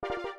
Okay.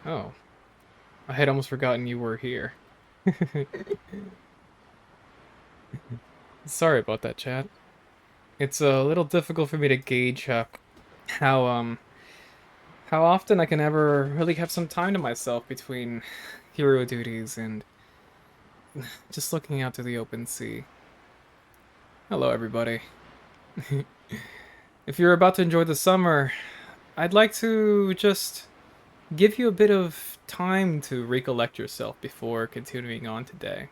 Oh, I had almost forgotten you were here. Sorry about that, chat. It's a little difficult for me to gauge how um how often I can ever really have some time to myself between hero duties and just looking out to the open sea. Hello, everybody. If you're about to enjoy the summer, I'd like to just give you a bit of time to recollect yourself before continuing on today.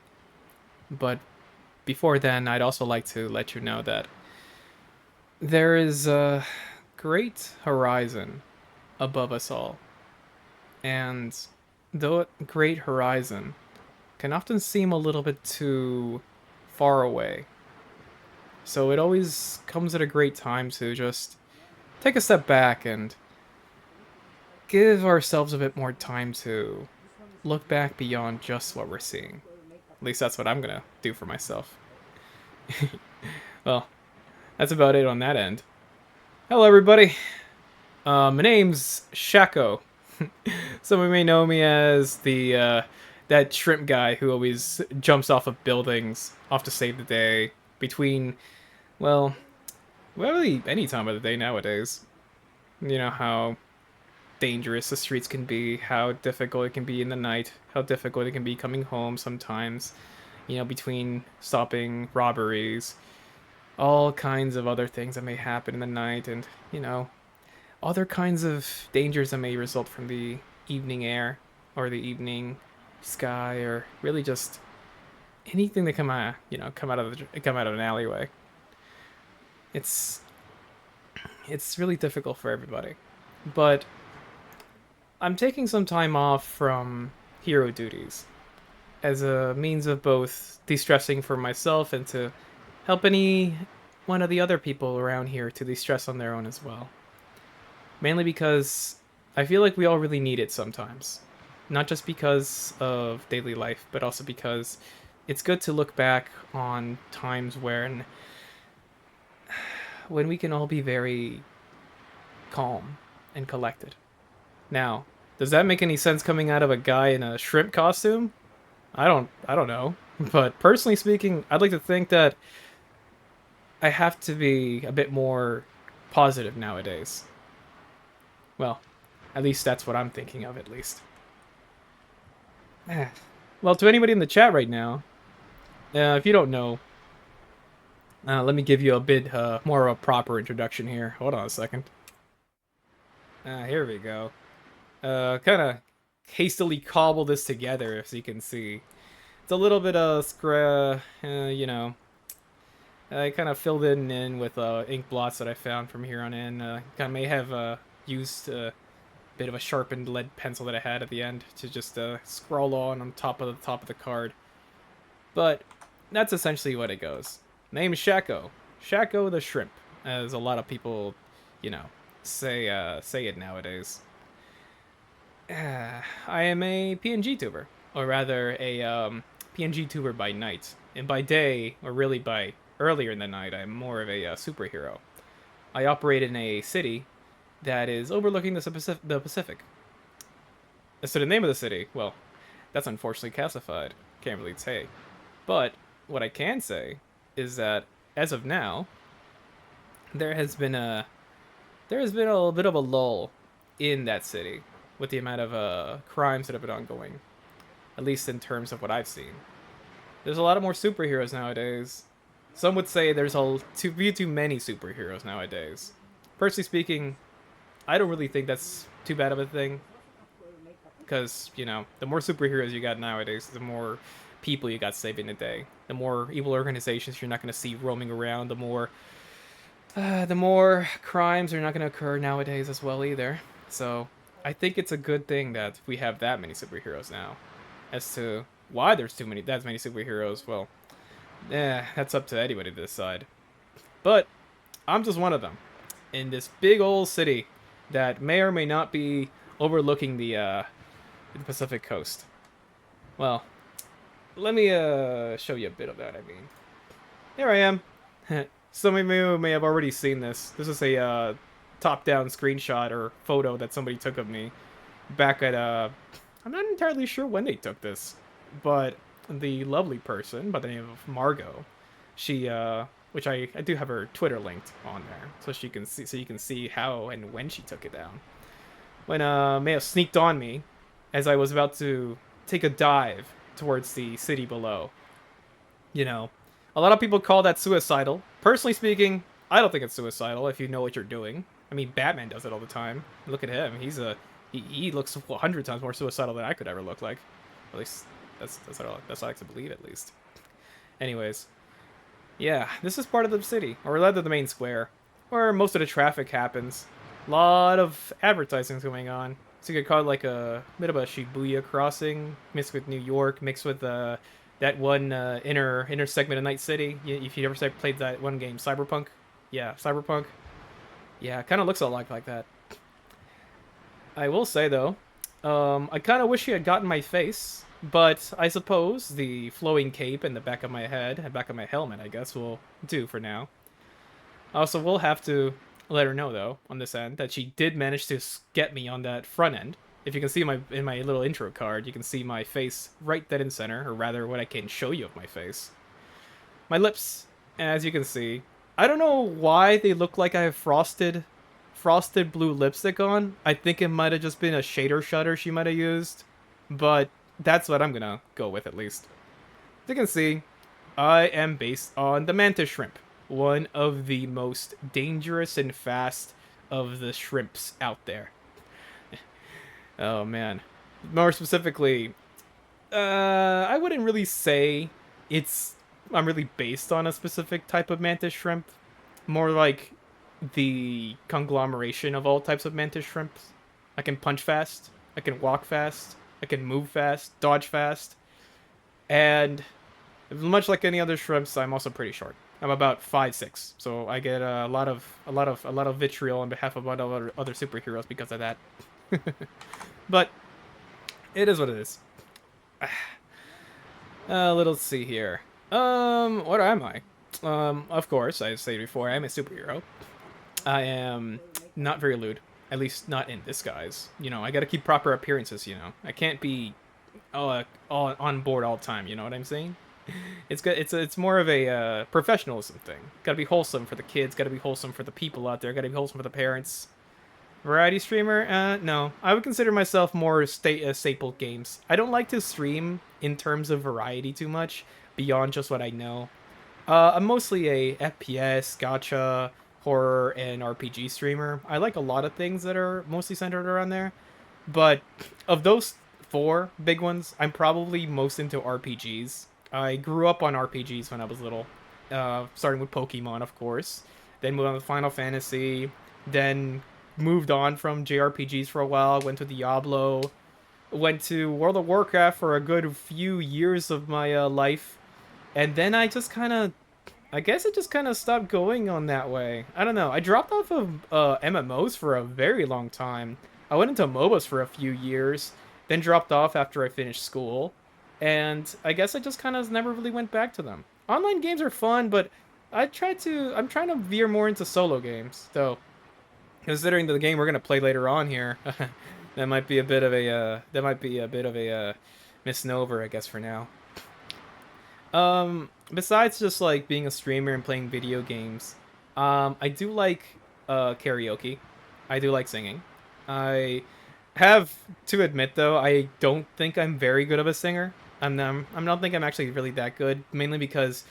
But before then, I'd also like to let you know that there is a great horizon above us all. And though great horizon can often seem a little bit too far away, so it always comes at a great time to just take a step back and give ourselves a bit more time to look back beyond just what we're seeing. At least that's what I'm gonna do for myself. Well, that's about it on that end. Hello, everybody. My name's Shako. Some of you may know me as the that shrimp guy who always jumps off of buildings, off to save the day between, well, really any time of the day nowadays. You know how dangerous the streets can be, how difficult it can be in the night, how difficult it can be coming home sometimes. You know, between stopping robberies, all kinds of other things that may happen in the night, and other kinds of dangers that may result from the evening air or the evening sky, or really just anything that come out of an alleyway. It's it's really difficult for everybody. But I'm taking some time off from hero duties as a means of both de-stressing for myself and to help any one of the other people around here to de-stress on their own as well. Mainly because I feel like we all really need it sometimes. Not just because of daily life, but also because it's good to look back on times when we can all be very calm and collected. Now, does that make any sense coming out of a guy in a shrimp costume? I don't know. But personally speaking, I'd like to think that I have to be a bit more positive nowadays. Well, at least that's what I'm thinking of, at least. Well, to anybody in the chat right now, if you don't know, let me give you a bit more of a proper introduction here. Hold on a second. Here we go. Kind of hastily cobble this together, as you can see. It's a little bit of I kind of filled it in with ink blots that I found from here on in. I may have used a bit of a sharpened lead pencil that I had at the end to just scroll on top of the card. But that's essentially what it goes. Name is Shako. Shako the Shrimp, as a lot of people, you know, say it nowadays. I am a PNG tuber, or rather a PNG tuber by night, and by day, or really by earlier in the night, I'm more of a superhero. I operate in a city that is overlooking the Pacific. As to the name of the city, well, that's unfortunately classified. Can't really say. But what I can say is that as of now, there has been a there has been a little bit of a lull in that city with the amount of crimes that have been ongoing, at least in terms of what I've seen. There's a lot of more superheroes nowadays. Some would say there's too many superheroes nowadays. Personally speaking, I don't really think that's too bad of a thing, because the more superheroes you got nowadays, the more people you got saving the day. The more evil organizations you're not going to see roaming around. The more crimes are not going to occur nowadays as well either. So I think it's a good thing that we have that many superheroes now. As to why there's that many superheroes, well, that's up to anybody to decide. But I'm just one of them in this big old city that may or may not be overlooking the Pacific coast. Well, let me show you a bit of that. I mean, here I am. Some of you may have already seen this. This is a top-down screenshot or photo that somebody took of me back at I'm not entirely sure when they took this, but the lovely person by the name of Margot, she which I do have her Twitter linked on there, so she can see so you can see how and when she took it down. When may have sneaked on me as I was about to take a dive towards the city below. You know, a lot of people call that suicidal. Personally speaking, I don't think it's suicidal if you know what you're doing. I mean, Batman does it all the time. Look at him. He looks 100 times more suicidal than I could ever look like. At least that's what I like to believe. At least. Anyways, yeah, this is part of the city, or rather the main square, where most of the traffic happens. A lot of advertising going on. So you could call it like a bit of a Shibuya crossing, mixed with New York, mixed with that one inner segment of Night City. If you ever played that one game, Cyberpunk, yeah, Cyberpunk, yeah, kind of looks a lot like that. I will say though, I kind of wish he had gotten my face, but I suppose the flowing cape and the back of my head and back of my helmet, I guess, will do for now. Also, we'll have to let her know though on this end that she did manage to get me on that front end. If you can see in my little intro card, you can see my face right dead in center, or rather, what I can show you of my face. My lips, as you can see, I don't know why they look like I have frosted blue lipstick on. I think it might have just been a shader shutter she might have used, but that's what I'm gonna go with at least. As you can see, I am based on the mantis shrimp, one of the most dangerous and fast of the shrimps out there. Oh man. More specifically, I wouldn't really say it's I'm really based on a specific type of mantis shrimp. More like the conglomeration of all types of mantis shrimps. I can punch fast, I can walk fast, I can move fast, dodge fast, and much like any other shrimps, I'm also pretty short. I'm about 5'6", so I get a lot of vitriol on behalf of other superheroes because of that. But it is what it is. Let's see here. What am I? Of course, I said before, I'm a superhero. I am not very lewd. At least not in disguise. You know, I gotta keep proper appearances, you know. I can't be all on board all the time, you know what I'm saying? It's good. It's more of a professionalism thing. Gotta be wholesome for the kids. Gotta be wholesome for the people out there. Gotta be wholesome for the parents. Variety streamer? No. I would consider myself more staple games. I don't like to stream in terms of variety too much beyond just what I know. I'm mostly a FPS, gacha, horror, and RPG streamer. I like a lot of things that are mostly centered around there. But of those four big ones, I'm probably most into RPGs. I grew up on RPGs when I was little, starting with Pokemon, of course. Then moved on to Final Fantasy. Then moved on from JRPGs for a while. Went to Diablo. Went to World of Warcraft for a good few years of my life. And then I guess it just kind of stopped going on that way. I don't know. I dropped off of MMOs for a very long time. I went into MOBAs for a few years, then dropped off after I finished school. And I guess I just kind of never really went back to them. Online games are fun, but I'm trying to veer more into solo games. Though, considering the game we're gonna play later on here, that might be a bit of a misnomer, I guess, for now. Besides just like being a streamer and playing video games, I do like karaoke. I do like singing. I have to admit though, I don't think I'm very good of a singer. I don't think I'm actually really that good, mainly because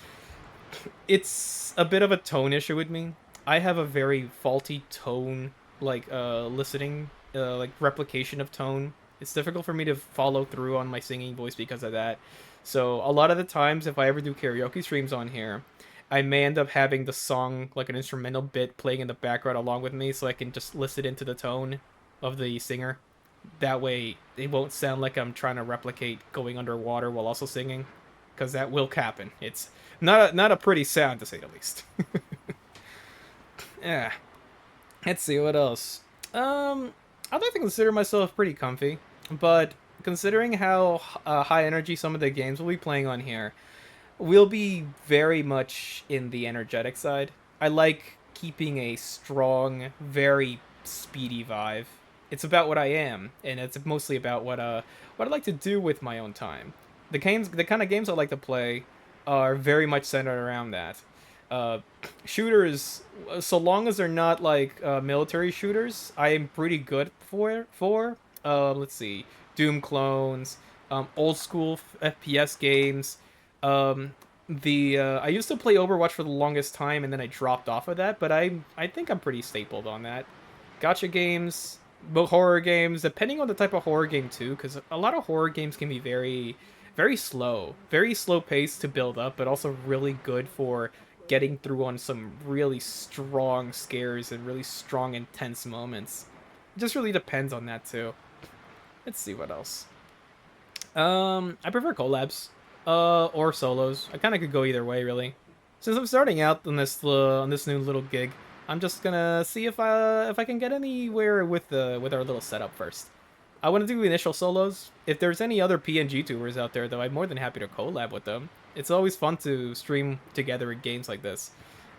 it's a bit of a tone issue with me. I have a very faulty tone, like listening, like replication of tone. It's difficult for me to follow through on my singing voice because of that. So a lot of the times, if I ever do karaoke streams on here, I may end up having the song like an instrumental bit playing in the background along with me, so I can just listen into the tone of the singer. That way, it won't sound like I'm trying to replicate going underwater while also singing, because that will happen. It's not a pretty sound to say the least. Yeah. Let's see what else. I'd like to consider myself pretty comfy, but considering how high energy some of the games we'll be playing on here, we'll be very much in the energetic side. I like keeping a strong, very speedy vibe. It's about what I am, and it's mostly about what I like to do with my own time. The kind of games I like to play are very much centered around that. Uh, Shooters, so long as they're not like military shooters, I am pretty good for. Let's see, Doom clones, old school FPS games. Um, the I used to play Overwatch for the longest time, and then I dropped off of that. But I think I'm pretty stapled on that. Gotcha games, horror games, depending on the type of horror game too, because a lot of horror games can be very slow paced to build up, but also really good for getting through on some really strong scares and really strong intense moments. It just really depends on that too. Let's see what else. I prefer collabs, or solos. I kind of could go either way, really. Since I'm starting out on this new little gig, I'm just gonna see if I can get anywhere with our little setup first. I want to do initial solos. If there's any other PNG tubers out there, though, I'm more than happy to collab with them. It's always fun to stream together in games like this,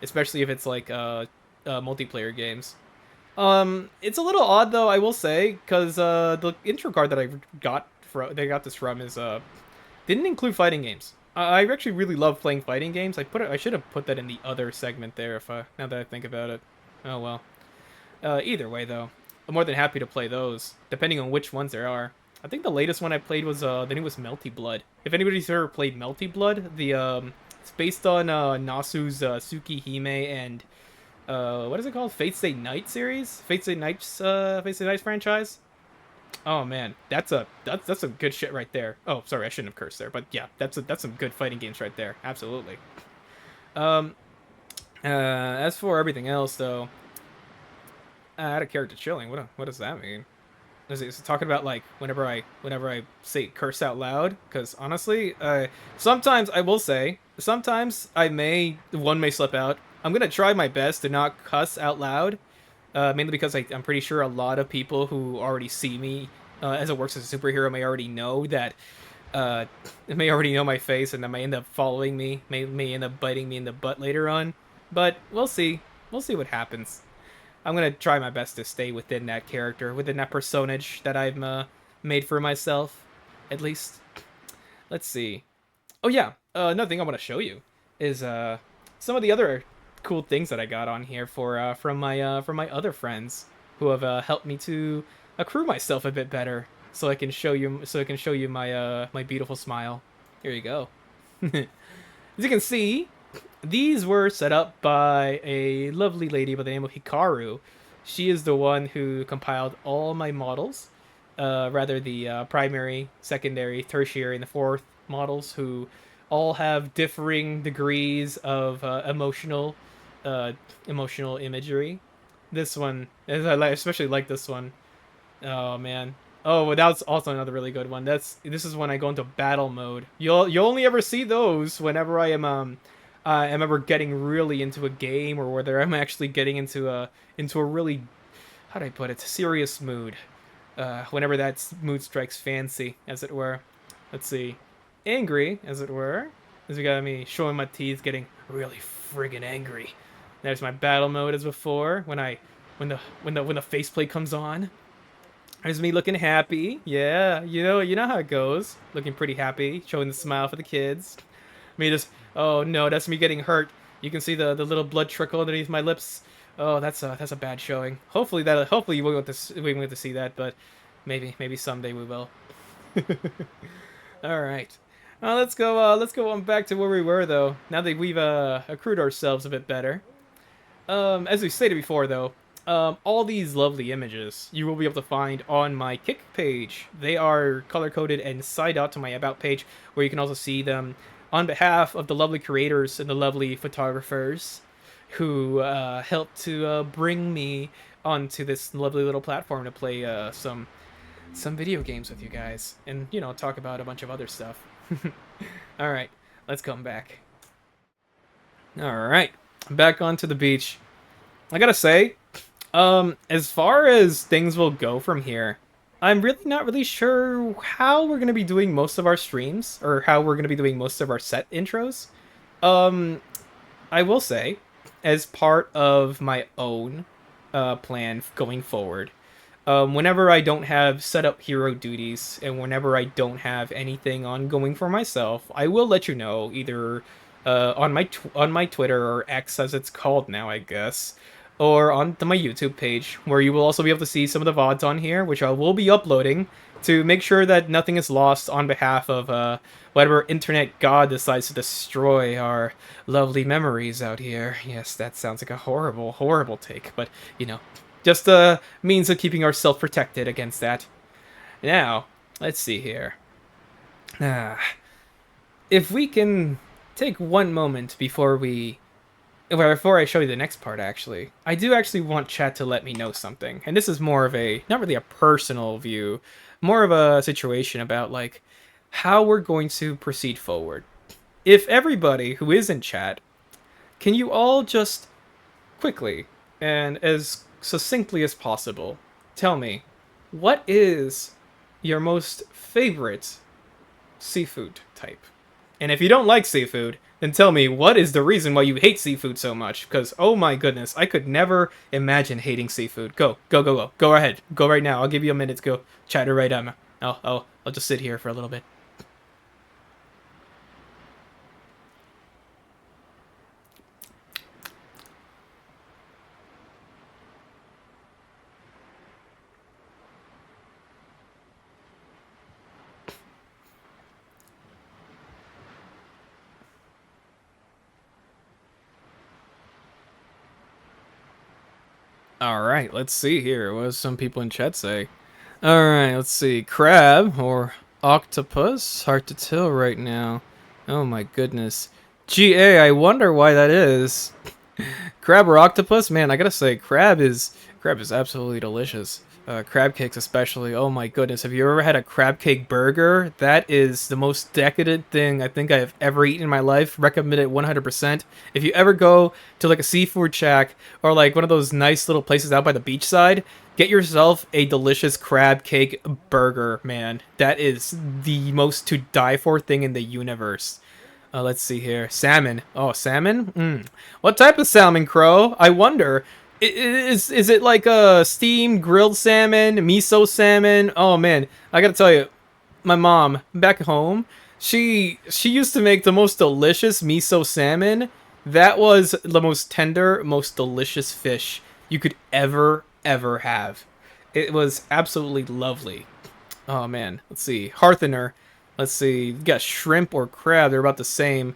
especially if it's like multiplayer games. It's a little odd though, I will say, because the intro card that they got this from is didn't include fighting games. I actually really love playing fighting games. I should have put that in the other segment there. If now that I think about it, oh well. Either way though, I'm more than happy to play those, depending on which ones there are. I think the latest one I played was the newest Melty Blood. If anybody's ever played Melty Blood, it's based on Nasu's Tsukihime and what is it called? Fate Stay Night series? Fate Stay Nights franchise? Oh man, that's some good shit right there. Oh, sorry, I shouldn't have cursed there, but yeah, that's some good fighting games right there. Absolutely. Um, as for everything else though, out of character chilling. What does that mean? Is it talking about like whenever I say curse out loud? Because honestly, sometimes I will say sometimes one may slip out. I'm gonna try my best to not cuss out loud, mainly because I'm pretty sure a lot of people who already see me as it works as a superhero may already know that may already know my face, and they may end up following me, may end up biting me in the butt later on. But we'll see. We'll see what happens. I'm gonna try my best to stay within that character, within that personage that I've made for myself, at least. Let's see. Oh yeah, another thing I want to show you is some of the other cool things that I got on here from my other friends who have helped me to accrue myself a bit better, so I can show you my my beautiful smile. Here you go. As you can see, these were set up by a lovely lady by the name of Hikaru. She is the one who compiled all my models, rather the primary, secondary, tertiary, and the fourth models, who all have differing degrees of emotional imagery. This one, especially like this one. Oh man. Oh, well, that's also another really good one. This is when I go into battle mode. You'll only ever see those whenever I'm ever getting really into a game, or whether I'm actually getting into a really, how do I put it, serious mood. Whenever that mood strikes fancy, as it were. Let's see, angry, as it were. As we got me showing my teeth, getting really friggin' angry. There's my battle mode as before. When the faceplate comes on. There's me looking happy. Yeah, you know how it goes. Looking pretty happy, showing the smile for the kids. Me just, oh no, that's me getting hurt. You can see the little blood trickle underneath my lips. Oh, that's a bad showing. Hopefully we won't get to see that, but maybe someday we will. All right. Let's go on back to where we were though. Now that we've accrued ourselves a bit better. As we stated before though, all these lovely images you will be able to find on my Kick page. They are color-coded and side out to my About page, where you can also see them on behalf of the lovely creators and the lovely photographers who helped to bring me onto this lovely little platform to play some video games with you guys, and talk about a bunch of other stuff. All right, let's come back. All right, back onto the beach. I gotta say, as far as things will go from here, I'm really not really sure how we're gonna be doing most of our streams, or how we're gonna be doing most of our set intros. Um, I will say, as part of my own plan going forward, Whenever I don't have set up hero duties and whenever I don't have anything ongoing for myself, I will let you know either on my Twitter or X as it's called now, I guess, or on to my YouTube page, where you will also be able to see some of the VODs on here, which I will be uploading to make sure that nothing is lost on behalf of whatever internet god decides to destroy our lovely memories out here. Yes, that sounds like a horrible, horrible take, but you know, just a means of keeping ourselves protected against that. Now, let's see here. Ah, if we can take one moment before I show you the next part, actually, I do actually want chat to let me know something. And this is more of a, not really a personal view, more of a situation about, like, how we're going to proceed forward. If everybody who is in chat, can you all just quickly and as succinctly as possible tell me, what is your most favorite seafood type? And if you don't like seafood, then tell me what is the reason why you hate seafood so much? Because, oh my goodness, I could never imagine hating seafood. Go, go, go, go. Go ahead. Go right now. I'll give you a minute to go chatter right now. I'll just sit here for a little bit. Alright, let's see here. What does some people in chat say? Alright, let's see. Crab or octopus? Hard to tell right now. Oh my goodness. GA, I wonder why that is. Crab or octopus? Man, I gotta say, crab is absolutely delicious. Crab cakes especially. Oh my goodness. Have you ever had a crab cake burger? That is the most decadent thing I think I've ever eaten in my life. Recommend it 100%. If you ever go to like a seafood shack or like one of those nice little places out by the beachside, get yourself a delicious crab cake burger, man. That is the most to die for thing in the universe. Let's see here. Salmon. Oh, salmon? What type of salmon, Crow? I wonder. Is it like a steamed grilled salmon, miso salmon? Oh man, I gotta tell you, my mom back home, she used to make the most delicious miso salmon. That was the most tender, most delicious fish you could ever have. It was absolutely lovely. Oh man, let's see. Hearthener. Let's see. You got shrimp or crab. They're about the same.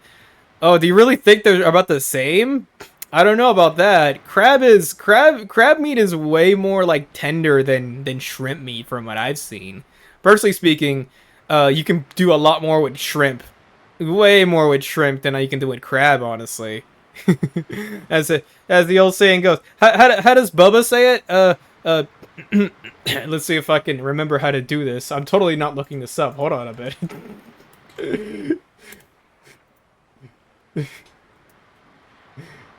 Oh, do you really think they're about the same? I don't know about that. Crab meat is way more like tender than shrimp meat from what I've seen. Personally speaking, you can do a lot more with shrimp. Way more with shrimp than you can do with crab, honestly. as the old saying goes. How does Bubba say it? Let's see if I can remember how to do this. I'm totally not looking this up. Hold on a bit.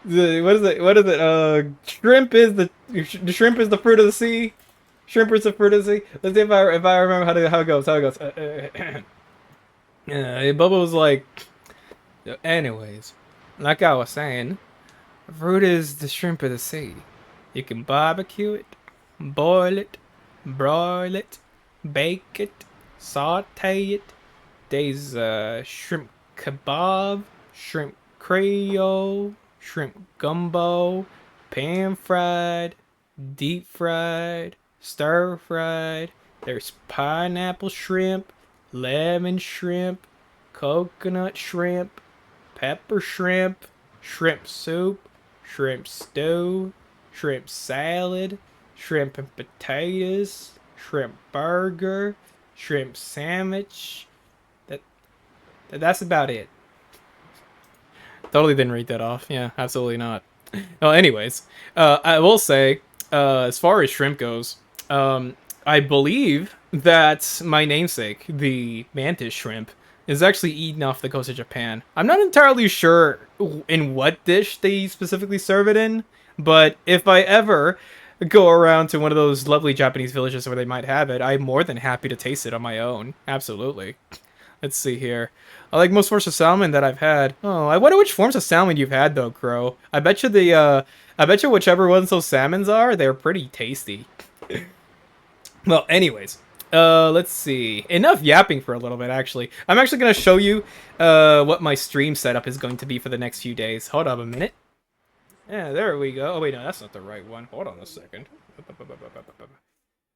What is it? What is it? Shrimp is the shrimp is the fruit of the sea. Shrimp is the fruit of the sea. Let's see if I remember how it goes. Bubba was like, anyways, like I was saying, fruit is the shrimp of the sea. You can barbecue it, boil it, broil it, bake it, saute it. There's shrimp kebab, shrimp creole, shrimp gumbo, pan fried, deep fried, stir fried. There's pineapple shrimp, lemon shrimp, coconut shrimp, pepper shrimp, shrimp soup, shrimp stew, shrimp salad, shrimp and potatoes, shrimp burger, shrimp sandwich. That's about it. Totally didn't read that off. Yeah, absolutely not. Well, anyways, I will say, as far as shrimp goes, I believe that my namesake, the mantis shrimp, is actually eaten off the coast of Japan. I'm not entirely sure in what dish they specifically serve it in, but if I ever go around to one of those lovely Japanese villages where they might have it, I'm more than happy to taste it on my own. Absolutely. Let's see here. I like most forms of salmon that I've had. Oh, I wonder which forms of salmon you've had though, Crow. I bet you whichever ones those salmons are, they're pretty tasty. Well, anyways, let's see. Enough yapping for a little bit, actually. I'm actually going to show you what my stream setup is going to be for the next few days. Hold on a minute. Yeah, there we go. Oh, wait, no, that's not the right one. Hold on a second.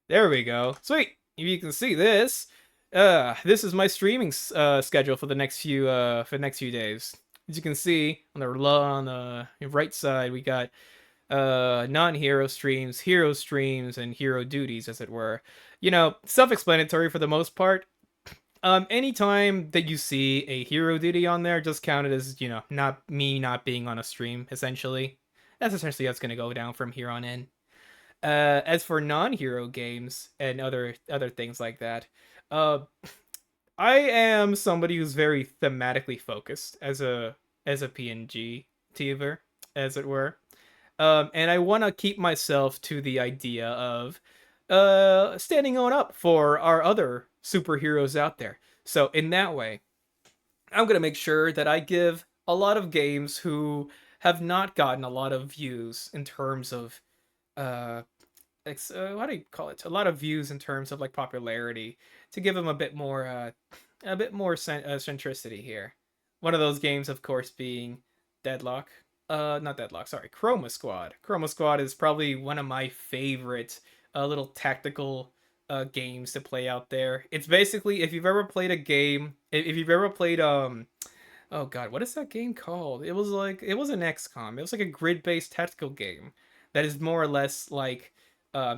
There we go. Sweet. If you can see this is my streaming schedule for the next few days. As you can see on the right side, we got non-hero streams, hero streams, and hero duties, as it were. You know, self-explanatory for the most part. Anytime that you see a hero duty on there, just count it as, you know, not being on a stream, essentially. That's essentially how it's gonna go down from here on in. As for non-hero games and other things like that, uh, I am somebody who's very thematically focused as a PNG TVer, as it were. And I want to keep myself to the idea of standing on up for our other superheroes out there. So in that way, I'm gonna make sure that I give a lot of games who have not gotten a lot of views in terms of uh, what do you call it? A lot of views in terms of like popularity to give them a bit more centricity here. One of those games, of course, being Deadlock. Not Deadlock. Sorry, Chroma Squad. Chroma Squad is probably one of my favorite little tactical games to play out there. It's basically if you've ever played a game, if you've ever played oh god, what is that game called? It was an XCOM. It was like a grid-based tactical game that is more or less like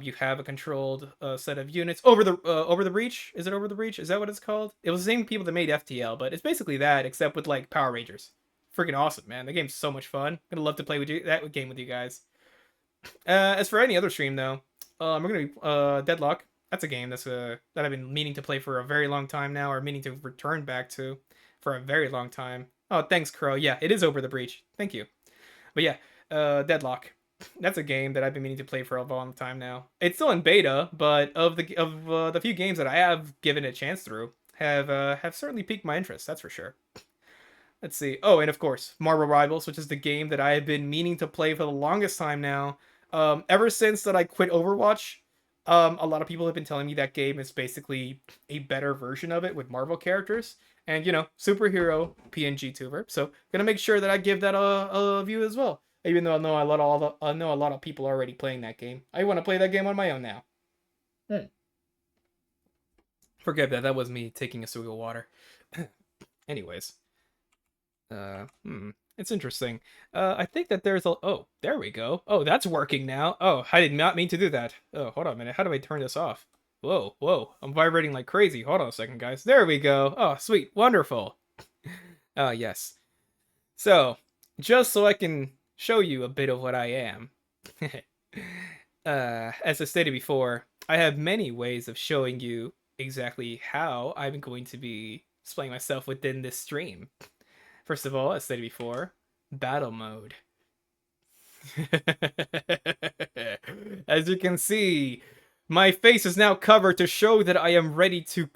you have a controlled set of units over the breach. Is it over the breach? Is that what it's called? It was the same people that made FTL, but it's basically that except with like Power Rangers. Freaking awesome, man! The game's so much fun. I'm gonna love to play with you that game with you guys. As for any other stream though, we're gonna be Deadlock. That's a game that I've been meaning to play for a very long time now, or meaning to return back to for a very long time. Oh, thanks, Crow. Yeah, it is over the breach. Thank you. But yeah, Deadlock. That's a game that I've been meaning to play for a long time now. It's still in beta, but of the few games that I have given it a chance through, have certainly piqued my interest. That's for sure. Let's see. Oh, and of course, Marvel Rivals, which is the game that I have been meaning to play for the longest time now. Ever since that I quit Overwatch, a lot of people have been telling me that game is basically a better version of it with Marvel characters and, you know, superhero PNG tuber. So gonna make sure that I give that a view as well. Even though I know a lot of people are already playing that game. I want to play that game on my own now. Forget that. That was me taking a swig of water. Anyways. It's interesting. I think that there's a... Oh, there we go. Oh, that's working now. Oh, I did not mean to do that. Oh, hold on a minute. How do I turn this off? Whoa, whoa. I'm vibrating like crazy. Hold on a second, guys. There we go. Oh, sweet. Wonderful. Yes. So, just so I can show you a bit of what I am. As I stated before, I have many ways of showing you exactly how I'm going to be displaying myself within this stream. First of all, as stated before, battle mode. As you can see, my face is now covered to show that I am ready to...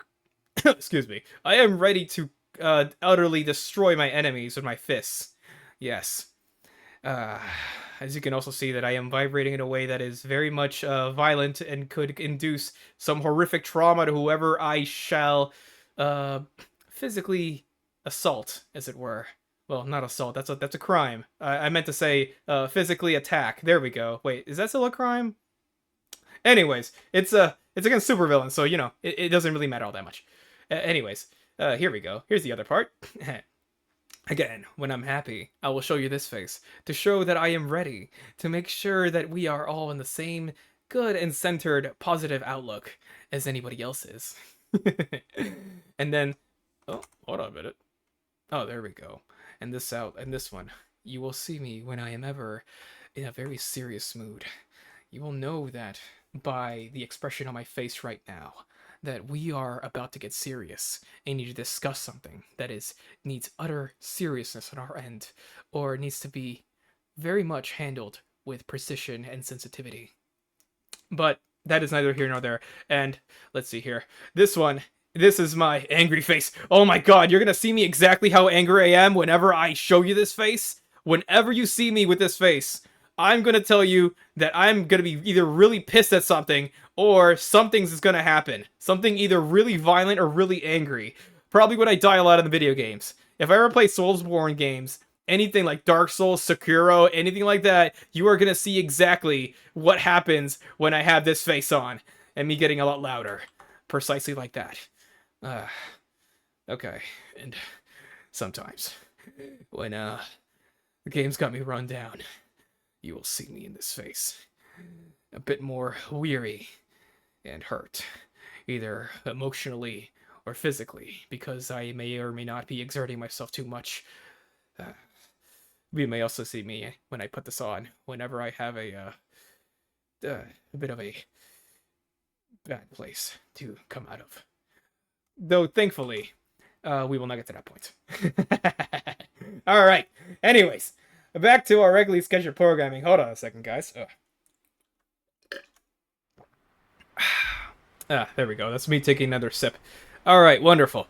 excuse me. I am ready to utterly destroy my enemies with my fists. Yes. As you can also see that I am vibrating in a way that is very much violent and could induce some horrific trauma to whoever I shall physically assault, as it were. Well, not assault. That's a crime. I meant to say physically attack. There we go. Wait, is that still a crime? Anyways, it's against supervillains, so you know it doesn't really matter all that much. Anyways, here we go. Here's the other part. Again, when I'm happy, I will show you this face to show that I am ready to make sure that we are all in the same good and centered positive outlook as anybody else is. And then, oh, hold on a minute. Oh, there we go. And this one, you will see me when I am ever in a very serious mood. You will know that by the expression on my face right now that we are about to get serious and need to discuss something that needs utter seriousness on our end, or needs to be very much handled with precision and sensitivity. But that is neither here nor there. And let's see here. This is my angry face. Oh my god, you're gonna see me exactly how angry I am whenever I show you this face. Whenever you see me with this face, I'm going to tell you that I'm going to be either really pissed at something or something's going to happen. Something either really violent or really angry. Probably when I die a lot in the video games. If I ever play Soulsborne games, anything like Dark Souls, Sekiro, anything like that, you are going to see exactly what happens when I have this face on. And me getting a lot louder. Precisely like that. Okay. And sometimes, when the game's got me run down, you will see me in this face. A bit more weary and hurt. Either emotionally or physically, because I may or may not be exerting myself too much. You may also see me when I put this on, whenever I have a bit of a bad place to come out of. Though, thankfully, we will not get to that point. Alright, anyways, back to our regularly scheduled programming. Hold on a second, guys. There we go. That's me taking another sip. Alright, wonderful.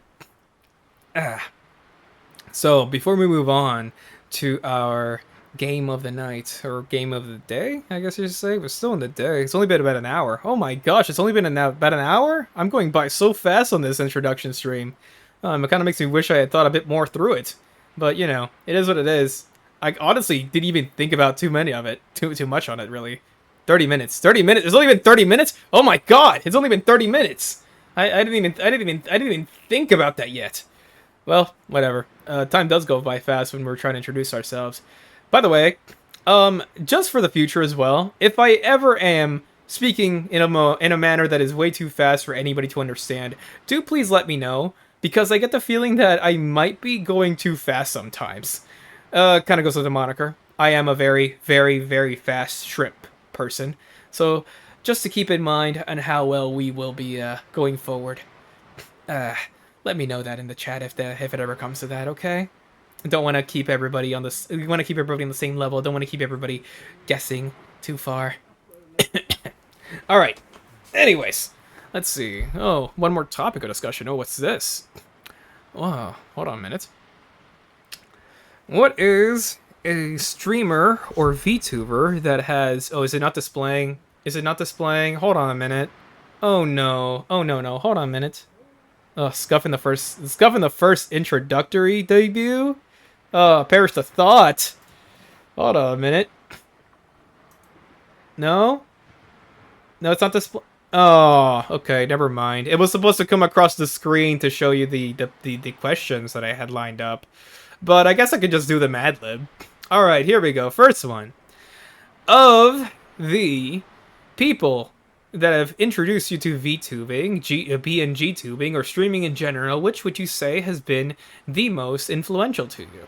So, before we move on to our game of the night, or game of the day, I guess you should say. We're still in the day. It's only been about an hour. Oh my gosh, it's only been about an hour? I'm going by so fast on this introduction stream. It kind of makes me wish I had thought a bit more through it. But, you know, it is what it is. I honestly didn't even think about too much on it, really. 30 minutes. 30 minutes? It's only been 30 minutes? Oh my god, it's only been 30 minutes! I didn't even think about that yet. Well, whatever. Time does go by fast when we're trying to introduce ourselves. By the way, just for the future as well, if I ever am speaking in a manner that is way too fast for anybody to understand, do please let me know, because I get the feeling that I might be going too fast sometimes. Kind of goes with the moniker. I am a very, very, very fast shrimp person, so just to keep in mind on how well we will be going forward. Let me know that in the chat if it ever comes to that, okay? Don't want to keep everybody on this. We want to keep everybody on the same level. Don't want to keep everybody guessing too far. All right. Anyways, let's see. Oh, one more topic of discussion. Oh, what's this? Wow. Hold on a minute. What is a streamer or VTuber that has? Oh, is it not displaying? Is it not displaying? Hold on a minute. Oh no. Oh no. Hold on a minute. Oh, scuffing the first introductory debut. Oh, perish the thought. Hold on a minute. No? No, it's not display. Oh, okay, never mind. It was supposed to come across the screen to show you the questions that I had lined up. But I guess I could just do the Mad Lib. Alright, here we go. First one. Of the people that have introduced you to VTubing, PNG tubing, or streaming in general, which would you say has been the most influential to you?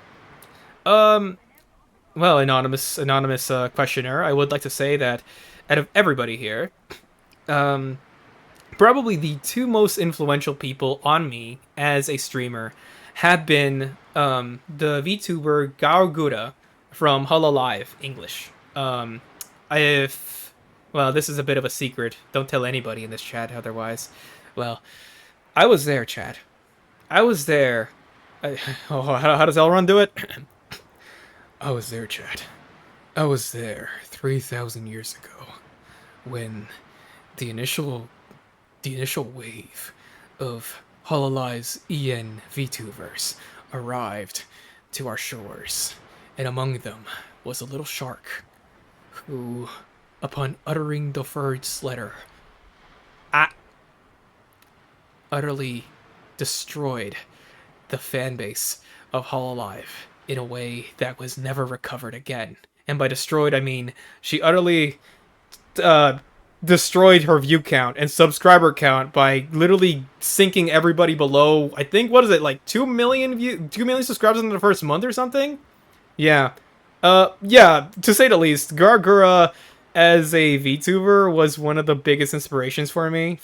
Well, anonymous questioner, I would like to say that out of everybody here, probably the two most influential people on me as a streamer have been the VTuber Gargura from Hololive English. Well, this is a bit of a secret. Don't tell anybody in this chat otherwise. Well, I was there, chat. I was there. How does Elrond do it? I was there, chat. I was there 3,000 years ago when the initial wave of Hololive's EN VTubers arrived to our shores, and among them was a little shark who, upon uttering the first letter, utterly destroyed the fanbase of Hololive in a way that was never recovered again. And by destroyed, I mean she utterly destroyed her view count and subscriber count by literally sinking everybody below. I think, what is it, like 2 million subscribers in the first month or something? Yeah. Yeah, to say the least, Gargura as a VTuber was one of the biggest inspirations for me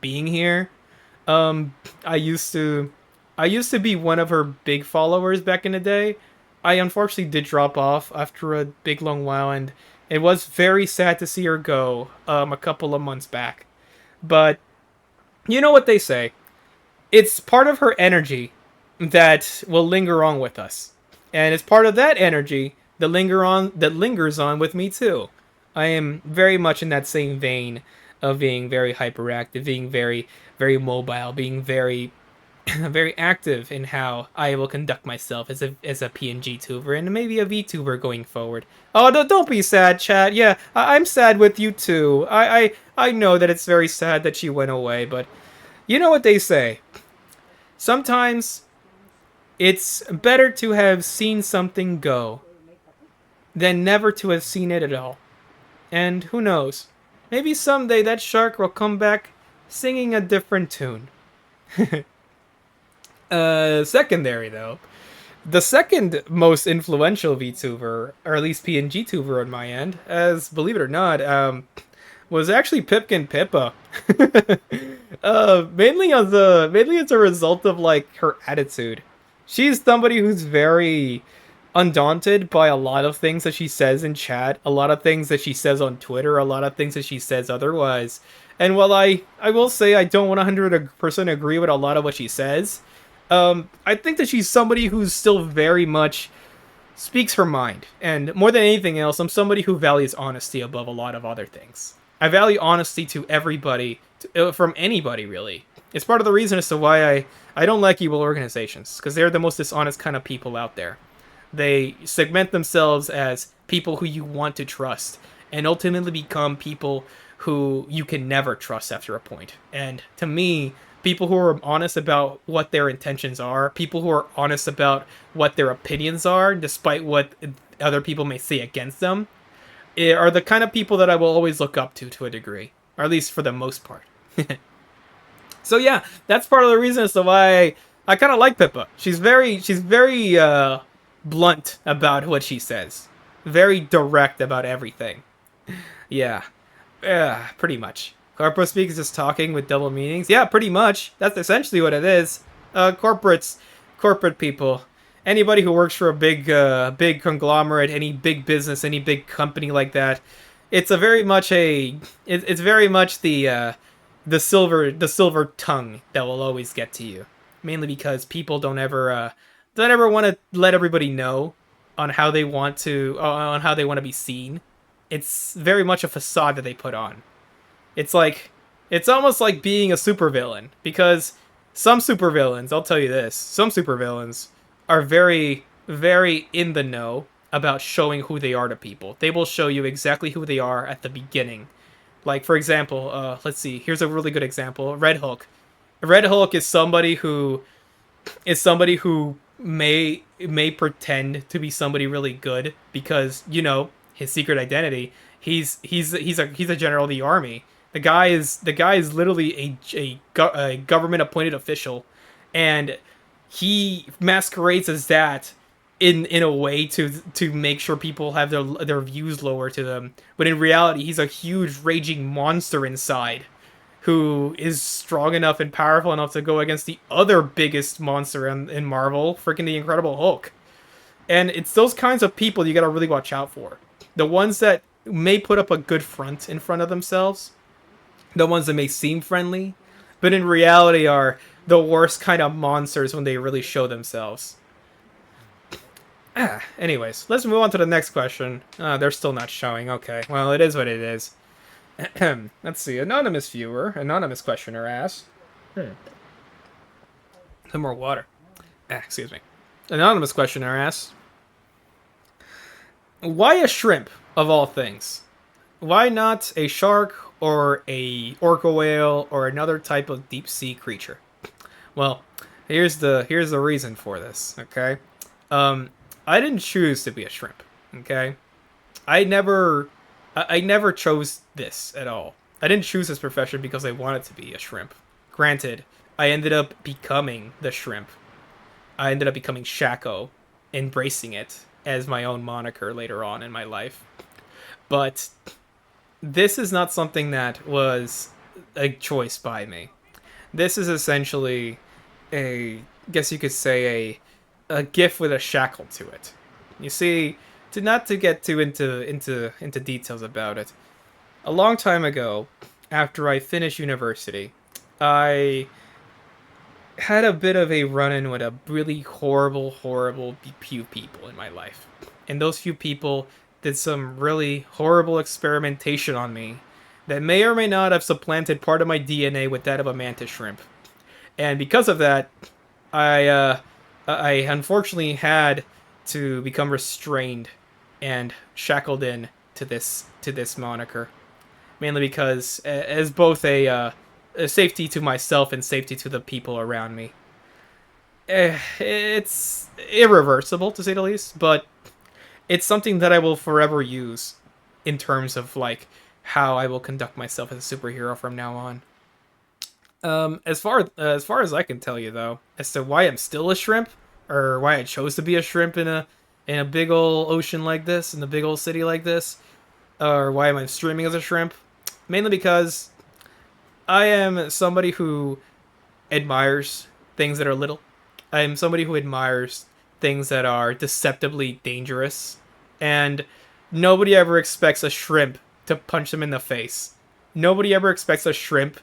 being here. I used to be one of her big followers back in the day. I unfortunately did drop off after a big long while, and it was very sad to see her go a couple of months back. But you know what they say. It's part of her energy that will linger on with us. And it's part of that energy that lingers on with me too. I am very much in that same vein of being very hyperactive, being very mobile, being very very active in how I will conduct myself as a PNG tuber and maybe a VTuber going forward. Oh, no, don't be sad, chat. Yeah, I'm sad with you too. I know that it's very sad that she went away, but you know what they say. Sometimes it's better to have seen something go than never to have seen it at all. And who knows? Maybe someday that shark will come back singing a different tune. Secondary though. The second most influential VTuber, or at least PNG tuber on my end, as believe it or not, was actually Pipkin Pippa. Mainly as a result of like her attitude. She's somebody who's very undaunted by a lot of things that she says in chat, a lot of things that she says on Twitter, a lot of things that she says otherwise. And while I will say I don't 100% agree with a lot of what she says, I think that she's somebody who's still very much speaks her mind. And more than anything else, I'm somebody who values honesty above a lot of other things. I value honesty to everybody, from anybody really. It's part of the reason as to why I don't like evil organizations, because they're the most dishonest kind of people out there. They segment themselves as people who you want to trust, and ultimately become people who you can never trust after a point. And to me, people who are honest about what their intentions are, people who are honest about what their opinions are, despite what other people may say against them, are the kind of people that I will always look up to a degree, or at least for the most part. So yeah, that's part of the reason as to why I kind of like Pippa. She's very blunt about what she says, very direct about everything. Yeah, pretty much. Corporate speak is just talking with double meanings. Yeah, pretty much. That's essentially what it is. Corporate people, anybody who works for a big conglomerate, any big business, any big company like that, it's very much the silver tongue that will always get to you. Mainly because people don't ever want to let everybody know on how they want to be seen. It's very much a facade that they put on. It's almost like being a supervillain, because some supervillains, I'll tell you this, some supervillains are very, very in the know about showing who they are to people. They will show you exactly who they are at the beginning. Like, for example, let's see, here's a really good example. Red Hulk. Red Hulk is somebody who may pretend to be somebody really good because, you know, his secret identity. He's a general of the army. The guy is literally a government appointed official, and he masquerades as that in a way to make sure people have their views lower to them. But in reality, he's a huge raging monster inside, who is strong enough and powerful enough to go against the other biggest monster in Marvel, freaking the Incredible Hulk. And it's those kinds of people you gotta really watch out for. The ones that may put up a good front in front of themselves, the ones that may seem friendly, but in reality are the worst kind of monsters when they really show themselves. Anyways, let's move on to the next question. They're still not showing. Okay, well, it is what it is. Let's see. Anonymous questioner asks. Some more water. Excuse me. Anonymous questioner asks, why a shrimp of all things? Why not a shark or a orca whale or another type of deep sea creature? Well, here's the reason for this. Okay, I didn't choose to be a shrimp. Okay, I never chose this at all. I didn't choose this profession because I wanted to be a shrimp. Granted, I ended up becoming the shrimp. I ended up becoming Shako, embracing it as my own moniker later on in my life. But this is not something that was a choice by me. This is essentially guess you could say a gift with a shackle to it. You see, not to get too into details about it. A long time ago, after I finished university, I had a bit of a run-in with a really horrible few people in my life. and those few people did some really horrible experimentation on me that may or may not have supplanted part of my DNA with that of a mantis shrimp. And because of that, I unfortunately had to become restrained and shackled in to this moniker, mainly because as both a safety to myself and safety to the people around me. It's irreversible to say the least, but it's something that I will forever use in terms of like how I will conduct myself as a superhero from now on. As far as I can tell you though, as to why I'm still a shrimp or why I chose to be a shrimp in a big old ocean like this, in a big old city like this, or why am I streaming as a shrimp? Mainly because I am somebody who admires things that are little. I am somebody who admires things that are deceptively dangerous, and nobody ever expects a shrimp to punch them in the face. Nobody ever expects a shrimp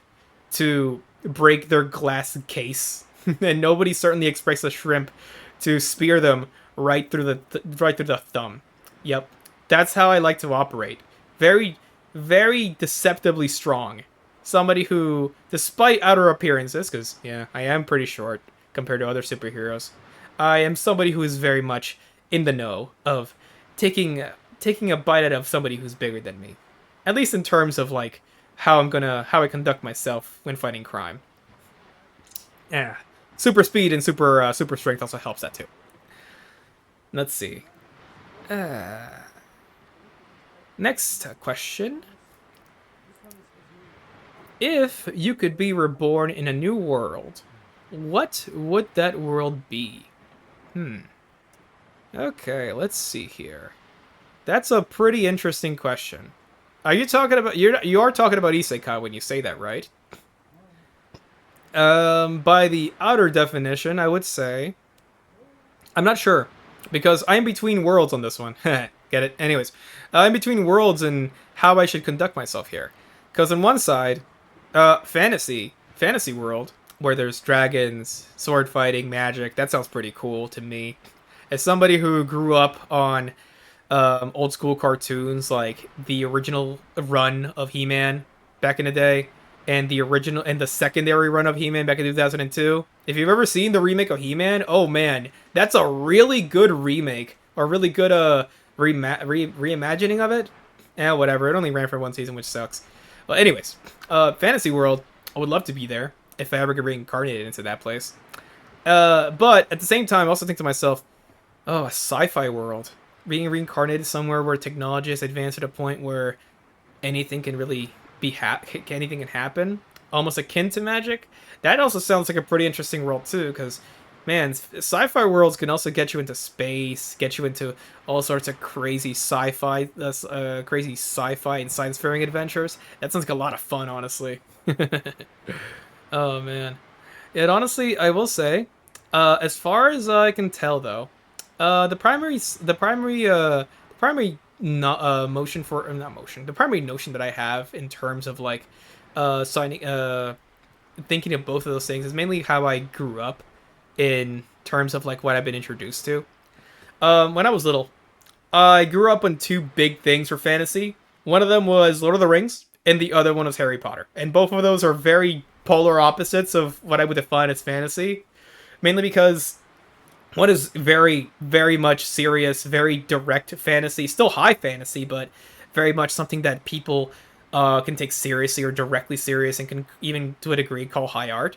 to break their glass case, and nobody certainly expects a shrimp to spear them right through the thumb. Yep, that's how I like to operate. Very, very deceptively strong. Somebody who, despite outer appearances, because yeah, I am pretty short compared to other superheroes, I am somebody who is very much in the know of taking a bite out of somebody who's bigger than me. At least in terms of like how I conduct myself when fighting crime. Yeah, super speed and super strength also helps that too. Let's see. Next question. If you could be reborn in a new world, what would that world be? Okay, let's see here. That's a pretty interesting question. Are you talking about you are talking about isekai when you say that, right? By the outer definition, I would say I'm not sure because I'm between worlds on this one. Get it? Anyways, I'm between worlds and how I should conduct myself here. Because on one side, fantasy world where there's dragons, sword fighting, magic. That sounds pretty cool to me. As somebody who grew up on old school cartoons like the original run of He-Man back in the day, and the secondary run of He-Man back in 2002. If you've ever seen the remake of He-Man, oh man, that's a really good remake or really good reimagining of it. Whatever. It only ran for one season, which sucks. But anyways, fantasy world. I would love to be there if I ever get reincarnated into that place. But at the same time, I also think to myself, oh, a sci-fi world. Being reincarnated somewhere where technology has advanced to the point where anything can really anything can happen, almost akin to magic. That also sounds like a pretty interesting world too, because man, sci-fi worlds can also get you into space, get you into all sorts of crazy sci-fi and science-faring adventures. That sounds like a lot of fun, honestly. Oh man, it honestly, I will say, as far as I can tell though, the primary motion for not motion, the primary notion that I have in terms of like signing thinking of both of those things is mainly how I grew up in terms of like what I've been introduced to. When I was little, I grew up on two big things for fantasy. One of them was Lord of the Rings, and the other one was Harry Potter. And both of those are very polar opposites of what I would define as fantasy. Mainly because one is very, very much serious, very direct fantasy, still high fantasy, but very much something that people can take seriously or directly serious and can even, to a degree, call high art.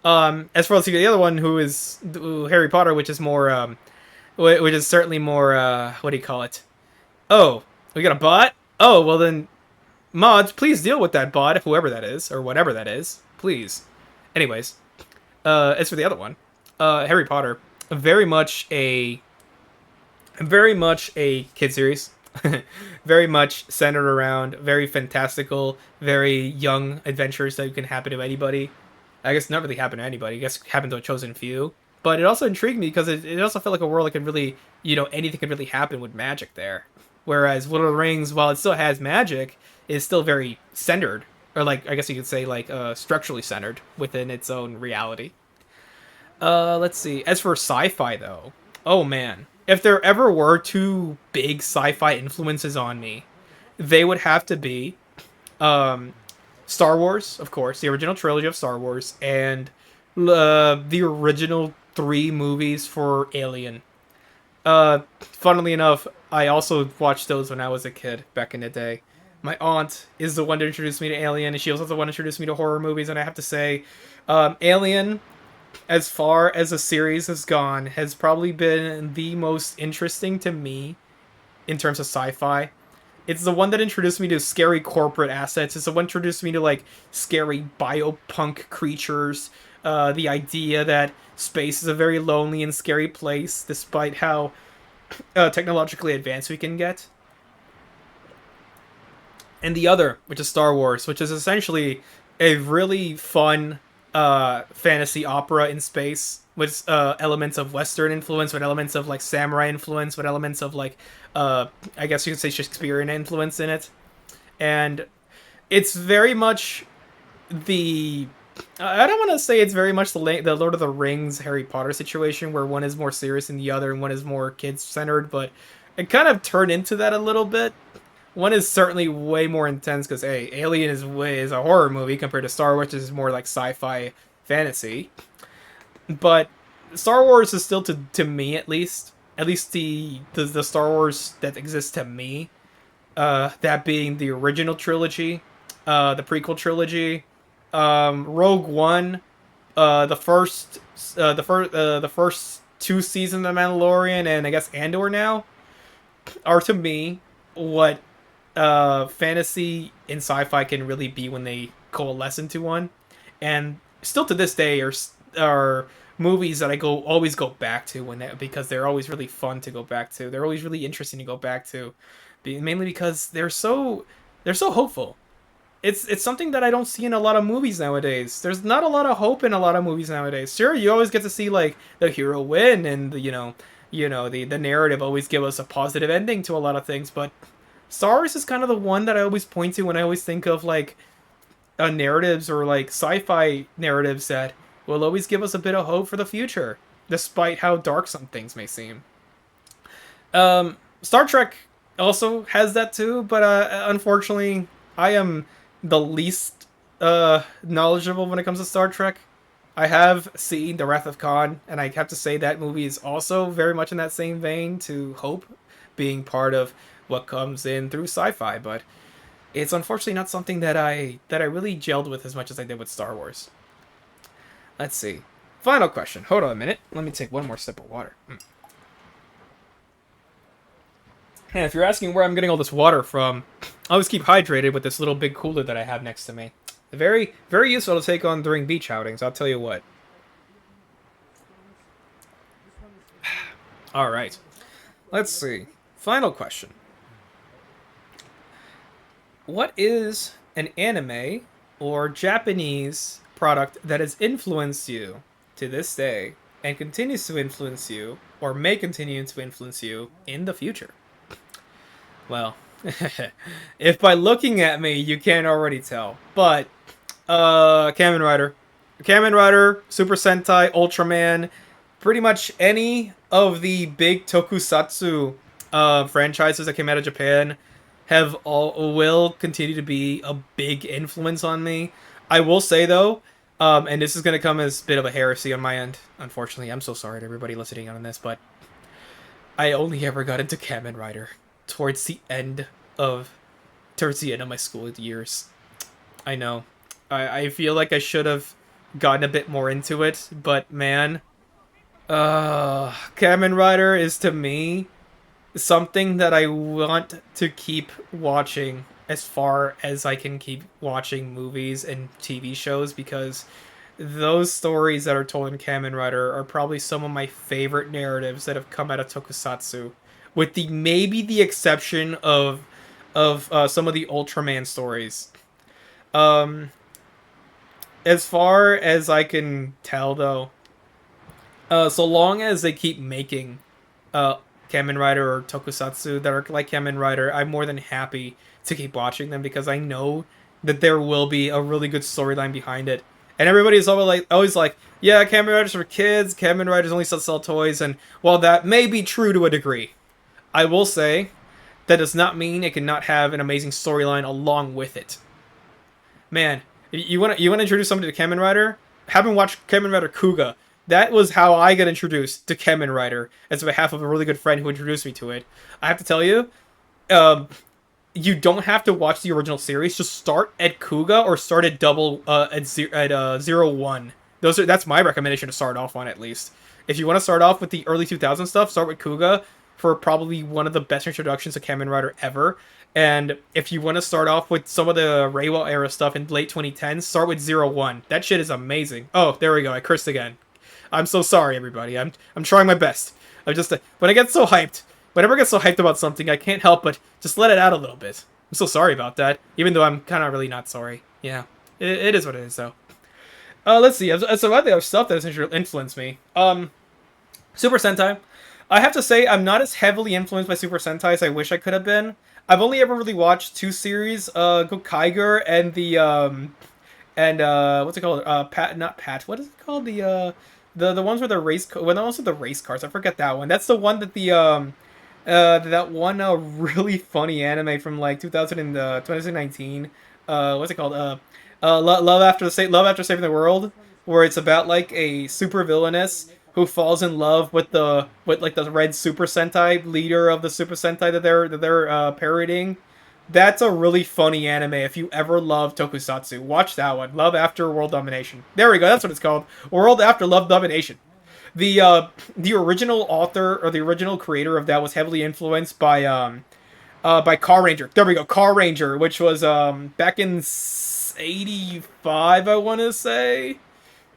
As far as the other one, who is Harry Potter, which is more, which is certainly more, what do you call it? Oh, we got a bot? Oh, well then, mods, please deal with that bot, whoever that is, or whatever that is, please. Anyways, as for the other one, Harry Potter, very much a kid series. Very much centered around very fantastical, very young adventures that can happen to anybody. I guess not really happen to anybody. I guess happen to a chosen few. But it also intrigued me because it also felt like a world that could really, anything could really happen with magic there. Whereas Lord of the Rings, while it still has magic, is still very centered, or like I guess you could say like structurally centered within its own reality. Let's see. As for sci-fi though, oh man, if there ever were two big sci-fi influences on me, they would have to be um, Star Wars, of course, the original trilogy of Star Wars, and the original three movies for Alien. Funnily enough, I also watched those when I was a kid back in the day. My aunt is the one that introduced me to Alien, and she was also the one that introduced me to horror movies. And I have to say, Alien, as far as a series has gone, has probably been the most interesting to me in terms of sci-fi. It's the one that introduced me to scary corporate assets. It's the one that introduced me to like scary biopunk creatures. The idea that space is a very lonely and scary place, despite how technologically advanced we can get. And the other, which is Star Wars, which is essentially a really fun fantasy opera in space with elements of Western influence, with elements of like samurai influence, with elements of like I guess you could say Shakespearean influence in it, and it's very much the I don't want to say it's very much the Lord of the Rings Harry Potter situation where one is more serious than the other and one is more kids centered, but it kind of turned into that a little bit. One is certainly way more intense because hey, Alien is a horror movie compared to Star Wars, which is more like sci-fi fantasy. But Star Wars is still to me at least the Star Wars that exists to me, that being the original trilogy, the prequel trilogy, Rogue One, the first two seasons of Mandalorian, and I guess Andor now are to me what fantasy and sci-fi can really be when they coalesce into one, and still to this day are movies that I always go back to because they're always really fun to go back to. They're always really interesting to go back to, mainly because they're so hopeful. It's something that I don't see in a lot of movies nowadays. There's not a lot of hope in a lot of movies nowadays. Sure, you always get to see like the hero win and the narrative always give us a positive ending to a lot of things, but Star Wars is kind of the one that I always point to when I always think of like narratives or like sci-fi narratives that will always give us a bit of hope for the future, despite how dark some things may seem. Star Trek also has that too, but unfortunately, I am the least knowledgeable when it comes to Star Trek. I have seen The Wrath of Khan, and I have to say that movie is also very much in that same vein to hope being part of what comes in through sci-fi, but it's unfortunately not something that I really gelled with as much as I did with Star Wars. Let's see. Final question. Hold on a minute. Let me take one more sip of water. And if you're asking where I'm getting all this water from, I always keep hydrated with this little big cooler that I have next to me. Very, very useful to take on during beach outings, I'll tell you what. Alright. Let's see. Final question. What is an anime or Japanese product that has influenced you to this day and continues to influence you or may continue to influence you in the future? Well, if by looking at me you can't already tell, but Kamen Rider. Kamen Rider, Super Sentai, Ultraman, pretty much any of the big tokusatsu franchises that came out of Japan will continue to be a big influence on me. I will say though, and this is going to come as a bit of a heresy on my end, unfortunately. I'm so sorry to everybody listening on this, but I only ever got into Kamen Rider towards the end of my school years. I know. I feel like I should have gotten a bit more into it, but man, Kamen Rider is to me something that I want to keep watching as far as I can keep watching movies and TV shows, because those stories that are told in Kamen Rider are probably some of my favorite narratives that have come out of tokusatsu, with maybe the exception of some of the Ultraman stories. As far as I can tell, though, so long as they keep making Kamen Rider or tokusatsu that are like Kamen Rider, I'm more than happy to keep watching them, because I know that there will be a really good storyline behind it. And everybody's always like, yeah, Kamen Riders for kids. Kamen Riders only sell toys. And while that may be true to a degree, I will say that does not mean it cannot have an amazing storyline along with it. Man, you want to introduce somebody to Kamen Rider? Have them watch Kamen Rider Kuga. That was how I got introduced to Kamen Rider, as on behalf of a really good friend who introduced me to it. I have to tell you, um, you don't have to watch the original series. Just start at Kuga or start at zero one. That's my recommendation to start off on, at least. If you want to start off with the early 2000s stuff, start with Kuga for probably one of the best introductions to Kamen Rider ever. And if you want to start off with some of the Reiwa era stuff in late 2010s, start with zero one. That shit is amazing. Oh, there we go. I cursed again. I'm so sorry, everybody. I'm trying my best. I'm just when I get so hyped, whenever I get so hyped about something, I can't help but just let it out a little bit. I'm so sorry about that, even though I'm kind of really not sorry. Yeah, it is what it is, though. Let's see. So other stuff that has influenced me. Super Sentai. I have to say, I'm not as heavily influenced by Super Sentai as I wish I could have been. I've only ever really watched two series, Go Kaiger and what's it called? Not Pat. What is it called? The ones with the race, the ones with the race cars. I forget that one. That's the one that that one really funny anime from like 2019. What's it called? Love After Saving the World, where it's about like a super villainess who falls in love with the red Super Sentai leader of the Super Sentai that they're parodying. That's a really funny anime. If you ever love Tokusatsu, watch that one. Love After World Domination. There we go. That's what it's called. World After Love Domination. The original author or the original creator of that was heavily influenced by Car Ranger. There we go. Car Ranger, which was back in '85, I want to say,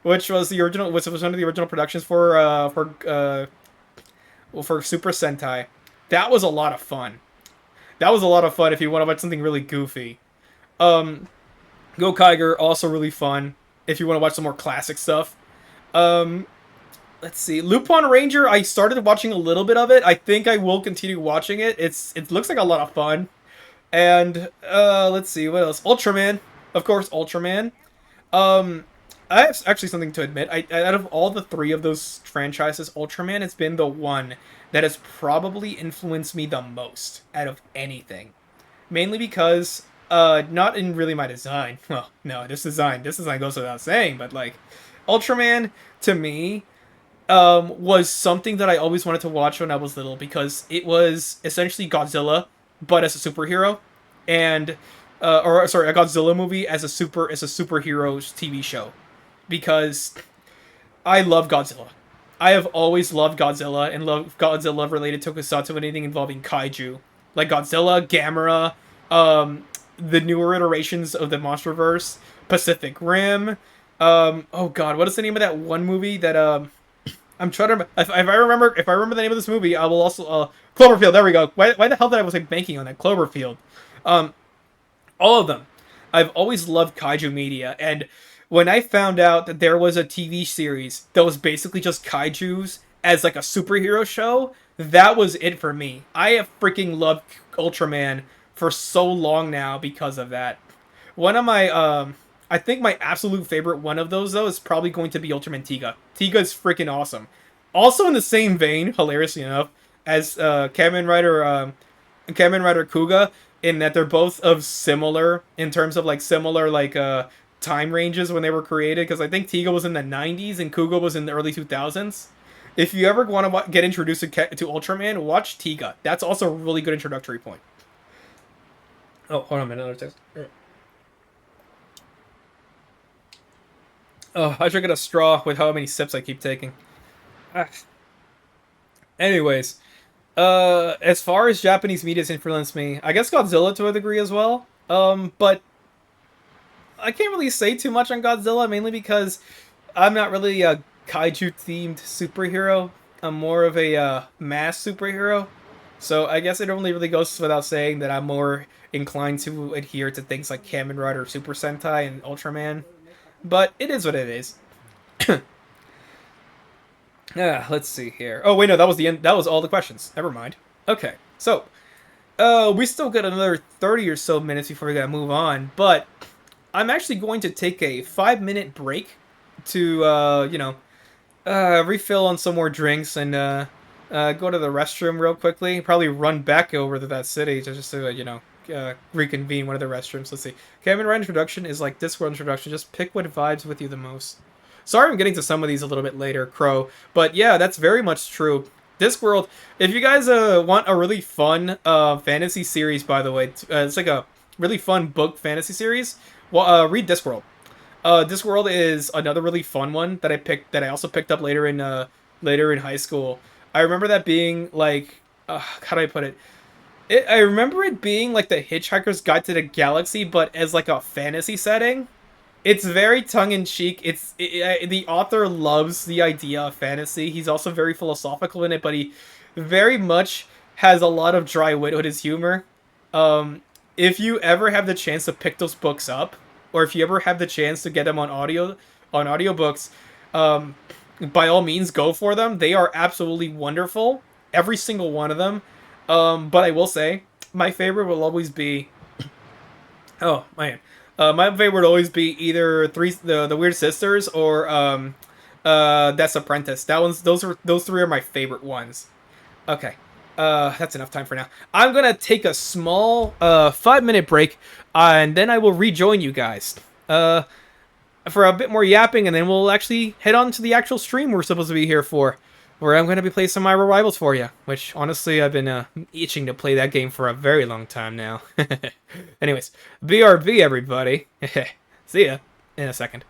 which was the original, which was one of the original productions for Super Sentai. That was a lot of fun. That was a lot of fun if you want to watch something really goofy. Go Kaiger, also really fun if you want to watch some more classic stuff. Let's see. Lupin Ranger, I started watching a little bit of it. I think I will continue watching it. It looks like a lot of fun. And let's see, what else? Ultraman. Of course, Ultraman. I have actually something to admit. Out of all the three of those franchises, Ultraman has been the one that has probably influenced me the most out of anything. Mainly because, not in really my design. Well, no, this design goes without saying, but like, Ultraman, to me, was something that I always wanted to watch when I was little because it was essentially Godzilla, but as a superhero, and or sorry, a Godzilla movie as a superheroes TV show, because I love Godzilla. I have always loved Godzilla and loved Godzilla related tokusatsu, anything involving kaiju, like Godzilla, Gamera, the newer iterations of the MonsterVerse, Pacific Rim. Oh God, what is the name of that one movie that I'm trying to if I remember the name of this movie, I will also Cloverfield. There we go. Why the hell did I was like banking on that Cloverfield? All of them. I've always loved kaiju media, and when I found out that there was a TV series that was basically just kaijus as like a superhero show, that was it for me. I have freaking loved Ultraman for so long now because of that. One of my I think my absolute favorite one of those, though, is probably going to be Ultraman Tiga. Tiga is freaking awesome. Also in the same vein, hilariously enough, as Kamen Rider Kuga, in that they're both of similar, in terms of like similar like time ranges when they were created, because I think Tiga was in the 90s and Kuga was in the early 2000s. If you ever want to get introduced to Ultraman, watch Tiga. That's also a really good introductory point. Oh, hold on a minute. Another text. Oh, I should get a straw with how many sips I keep taking. Anyways, as far as Japanese media's influenced me, I guess Godzilla to a degree as well. But I can't really say too much on Godzilla, mainly because I'm not really a kaiju-themed superhero. I'm more of a mass superhero. So I guess it only really goes without saying that I'm more inclined to adhere to things like Kamen Rider, Super Sentai, and Ultraman. But it is what it is. Let's see here. Oh, wait, no, that was the end. That was all the questions. Never mind. Okay, so we still got another 30 or so minutes before we gotta move on. But I'm actually going to take a 5-minute break to, refill on some more drinks and go to the restroom real quickly. Probably run back over to that city to just to, reconvene one of the restrooms. Let's see. Cameron Ride introduction is like Discord introduction. Just pick what vibes with you the most. Sorry, I'm getting to some of these a little bit later, Crow. But yeah, that's very much true. Discworld. If you guys want a really fun fantasy series, by the way, it's like a really fun book fantasy series. Well, read Discworld. Discworld is another really fun one that I picked. That I also picked up later in high school. I remember that being like, how do I put it? I remember it being like the Hitchhiker's Guide to the Galaxy, but as like a fantasy setting. It's very tongue in cheek. The author loves the idea of fantasy. He's also very philosophical in it, but he very much has a lot of dry wit with his humor. Um, if you ever have the chance to pick those books up, or if you ever have the chance to get them on audiobooks, um, by all means go for them. They are absolutely wonderful, every single one of them. But I will say, my favorite will always be. Oh man, my favorite would always be either the Weird Sisters or That's Apprentice. Those three are my favorite ones. Okay, that's enough time for now. I'm gonna take a small 5-minute break, and then I will rejoin you guys. Uh, for a bit more yapping, and then we'll actually head on to the actual stream we're supposed to be here for, where I'm going to be playing some Myra Rivals for you, which honestly I've been itching to play that game for a very long time now. Anyways, BRB everybody. See ya in a second.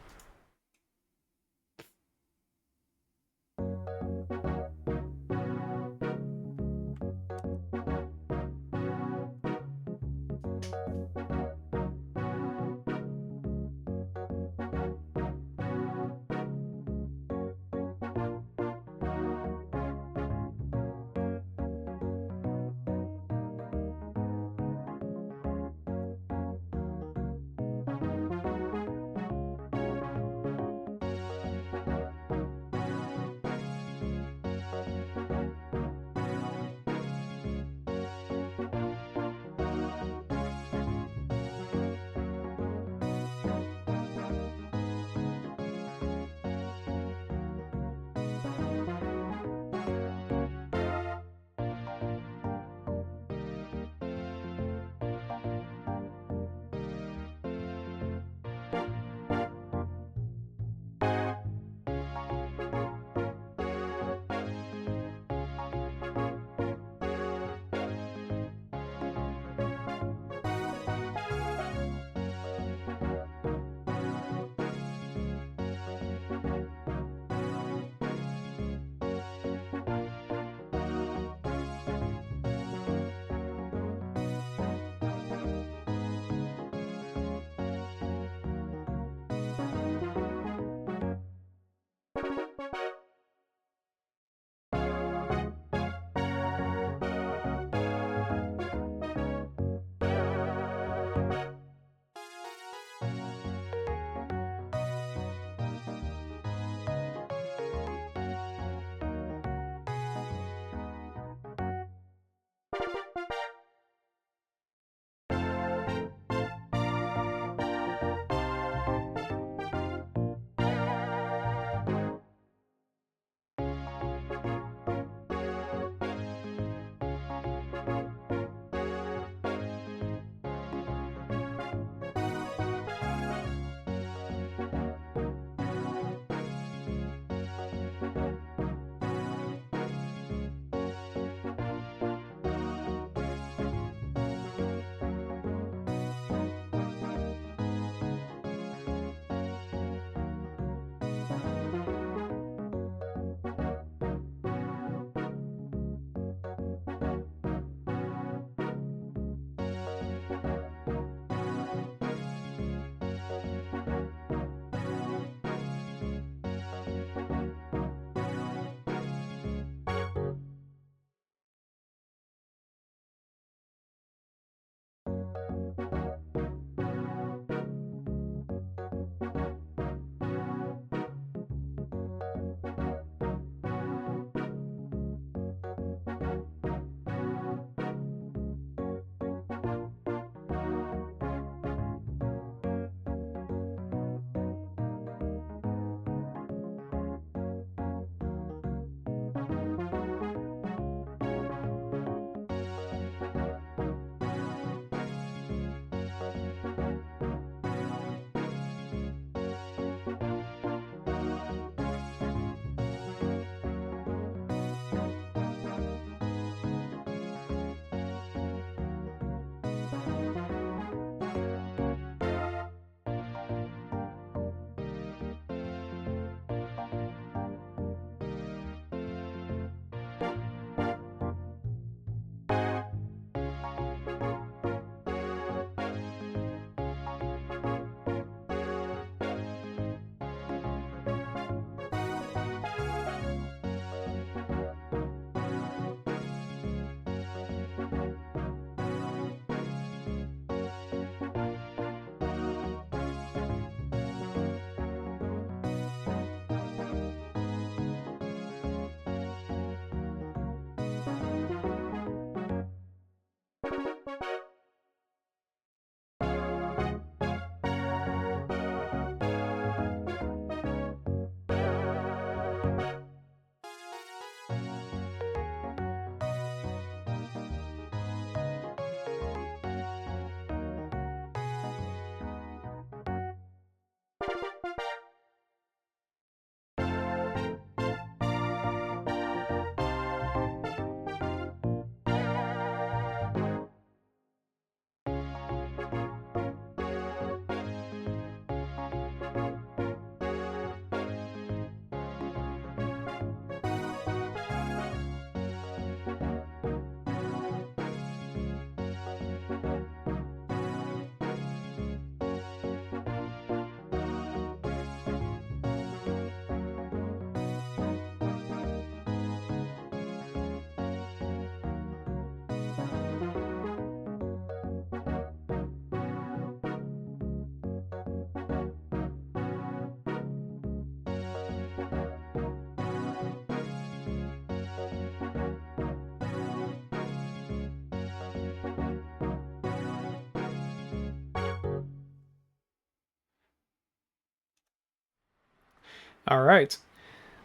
All right.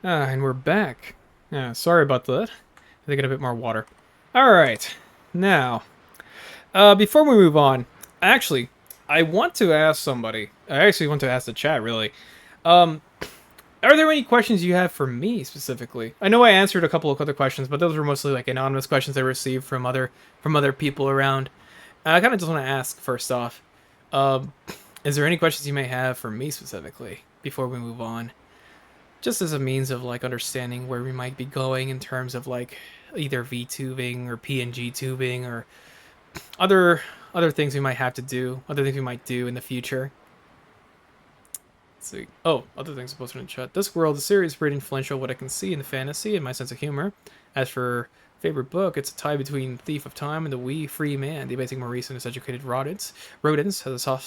And we're back. Sorry about that. I get a bit more water. All right. Now, before we move on, actually, I want to ask somebody. I actually want to ask the chat, really. Um, are there any questions you have for me specifically? I know I answered a couple of other questions, but those were mostly like anonymous questions I received from other people around. I kind of just want to ask first off, um, is there any questions you may have for me specifically before we move on? Just as a means of like understanding where we might be going in terms of like either VTubing or PNG tubing or other other things we might have to do, other things we might do in the future. Let's see. Oh, other things posted in chat. This world is series pretty influential what I can see in the fantasy and my sense of humor. As for favorite book, it's a tie between Thief of Time and The Wee Free Man. The amazing Maurice and his educated rodents has a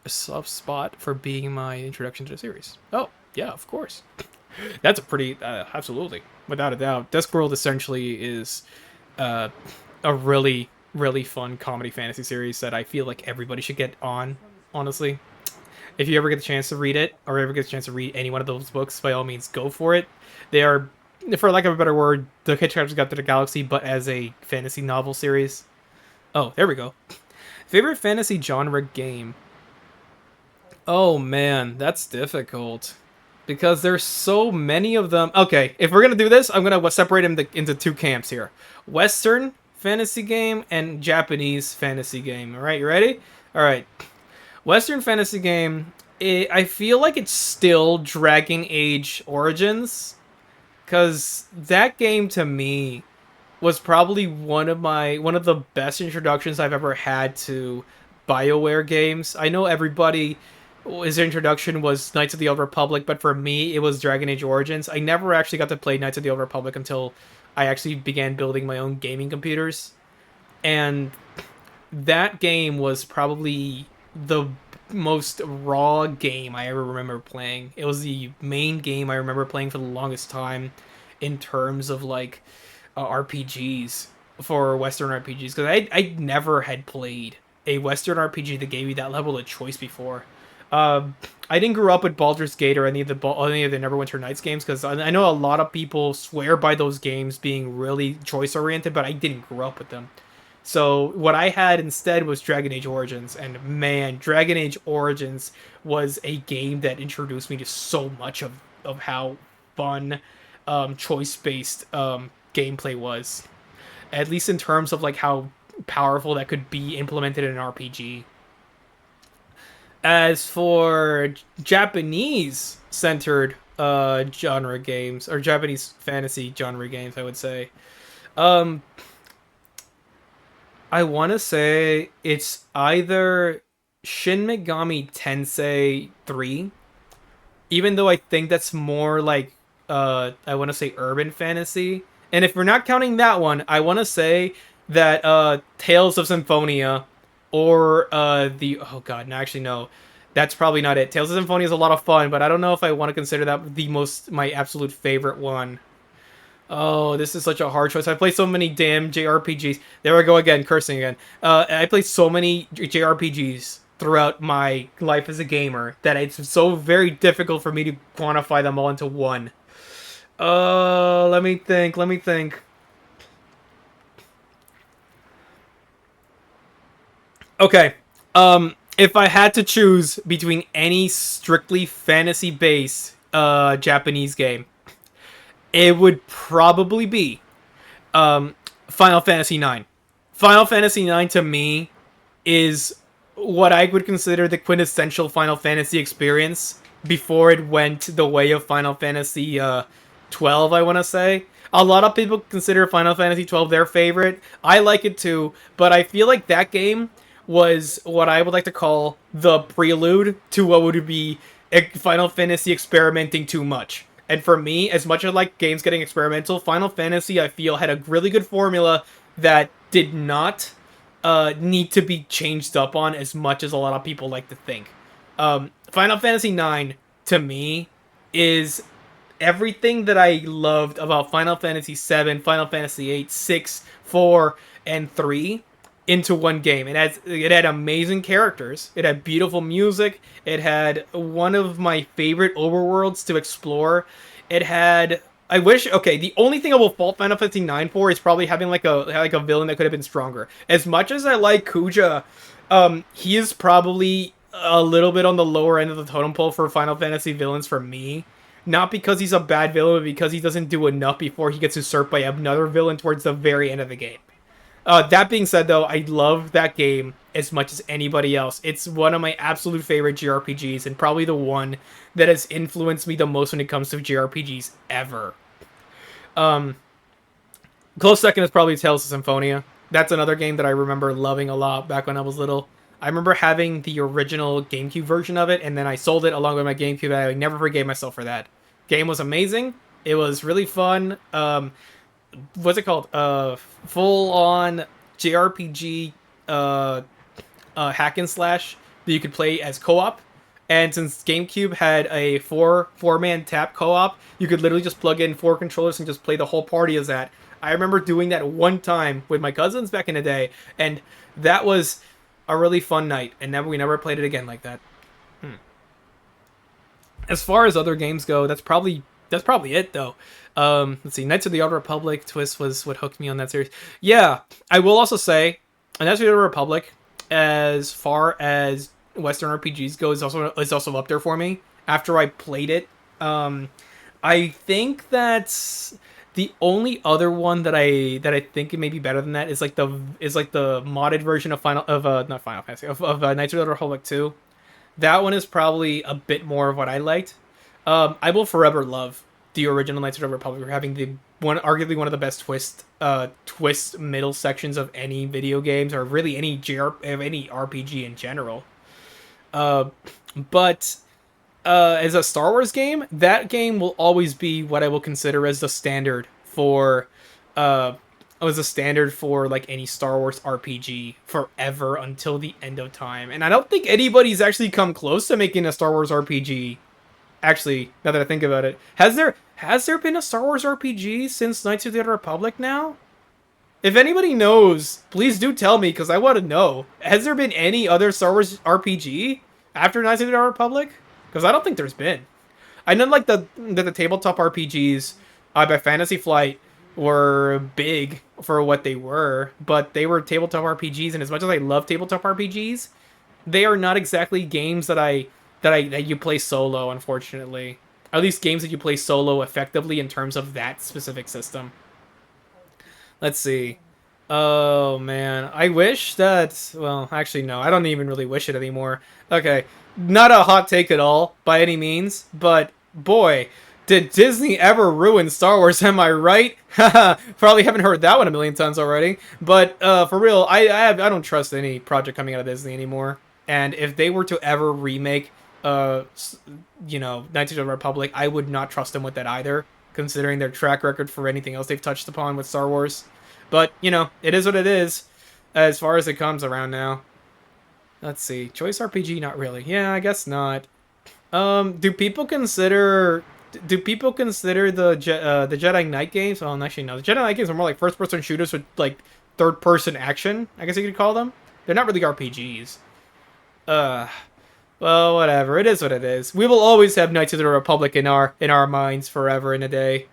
soft spot for being my introduction to the series. Oh, yeah, of course. That's a pretty, absolutely, without a doubt. Discworld essentially is a really, really fun comedy fantasy series that I feel like everybody should get on, honestly. If you ever get the chance to read it, or ever get the chance to read any one of those books, by all means, go for it. They are, for lack of a better word, the Hitchhiker's Guide to the Galaxy, but as a fantasy novel series. Oh, there we go. Favorite fantasy genre game? Oh man, that's difficult. Because there's so many of them. Okay, if we're gonna do this, I'm gonna separate them into two camps here: Western fantasy game and Japanese fantasy game. All right, you ready? All right. Western fantasy game. I feel like it's still Dragon Age Origins, because that game to me was probably one of the best introductions I've ever had to BioWare games. I know everybody his introduction was Knights of the Old Republic, but for me it was Dragon Age Origins. I never actually got to play Knights of the Old Republic until I actually began building my own gaming computers. And that game was probably the most raw game I ever remember playing. It was the main game I remember playing for the longest time in terms of like RPGs for Western RPGs, because I never had played a Western RPG that gave me that level of choice before. I didn't grow up with Baldur's Gate or any of the Neverwinter Nights games, because I know a lot of people swear by those games being really choice oriented, but I didn't grow up with them. So what I had instead was Dragon Age Origins, and man, Dragon Age Origins was a game that introduced me to so much of how fun choice-based gameplay was. At least in terms of like how powerful that could be implemented in an RPG. As for Japanese centered genre games, or Japanese fantasy genre games, I would say. Um I want to say it's either Shin Megami Tensei 3, even though I think that's more like I want to say urban fantasy. And if we're not counting that one, I want to say that Tales of Symphonia or the oh god, no, actually no. That's probably not it. Tales of Symphonia is a lot of fun, but I don't know if I want to consider that my absolute favorite one. Oh, this is such a hard choice. I play so many damn JRPGs. There I go again, cursing again. I play so many JRPGs throughout my life as a gamer that it's so very difficult for me to quantify them all into one. Let me think. Let me think. Okay. If I had to choose between any strictly fantasy-based Japanese game, it would probably be Final Fantasy IX. Final Fantasy IX to me is what I would consider the quintessential Final Fantasy experience before it went the way of Final Fantasy 12, I want to say. A lot of people consider Final Fantasy 12 their favorite. I like it too, but I feel like that game was what I would like to call the prelude to what would be Final Fantasy experimenting too much. And for me, as much as I like games getting experimental, Final Fantasy, I feel, had a really good formula that did not need to be changed up on as much as a lot of people like to think. Final Fantasy IX, to me, is everything that I loved about Final Fantasy VII, Final Fantasy VIII, 6, 4, and 3 into one game. It had amazing characters. It had beautiful music. It had one of my favorite overworlds to explore. It had I wish okay, the only thing I will fault Final Fantasy 9 for is probably having like a villain that could have been stronger. As much as I like Kuja, he is probably a little bit on the lower end of the totem pole for Final Fantasy villains for me. Not because he's a bad villain, but because he doesn't do enough before he gets usurped by another villain towards the very end of the game. That being said, though, I love that game as much as anybody else. It's one of my absolute favorite JRPGs, and probably the one that has influenced me the most when it comes to JRPGs ever. Um, Close second is probably Tales of Symphonia. That's another game that I remember loving a lot back when I was little. I remember having the original GameCube version of it, and then I sold it along with my GameCube, and I never forgave myself for that. Game was amazing. It was really fun. What's it called? Full on JRPG hack and slash that you could play as co-op. And since GameCube had a four-man tap co-op, you could literally just plug in 4 controllers and just play the whole party as that. I remember doing that one time with my cousins back in the day, and that was a really fun night. And we never played it again like that. As far as other games go, that's probably it though. Let's see, Knights of the Old Republic Twist was what hooked me on that series. Yeah, I will also say, Knights of the Old Republic, as far as Western RPGs go, is also up there for me. After I played it, I think that's the only other one that I think it may be better than that is like the modded version of not Final Fantasy of Knights of the Old Republic 2. That one is probably a bit more of what I liked. I will forever love the original Knights of the Republic for having arguably one of the best twist middle sections of any video games or really any RPG in general. But as a Star Wars game, that game will always be what I will consider as the standard for like any Star Wars RPG forever until the end of time. And I don't think anybody's actually come close to making a Star Wars RPG. Actually, now that I think about it, has there been a Star Wars RPG since Knights of the Old Republic now? If anybody knows, please do tell me, because I want to know. Has there been any other Star Wars RPG after Knights of the Old Republic? Because I don't think there's been. I know like the tabletop RPGs by Fantasy Flight were big for what they were, but they were tabletop RPGs, and as much as I love tabletop RPGs, they are not exactly games that you play solo, unfortunately. Or at least games that you play solo effectively in terms of that specific system. Let's see. Oh, man. I wish that... Well, actually, no. I don't even really wish it anymore. Okay. Not a hot take at all, by any means. But, boy, did Disney ever ruin Star Wars, am I right? Probably haven't heard that one a million times already. But, for real, I don't trust any project coming out of Disney anymore. And if they were to ever remake, Knights of the Republic, I would not trust them with that either, considering their track record for anything else they've touched upon with Star Wars. But, it is what it is, as far as it comes around now. Let's see. Choice RPG? Not really. Yeah, I guess not. Do people consider the Jedi Knight games? Well, actually, no. The Jedi Knight games are more like first-person shooters with, like, third-person action, I guess you could call them. They're not really RPGs. Well, whatever. It is what it is. We will always have Knights of the Republic in our minds forever and a day.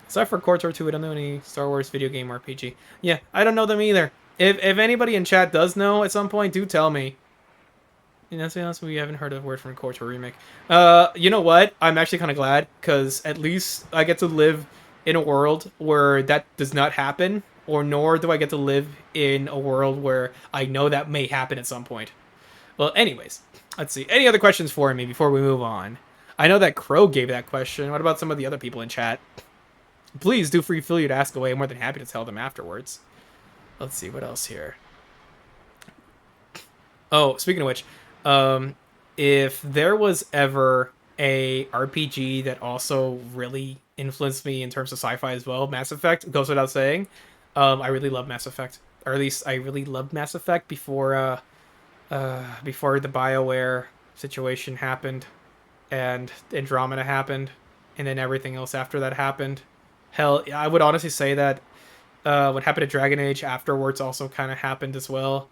Aside for KOTOR 2, I don't know any Star Wars video game RPG. Yeah, I don't know them either. If anybody in chat does know at some point, do tell me. And that's honest, we haven't heard a word from KOTOR remake. You know what? I'm actually kind of glad, because at least I get to live in a world where that does not happen, nor do I get to live in a world where I know that may happen at some point. Well, anyways, let's see. Any other questions for me before we move on? I know that Crow gave that question. What about some of the other people in chat? Please do feel free to ask away. I'm more than happy to tell them afterwards. Let's see, what else here? Oh, speaking of which, if there was ever a RPG that also really influenced me in terms of sci-fi as well, Mass Effect, goes without saying. I really love Mass Effect. Or at least I really loved Mass Effect before the BioWare situation happened and Andromeda happened, and then everything else after that happened. Hell, I would honestly say that What happened to Dragon Age afterwards also kind of happened as well.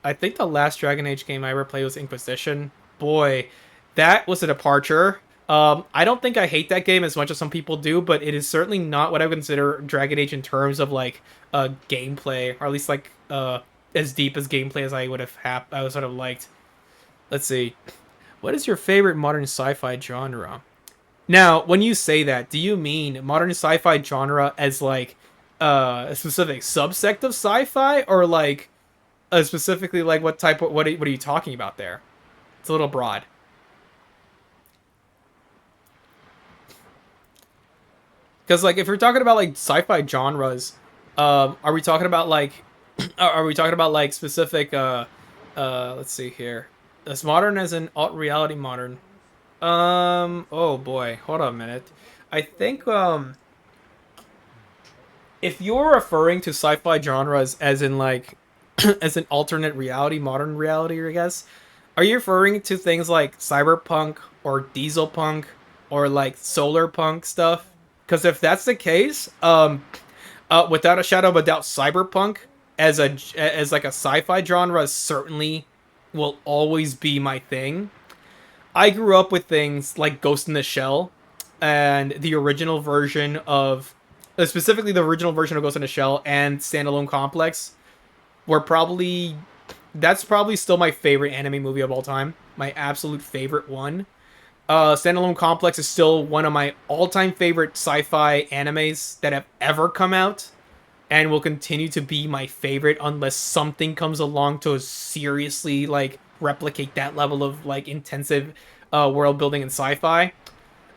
I think the last Dragon Age game I ever played was Inquisition. Boy, that was a departure. I don't think I hate that game as much as some people do, but it is certainly not what I would consider Dragon Age in terms of like gameplay, or at least like as deep as gameplay as I would have I was sort of liked. Let's see. What is your favorite modern sci-fi genre? Now, when you say that, do you mean modern sci-fi genre as like a specific subsect of sci-fi, or like specifically like what type of what are you talking about there? It's a little broad. Because like if you're talking about like sci-fi genres, are we talking about like are we talking about like specific let's see here. As modern as an alt reality modern. Oh boy, hold on a minute. I think if you're referring to sci-fi genres as in like as an alternate reality, modern reality, I guess, are you referring to things like cyberpunk or diesel punk or like solar punk stuff? Because if that's the case, without a shadow of a doubt, cyberpunk as like a sci-fi genre certainly will always be my thing. I grew up with things like Ghost in the Shell and the original version of, specifically the original version of Ghost in the Shell and Standalone Complex, were probably, that's probably still my favorite anime movie of all time. My absolute favorite one. Standalone Complex is still one of my all-time favorite sci-fi animes that have ever come out, and will continue to be my favorite unless something comes along to seriously like replicate that level of like intensive world building and sci-fi.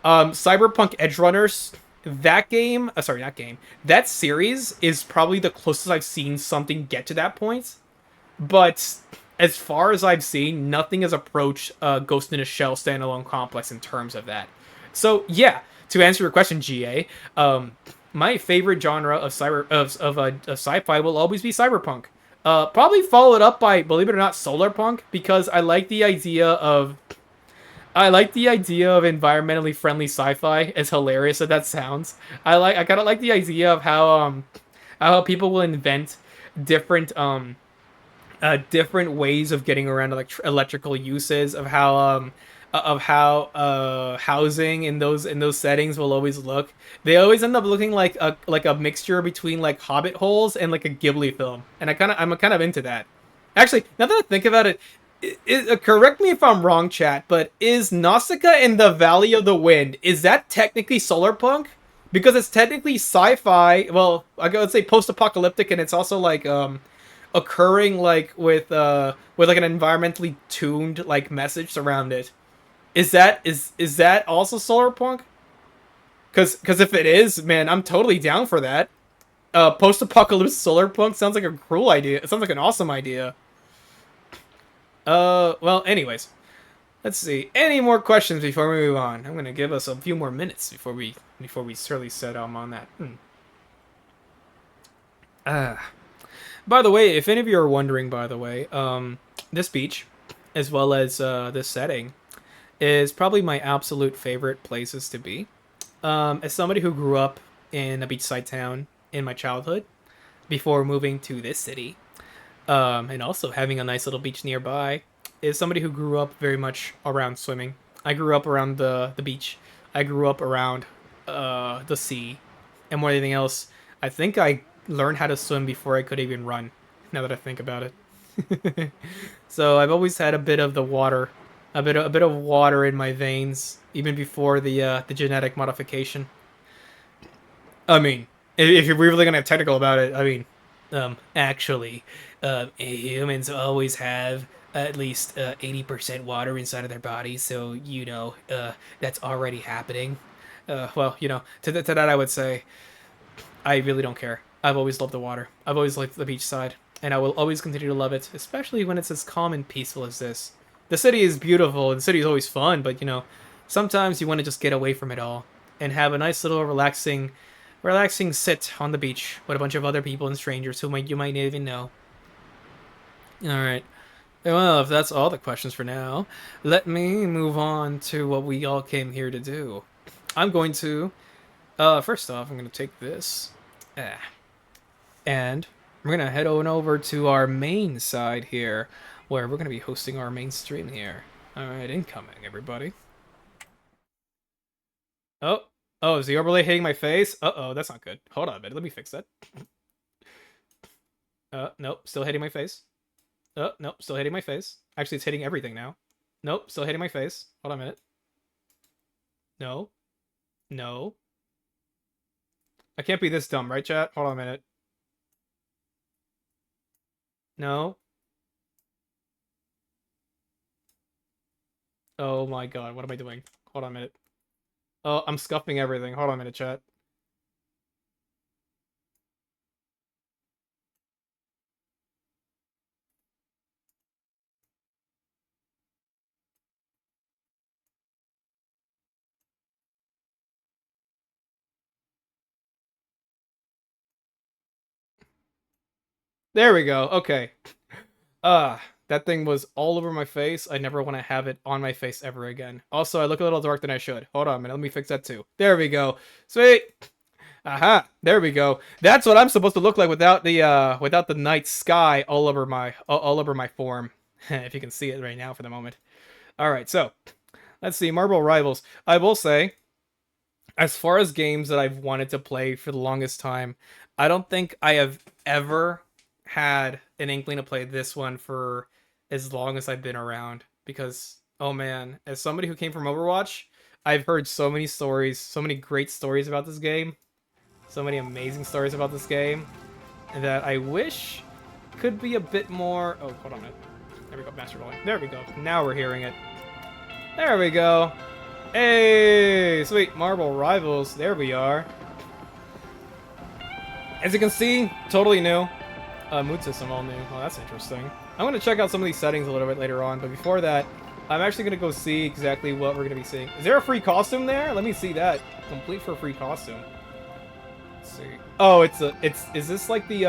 Cyberpunk Edgerunners, that game, sorry, not game, that series is probably the closest I've seen something get to that point. But as far as I've seen, nothing has approached Ghost in a Shell Standalone Complex in terms of that. So yeah, to answer your question, GA, my favorite genre of sci-fi will always be cyberpunk. Probably followed up by, believe it or not, solar punk, because I like the idea of environmentally friendly sci-fi, as hilarious as that sounds. I kind of like the idea of how people will invent different different ways of getting around electrical uses, of how housing in those settings will always look. They always end up looking like a mixture between like Hobbit holes and like a Ghibli film, and I'm kind of into that. Actually, now that I think about it, correct me if I'm wrong, chat, but is Nausicaa in the Valley of the Wind, is that technically solar punk? Because it's technically sci-fi. Well, I would say post-apocalyptic, and it's also like occurring like with like an environmentally tuned like message around it. Is that also solar punk? Because if it is, man, I'm totally down for that. Post-apocalypse solar punk sounds like a cruel idea. It sounds like an awesome idea. Well, anyways, let's see. Any more questions before we move on? I'm gonna give us a few more minutes before we surely set on that. By the way, if any of you are wondering, by the way, this beach, as well as this setting, is probably my absolute favorite places to be. As somebody who grew up in a beachside town in my childhood, before moving to this city, and also having a nice little beach nearby, is somebody who grew up very much around swimming. I grew up around the beach. I grew up around the sea, and more than anything else, I think I learned how to swim before I could even run. Now that I think about it, so I've always had a bit of the water, a bit of water in my veins, even before the genetic modification. I mean, if you're really gonna get technical about it, I mean, actually, humans always have at least 80% water inside of their bodies, so that's already happening. Well, to that I would say, I really don't care. I've always loved the water. I've always liked the beach side, and I will always continue to love it, especially when it's as calm and peaceful as this. The city is beautiful, and the city is always fun, but sometimes you want to just get away from it all and have a nice little relaxing sit on the beach with a bunch of other people and strangers who you might not even know. All right. Well, if that's all the questions for now, let me move on to what we all came here to do. I'm going to, first off, I'm going to take this. And we're going to head on over to our main side here, where we're going to be hosting our main stream here. Alright, incoming, everybody. Oh, oh, is the overlay hitting my face? Uh-oh, that's not good. Hold on a minute, let me fix that. Nope, still hitting my face. Nope, still hitting my face. Actually, it's hitting everything now. Nope, still hitting my face. Hold on a minute. No. No. I can't be this dumb, right, chat? Hold on a minute. No. Oh my god, what am I doing? Hold on a minute. Oh, I'm scuffing everything. Hold on a minute, chat. There we go. Okay. That thing was all over my face. I never want to have it on my face ever again. Also, I look a little dark than I should. Hold on a minute. Let me fix that too. There we go. Sweet. Aha. There we go. That's what I'm supposed to look like without the night sky all over my form. If you can see it right now for the moment. All right. So, let's see. Marble Rivals. I will say, as far as games that I've wanted to play for the longest time, I don't think I have ever had an inkling to play this one for as long as I've been around. Because, oh man, as somebody who came from Overwatch, I've heard so many stories, so many great stories about this game, so many amazing stories about this game, that I wish could be a bit more... Oh, hold on a minute. There we go, master rolling. There we go. Now we're hearing it. There we go. Hey, sweet Marble Rivals. There we are. As you can see, totally new. Mood system all new. Well, that's interesting. I'm going to check out some of these settings a little bit later on, but before that, I'm actually going to go see exactly what we're going to be seeing. Is there a free costume there? Let me see that. Complete for a free costume. Let's see. Oh, is this like the,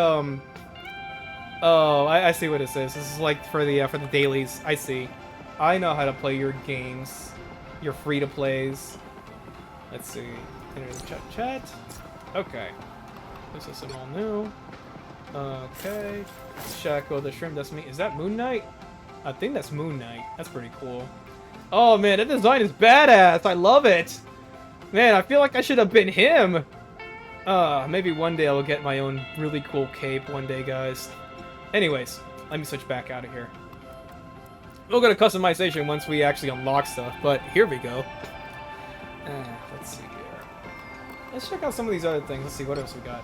oh, I see what it says. This is like for the dailies. I see. I know how to play your games. Your free-to-plays. Let's see. Chat. Okay. This is all new. Okay. Shako the Shrimp, that's me. Is that Moon Knight? I think that's Moon Knight. That's pretty cool. Oh man, that design is badass. I love it. Man, I feel like I should have been him. Maybe one day I will get my own really cool cape one day, guys. Anyways, let me switch back out of here. We'll go to customization once we actually unlock stuff, but here we go. Let's see here. Let's check out some of these other things. Let's see, what else we got?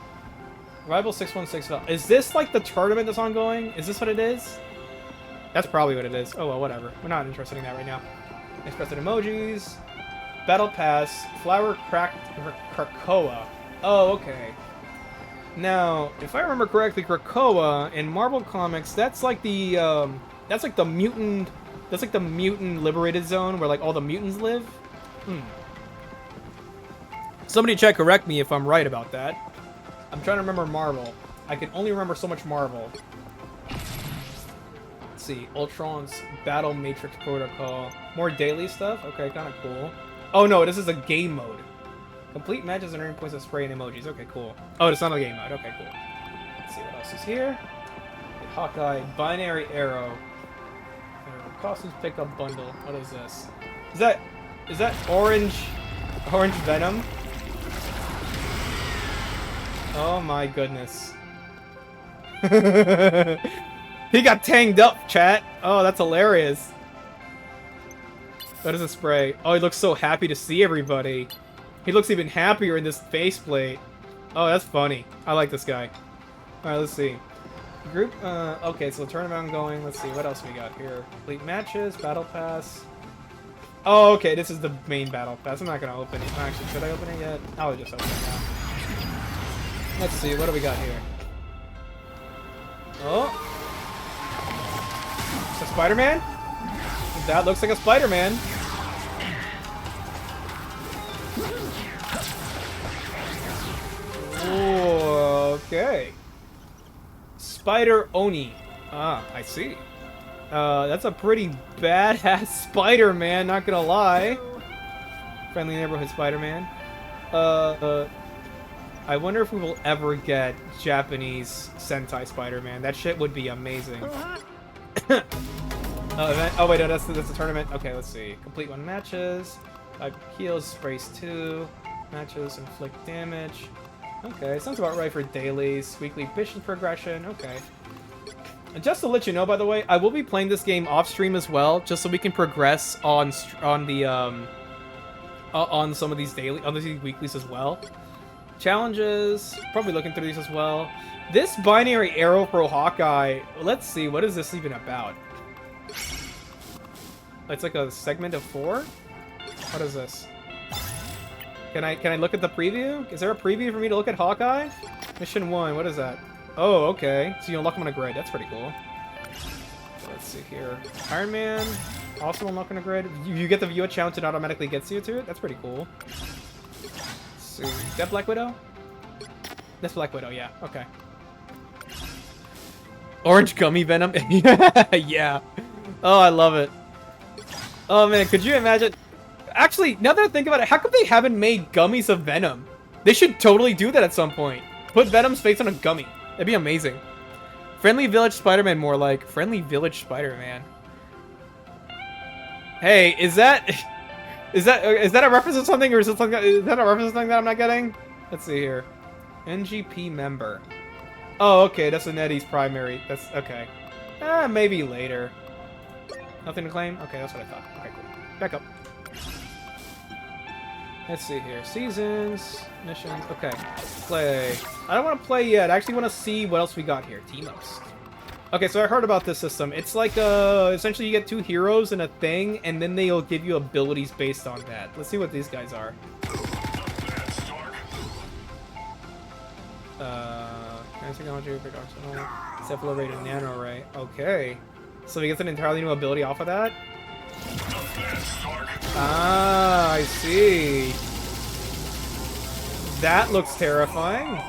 Rival 616. Is this like the tournament that's ongoing? Is this what it is? That's probably what it is. Oh, well, whatever. We're not interested in that right now. Expressive emojis. Battle Pass. Flower cracked Krakoa. Oh, okay. Now, if I remember correctly, Krakoa in Marvel Comics, that's like the mutant. That's like the mutant liberated zone where like all the mutants live. Somebody check, correct me if I'm right about that. I'm trying to remember Marvel. I can only remember so much Marvel. Let's see. Ultron's Battle Matrix Protocol. More daily stuff? Okay, kind of cool. Oh no, this is a game mode. Complete matches and earn points of spray and emojis. Okay, cool. Oh, it's not a game mode. Okay, cool. Let's see what else is here. Hawkeye, Binary Arrow. Costumes pickup bundle. What is this? Is that orange Venom? Oh my goodness. He got tanged up, chat. Oh, that's hilarious. That is a spray. Oh, he looks so happy to see everybody. He looks even happier in this faceplate. Oh, that's funny. I like this guy. Alright, let's see. Group, okay, so the tournament going. Let's see, what else we got here? Complete matches, battle pass. Oh, okay, this is the main battle pass. I'm not gonna open it. Actually, should I open it yet? I'll just open it now. Let's see, what do we got here? Oh. It's a Spider-Man? That looks like a Spider-Man. Ooh, okay. Spider Oni. Ah, I see. That's a pretty badass Spider-Man, not gonna lie. Friendly neighborhood Spider-Man. I wonder if we will ever get Japanese Sentai Spider-Man. That shit would be amazing. Event. Oh wait, no, that's the tournament. Okay, let's see. Complete 1 matches. 5 heals, sprays 2. Matches, inflict damage. Okay, sounds about right for dailies. Weekly mission progression. Okay. And just to let you know, by the way, I will be playing this game off stream as well, just so we can progress on the on some of these these weeklies as well. Challenges, probably looking through these as well. This binary arrow pro Hawkeye, let's see, what is this even about? It's like a segment of 4? What is this? Can I look at the preview? Is there a preview for me to look at Hawkeye? Mission 1, what is that? Oh, okay. So you unlock him on a grid. That's pretty cool. Let's see here. Iron Man, also unlock on a grid. You get the view a challenge and automatically gets you to it. That's pretty cool. Let's see. Is that Black Widow? That's Black Widow, yeah. Okay. Orange gummy venom? Yeah. Oh, I love it. Oh, man. Could you imagine? Actually, now that I think about it, how come they haven't made gummies of Venom? They should totally do that at some point. Put Venom's face on a gummy. That'd be amazing. Friendly Village Spider-Man, more like. Friendly Village Spider-Man. Hey, is that a reference to something, or is that a reference to something that I'm not getting? Let's see here. NGP member. Oh, okay, that's a Nettie's primary. That's okay. Maybe later. Nothing to claim? Okay, that's what I thought. Okay, cool. Back up. Let's see here. Seasons, missions. Okay. Play. I don't want to play yet. I actually want to see what else we got here. Team-ups. Okay, so I heard about this system. It's like, essentially you get 2 heroes and a thing, and then they'll give you abilities based on that. Let's see what these guys are. Technology, big arsenal, cephalorated nano ray. Okay. So he gets an entirely new ability off of that? Ah, I see. That looks terrifying.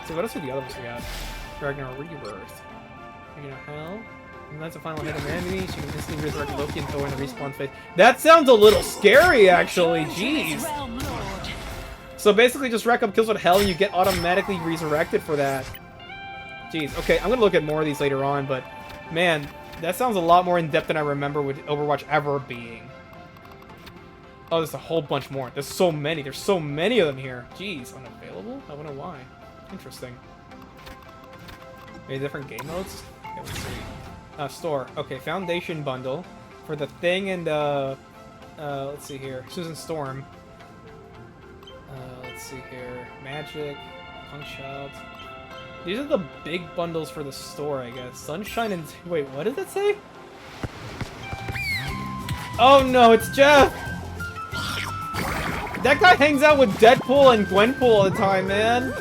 So what else are the other ones we got? Ragnar Rebirth. You know, hell. And that's a final hit of enemies. You can instantly resurrect Loki and throw in a respawn phase. That sounds a little scary, actually. Jeez. So basically just rack up kills with hell and you get automatically resurrected for that. Jeez. Okay, I'm gonna look at more of these later on, but man, that sounds a lot more in-depth than I remember with Overwatch ever being. Oh, there's a whole bunch more. There's so many. There's so many of them here. Jeez. Unavailable? I wonder why. Interesting. Maybe different game modes? Okay, let's see. Store. Okay, Foundation Bundle. For the Thing and, let's see here. Susan Storm. Let's see here. Magic. Punch Out. These are the big bundles for the store, I guess. Sunshine and... Wait, what does it say? Oh no, it's Jeff! That guy hangs out with Deadpool and Gwenpool all the time, man.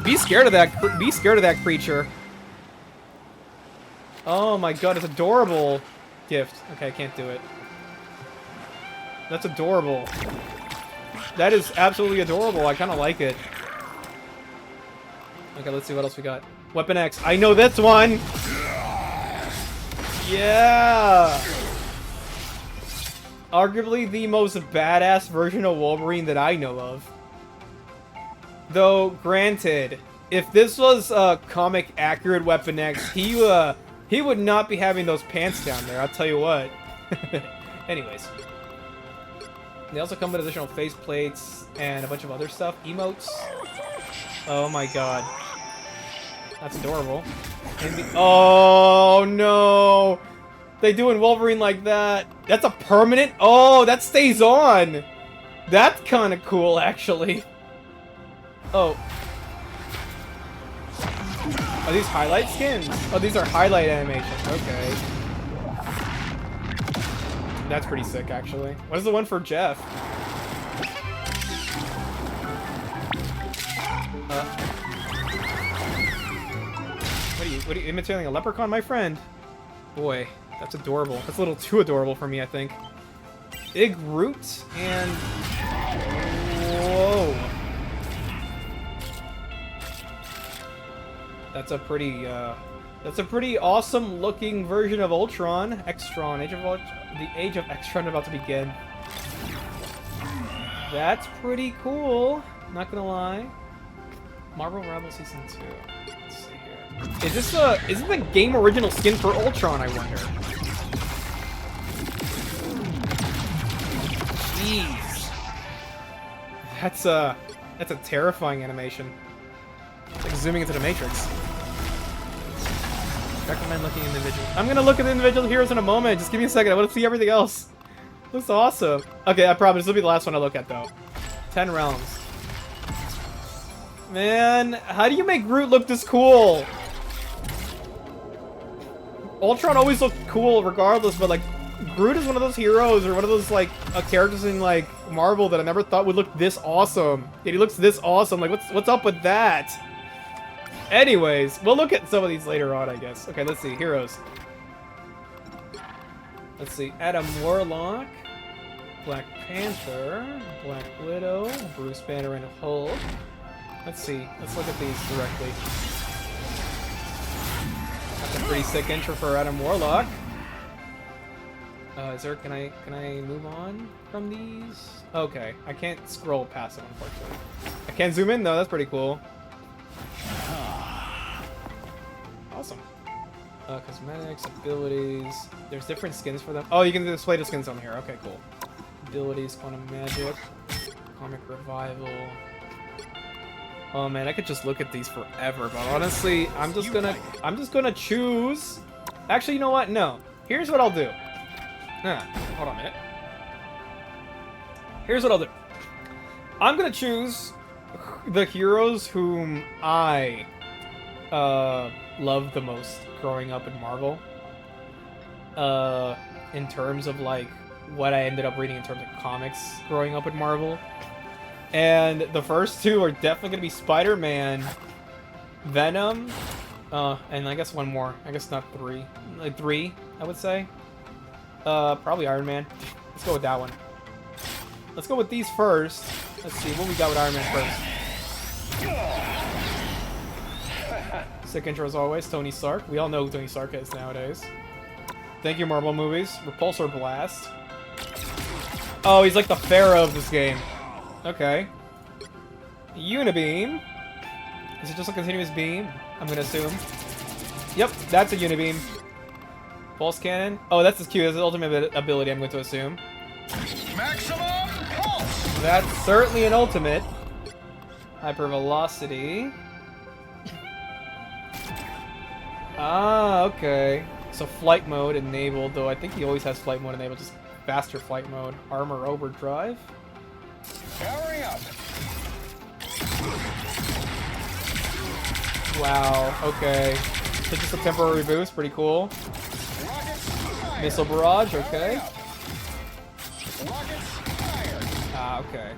Be scared of that. Be scared of that creature. Oh my god, it's adorable. Gift. Okay, I can't do it. That's adorable. That is absolutely adorable. I kind of like it. Okay, let's see what else we got. Weapon X. I know this one! Yeah! Arguably the most badass version of Wolverine that I know of. Though, granted, if this was a comic accurate Weapon X, he would not be having those pants down there, I'll tell you what. Anyways. They also come with additional face plates and a bunch of other stuff. Emotes. Oh my god. That's adorable. Oh no! They doing Wolverine like that. That's a permanent? Oh, that stays on! That's kind of cool, actually. Oh. Are these highlight skins? Oh, these are highlight animations. Okay. That's pretty sick, actually. What is the one for Jeff? What are you imitating a leprechaun, my friend? Boy, that's adorable. That's a little too adorable for me, I think. Big Root and... Whoa. That's a pretty awesome looking version of Ultron. Extron, the Age of Extron about to begin. That's pretty cool, not gonna lie. Marvel Rebel Season 2. Let's see here. Is this the game original skin for Ultron, I wonder? Jeez. That's a terrifying animation. It's like zooming into the Matrix. Recommend looking at individual. I'm gonna look at the individual heroes in a moment. Just give me a second. I want to see everything else. Looks awesome. Okay, I promise this will be the last one I look at though. 10 realms. Man, how do you make Groot look this cool? Ultron always looked cool regardless, but like Groot is one of those heroes or one of those like characters in like Marvel that I never thought would look this awesome. And he looks this awesome. Like what's up with that? Anyways, we'll look at some of these later on, I guess. Okay, let's see. Heroes. Let's see. Adam Warlock, Black Panther, Black Widow, Bruce Banner, and Hulk. Let's see. Let's look at these directly. That's a pretty sick intro for Adam Warlock. Can I move on from these? Okay, I can't scroll past it, unfortunately. I can't zoom in though. That's pretty cool. Awesome. Cosmetics, abilities. There's different skins for them. Oh, you can display the skins on here. Okay, cool. Abilities, quantum magic, comic revival. Oh man, I could just look at these forever, but honestly, I'm just gonna choose. Actually, you know what? No. Here's what I'll do. Hold on a minute. Here's what I'll do. I'm gonna choose the heroes whom I loved the most growing up in Marvel. In terms of like what I ended up reading in terms of comics growing up in Marvel. And the first two are definitely going to be Spider-Man, Venom, and I guess one more. I guess not three. Like three, I would say. Probably Iron Man. Let's go with that one. Let's go with these first. Let's see what we got with Iron Man first. Sick intro as always, Tony Stark. We all know who Tony Stark is nowadays. Thank you, Marvel movies. Repulsor Blast. Oh, he's like the pharaoh of this game. Okay. Unibeam. Is it just a continuous beam? I'm gonna assume. Yep, that's a Unibeam. Pulse Cannon. Oh, that's as cute. That's his ultimate ability, I'm going to assume. Maximum Pulse! That's certainly an ultimate. Hypervelocity. Ah, okay. So flight mode enabled, though I think he always has flight mode enabled, just faster flight mode. Armor Overdrive. Powering up. Wow, okay. So just a temporary boost, pretty cool. Missile Barrage, okay. Ah, okay.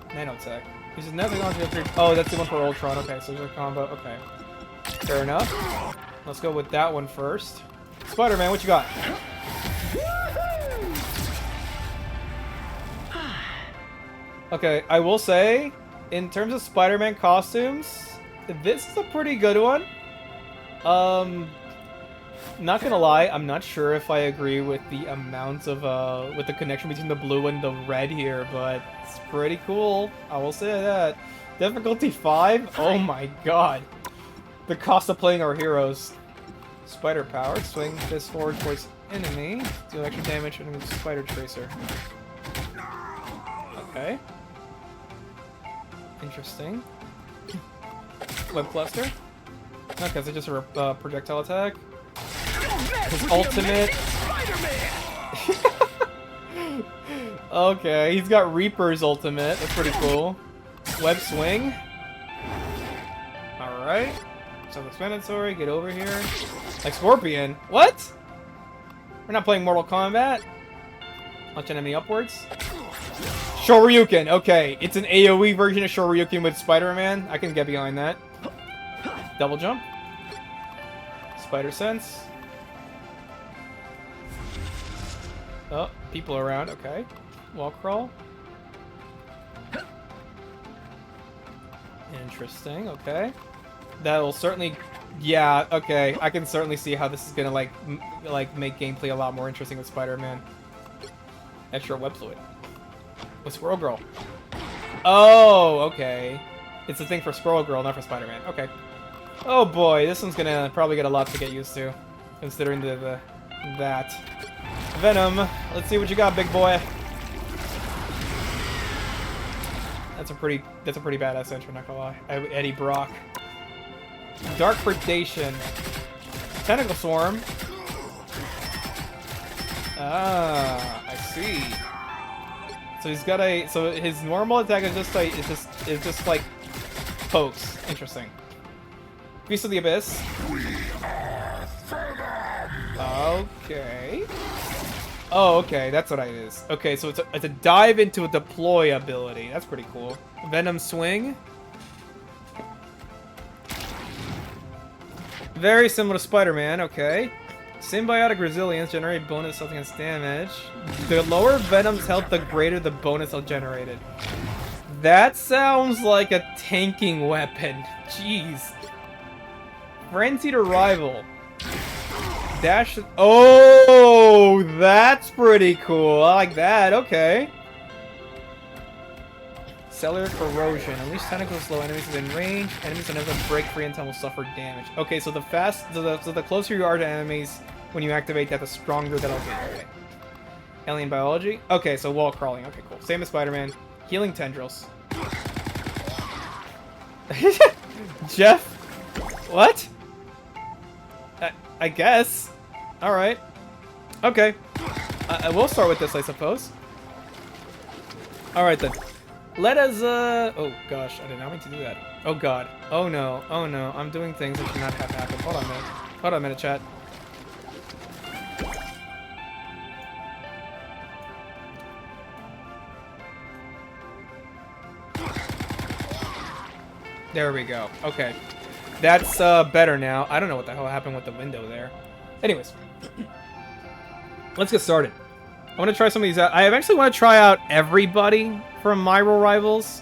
Nanotech. This is nothing on the. Oh, that's the one for Ultron, okay, so there's a combo, okay. Fair enough. Let's go with that one first. Spider-Man, what you got? Okay, I will say, in terms of Spider-Man costumes, this is a pretty good one. Not gonna lie, I'm not sure if I agree with the amount of, with the connection between the blue and the red here, but it's pretty cool. I will say that. Difficulty 5? Oh my god. The cost of playing our heroes. Spider power, swing fist forward towards enemy, deal extra damage and Spider Tracer. Okay. Interesting. Web cluster. Okay, so just a projectile attack. His ultimate. Okay, he's got Reaper's ultimate. That's pretty cool. Web swing. Alright. Self-explanatory. Get over here. Like Scorpion. What? We're not playing Mortal Kombat. Launch enemy upwards. Shoryuken. Okay, it's an AoE version of Shoryuken with Spider-Man. I can get behind that. Double jump. Spider sense. Oh, people around. Okay. Wall crawl. Interesting. Okay. That will certainly. Yeah. Okay. I can certainly see how this is gonna like make gameplay a lot more interesting with Spider-Man. Extra web fluid. With Squirrel Girl. Oh. Okay. It's a thing for Squirrel Girl, not for Spider-Man. Okay. Oh boy, this one's gonna probably get a lot to get used to, considering that. Venom, let's see what you got, big boy. That's a pretty badass intro, not gonna lie. Eddie Brock. Dark Predation. Tentacle Swarm. Ah, I see. So he's got a his normal attack is just like pokes. Interesting. Beast of the Abyss. Okay. Oh, okay, that's what it is. Okay, so it's a dive into a deploy ability. That's pretty cool. Venom Swing. Very similar to Spider-Man, okay. Symbiotic Resilience, generate bonus health against damage. The lower Venom's health, the greater the bonus health generated. That sounds like a tanking weapon. Jeez. Frenzied Arrival. Dash. Oh, that's pretty cool. I like that. Okay. Cellular Corrosion. Unleash tentacles slow enemies within range. Enemies unable to break free until will suffer damage. Okay, so the closer you are to enemies when you activate that, the stronger that'll be. Okay. Alien Biology. Okay, so wall crawling. Okay, cool. Same as Spider-Man. Healing Tendrils. Jeff? What? I guess. Alright. Okay. We'll start with this, I suppose. Alright then. Let us, oh gosh, I did not mean to do that. Oh god. Oh no. Oh no. I'm doing things that should not have happened. Hold on a minute. Hold on a minute, chat. There we go. Okay. That's, better now. I don't know what the hell happened with the window there. Anyways. Let's get started. I want to try some of these out. I eventually want to try out everybody from Myro Rivals.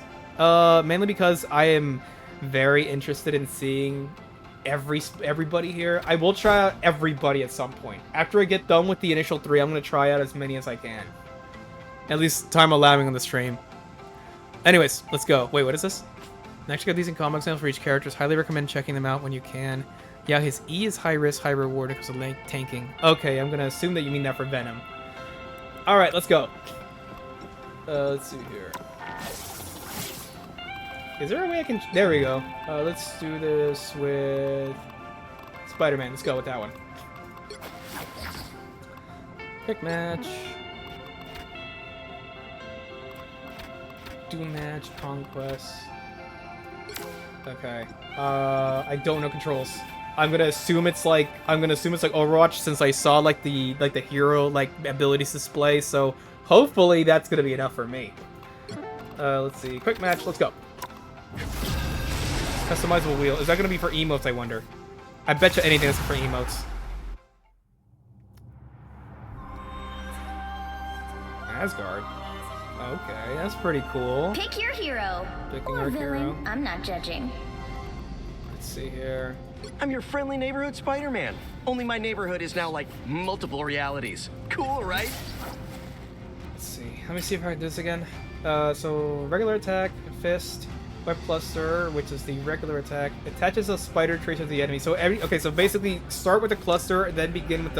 Mainly because I am very interested in seeing everybody here. I will try out everybody at some point. After I get done with the initial 3, I'm going to try out as many as I can. At least time allowing on the stream. Anyways, let's go. Wait, what is this? Next, got these in combo examples for each character. Highly recommend checking them out when you can. Yeah, his E is high risk, high reward because of tanking. Okay, I'm going to assume that you mean that for Venom. Alright, let's go. Let's see here. Is there a way I can... There we go. Let's do this with... Spider-Man. Let's go with that one. Quick match. Doom match. Conquest. Okay. I don't know controls. I'm gonna assume it's like Overwatch since I saw like the hero abilities display. So hopefully that's gonna be enough for me. Let's see. Quick match. Let's go. Customizable wheel. Is that gonna be for emotes? I wonder. I bet you anything that's for emotes. Asgard. Okay, that's pretty cool. Pick your hero. Picking or our villain. hero. I'm not judging. Let's see here. I'm your friendly neighborhood Spider-Man. Only my neighborhood is now like multiple realities. Cool, right? Let's see. Let me see if I can do this again. So regular attack, fist, web cluster, which is the regular attack, attaches a spider tracer to the enemy. So so basically start with the cluster, then begin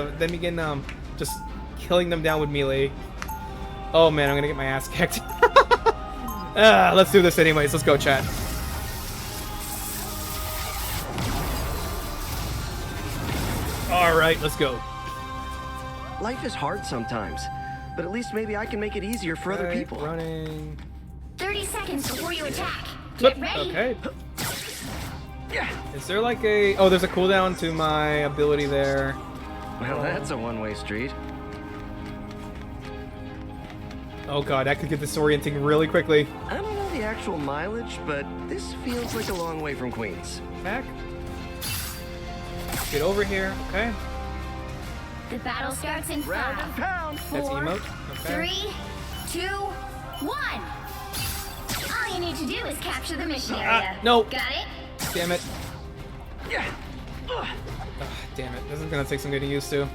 just killing them down with melee. Oh man, I'm gonna get my ass kicked. Let's do this anyways. Let's go, chat. Alright, let's go. Life is hard sometimes, but at least maybe I can make it easier for other people. Running. 30 seconds before you attack. Get ready. Okay. Is there like a... Oh, there's a cooldown to my ability there. Well, that's a one-way street. Oh god, that could get disorienting really quickly. I don't know the actual mileage, but this feels like a long way from Queens. Attack. Get over here, okay. The battle starts in Round and 5, pound. 4, That's emote. Okay. 3, 2, 1. All you need to do is capture the mission area. No. Got it? Damn it. Yeah. Damn it. This is gonna take some getting used to.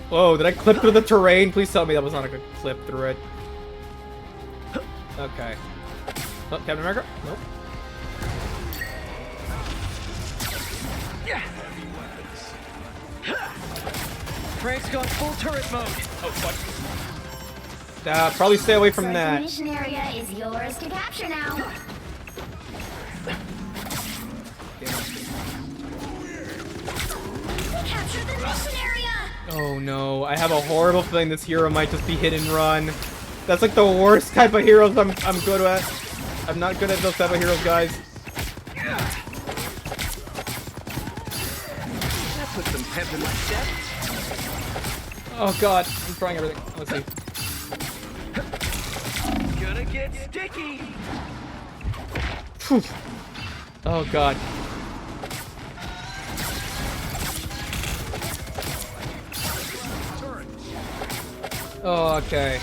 Whoa, did I clip through the terrain? Please tell me that was not a good clip through it. Okay. Oh, Captain America? Nope. Frank's gone full turret mode. Oh, fuck. Probably stay away from So that. the mission area is yours to capture now. Capture the mission area! Oh no, I have a horrible feeling this hero might just be hit and run. That's like the worst type of heroes I'm good at. I'm not good at those type of heroes, guys. That put some pep in my step. Oh god, I'm trying everything. Let's see. Gonna get sticky. Phew. Oh god. Oh, okay.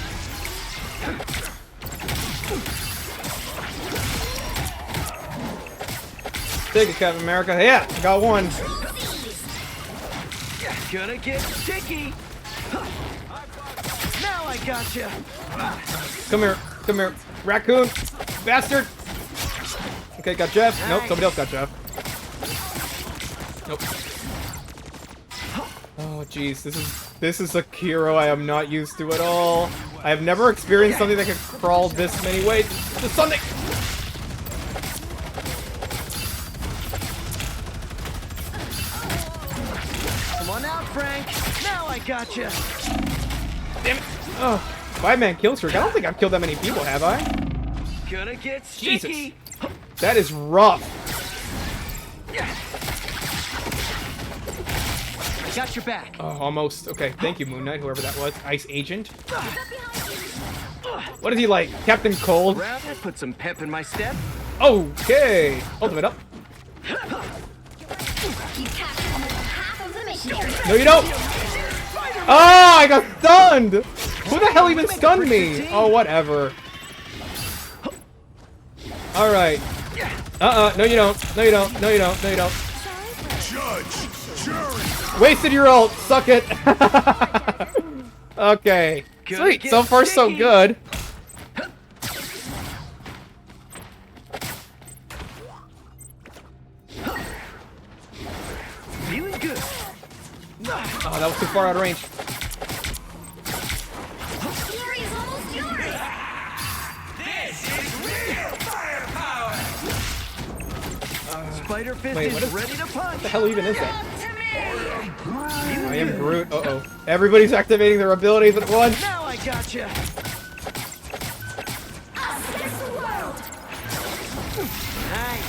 Take it, Captain America. Yeah, I got one. Gonna get sticky. Now I gotcha. Come here, raccoon, bastard. Okay, got Jeff. Nope, somebody else got Jeff. Nope. Oh, jeez, this is a hero I am not used to at all. I have never experienced something that can crawl this many ways. Just something. Come on out, Frank. Now I gotcha. Damn it. Oh, 5-man kill streak. I don't think I've killed that many people, have I? Gonna get sticky. Jesus. That is rough. I got your back. Oh, almost. Okay, thank you, Moon Knight, whoever that was. Ice Agent. What is he like? Captain Cold? Round that put some pep in my step. Okay. Ultimate up. You captured more than half of the mission area. No, you don't. Oh, I got stunned. Who the hell even stunned me? Oh, whatever. All right. No, you don't. No, you don't. No, you don't. No, you don't. Wasted your ult. Suck it. Okay. Sweet. So far, so good. Feeling good. Oh, that was too far out of range. The area's almost yours. Spider Fist Wait, is what is- ready to punch. What the hell even is that? Up to me. I am Groot. Uh-oh. Everybody's activating their abilities at once. Now I gotcha. Us against the world. Nice.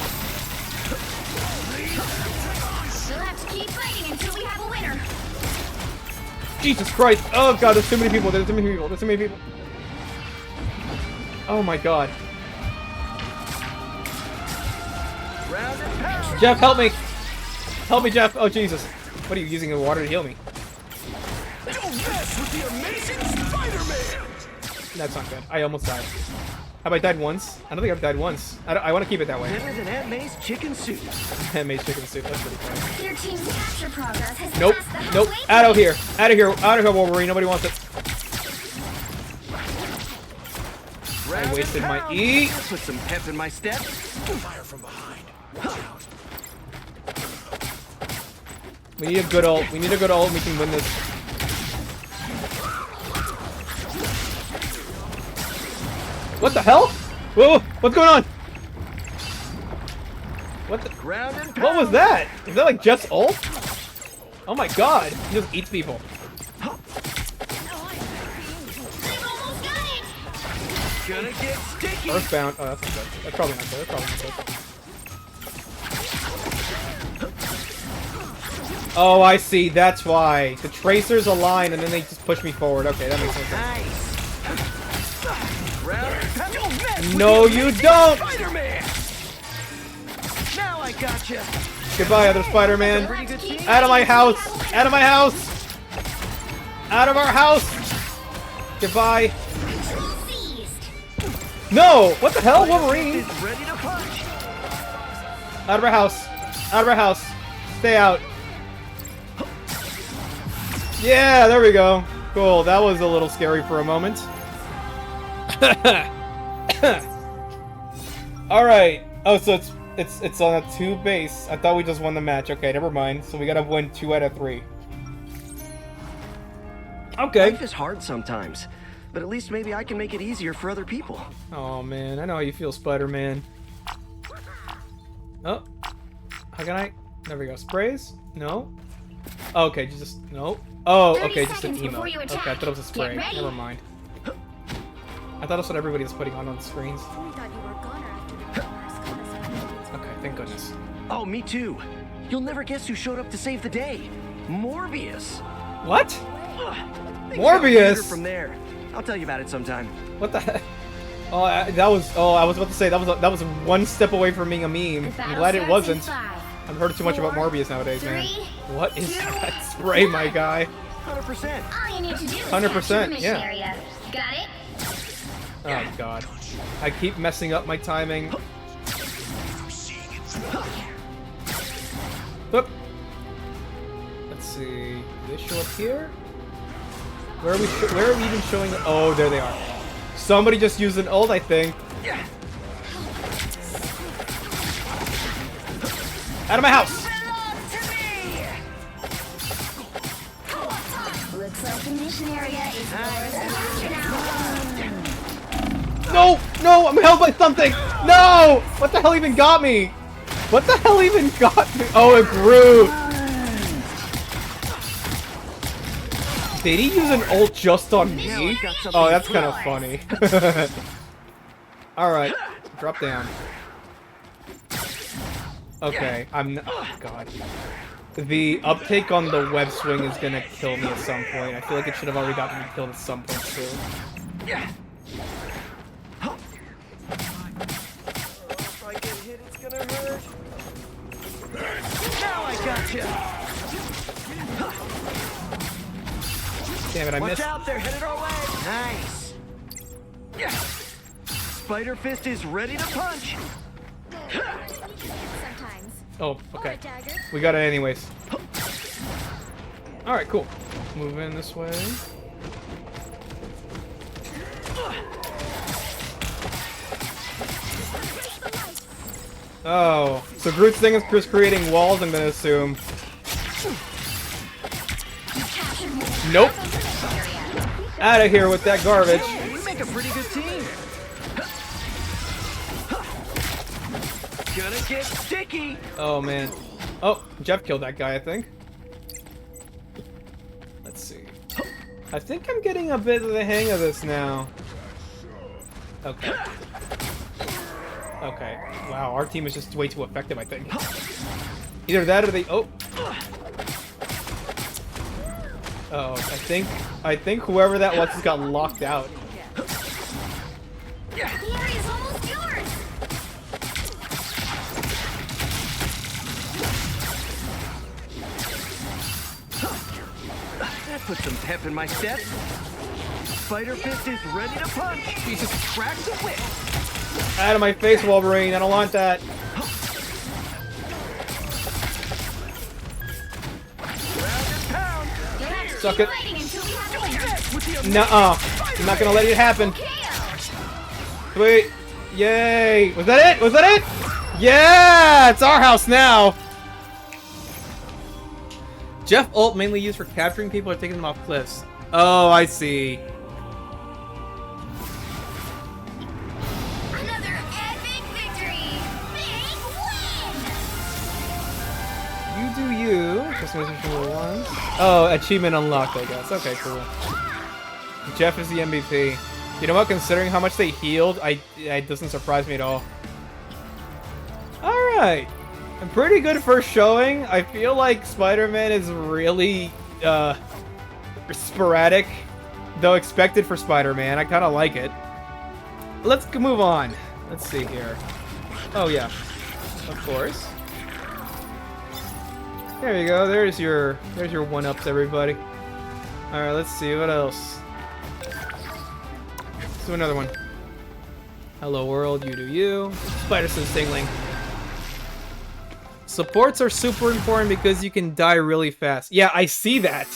We'll have to keep fighting until we have a winner. Jesus Christ. Oh, God, there's too many people. There's too many people. There's too many people. Oh, my God. Round and pound. Jeff, help me. Help me, Jeff. Oh, Jesus. What are you using the water to heal me? Don't mess with the amazing Spider-Man. That's not good. I almost died. Have I died once? I don't think I've died once. I want to keep it that way. Better than Aunt May's chicken soup. Handmade chicken soup. That's pretty funny. Your team's capture progress has Nope. passed the Nope. halfway Out of here. Out of here. Out of here, Wolverine. Nobody wants it. Round and wasted my pound. E. Put some pep in my step. Fire from behind. Watch out. We need a good ult. We need a good ult and we can win this. What the hell? Whoa, what's going on? What the? Round and pound. What was that? Is that like Jeff's ult? Oh my god. He just eats people. They've almost got it. Gonna get sticky. Earthbound. Oh, that's not good. That's probably not good. That's probably not good. Oh, I see. That's why. The tracers align and then they just push me forward. Okay, that makes sense. Nice. Round and pound. Don't mess with No, the you amazing don't. Spider-Man. Now I gotcha. Goodbye, other Spider-Man. Pretty good team. Out of my house! Out of my house! Out of our house! Goodbye. Control seized. No! What the hell, Wolverine? Is ready to punch. Out of our house. Out of our house. Stay out. Yeah, there we go. Cool. That was a little scary for a moment. Alright. Oh, so it's on a 2 base. I thought we just won the match. Okay, never mind. So we gotta win 2 out of 3. Okay. Life is hard sometimes, but at least maybe I can make it easier for other people. Oh man, I know how you feel, Spider-Man. Oh. How can I? There we go. Sprays? No. Oh, okay, just no. Oh, 30 okay, just an seconds emo. before you Okay, I attack. thought it was a spray. Get ready. Never mind. I thought that's what everybody was putting on the screens. We thought you were a goner after the rumors. Okay, thank goodness. Oh, me too. You'll never guess who showed up to save the day. Morbius. What? Things got Morbius? weirder from there. I'll tell you about it sometime. What the heck? Oh, that was. Oh, I was about to say that was one step away from being a meme. I'm glad it wasn't. I've heard too much about Morbius nowadays, man. What is that spray, my guy? 100%. All you need to do is 100%, capture the mission yeah. area. Got it? Oh god, I keep messing up my timing. Whoop. Let's see. Do they show up here? Where are we even showing? Oh, there they are. Somebody just used an ult, I think. Out of my house! Looks like the mission area is yours to capture now. No! No! I'm held by something! No! What the hell even got me? What the hell even got me? Oh, it grew! Did he use an ult just on me? Oh, that's kind of funny. Alright. Drop down. Okay, I'm... Oh, God. The uptake on the web swing is gonna kill me at some point. I feel like it should have already gotten me killed at some point, too. If I get hit, it's gonna hurt. Now I gotcha. Damn it, I Watch missed. out, they're headed our way. Nice. Spider Fist is ready to punch. Sometimes. Oh, okay. Dagger. We got it anyways. Alright, cool. Move in this way. Oh, so Groot's thing is just creating walls, I'm gonna assume. Nope. Out of here with that garbage. We make a pretty good team. Gonna get sticky. Oh, man. Oh, Jeff killed that guy, I think. Let's see. I think I'm getting a bit of the hang of this now. Okay. Okay. Wow, our team is just way too effective, I think. Either that or they... Oh. Oh, I think whoever that was just got locked out. The area's almost yours. That put some pep in my step. Spider Fist is ready to punch. Jesus, crack the whip. Out of my face, Wolverine. I don't want that. Round and pound. You'll have to Suck keep it. fighting until we have a winner. With the Nuh-uh. I'm not gonna let it happen. KO. Wait. Yay. Was that it? Was that it? Yeah! It's our house now. Jeff ult mainly used for capturing people or taking them off cliffs. Oh, I see. Another epic victory. Big win. You do you. Just mission for the ones. Oh, achievement unlocked, I guess. Okay, cool. Jeff is the MVP. You know what? Considering how much they healed, it doesn't surprise me at all. All right. A pretty good first showing. I feel like Spider-Man is really sporadic, though expected for Spider-Man. I kind of like it. Let's move on. Let's see here. Oh yeah, of course. There you go. There's your one-ups, everybody. All right, let's see what else. Let's do another one. Hello world, you do you. Spider-Sense tingling. Supports are super important because you can die really fast. Yeah, I see that.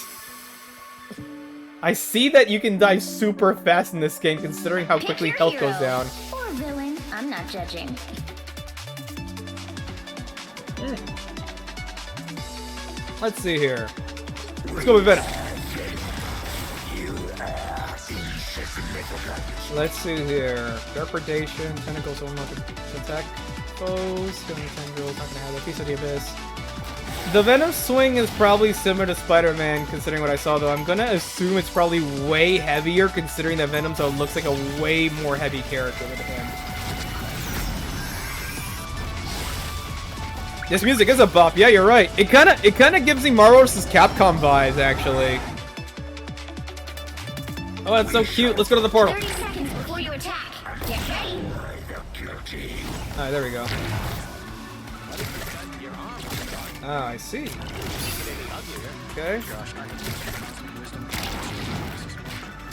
I see that you can die super fast in this game considering how Pick quickly your health hero. goes down. Or villain. I'm not judging. Let's see here. Let's go with Venom. Let's see here. Dark Predation, Tentacles will not attack foes. Killing tendrils, not gonna have a piece of the abyss. The Venom swing is probably similar to Spider-Man, considering what I saw, though. I'm gonna assume it's probably way heavier, considering that Venom so looks like a way more heavy character with him. This music is a bop. Yeah, you're right. It kind of gives me Marvel vs. Capcom vibes, actually. Oh, that's so cute. Let's go to the portal. 30 seconds before you attack. Get ready. Alright, there we go. Ah, I see. Okay.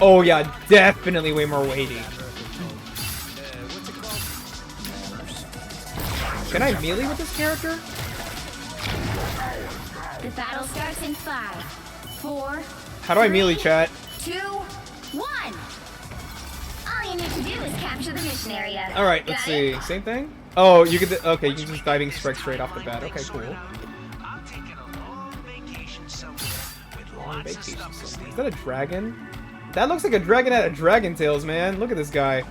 Oh yeah, definitely way more weighty. Can I melee with this character? The battle starts in 5, 4. How do I melee, chat? 2, 1. All you need to do is capture the mission area. All right, let's Got it? see. Same thing. Oh, you could. Okay, you can just diving strike straight off the bat. Okay, cool. I'm taking a long vacation somewhere with Long lots of vacation. stuff. Is that a dragon? That looks like a dragon out of Dragon Tales, man. Look at this guy.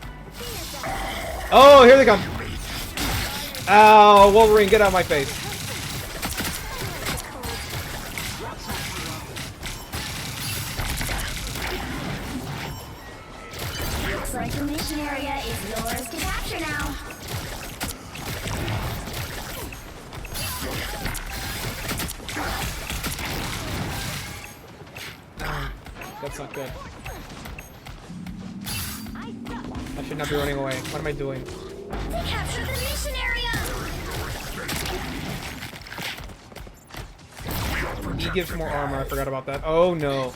Oh, here they come. Ow, Wolverine, get out of my face. Looks like the mission area is yours to capture now. That's not good. I should not be running away. What am I doing? To capture the mission area. He gives more armor. I forgot about that. Oh no.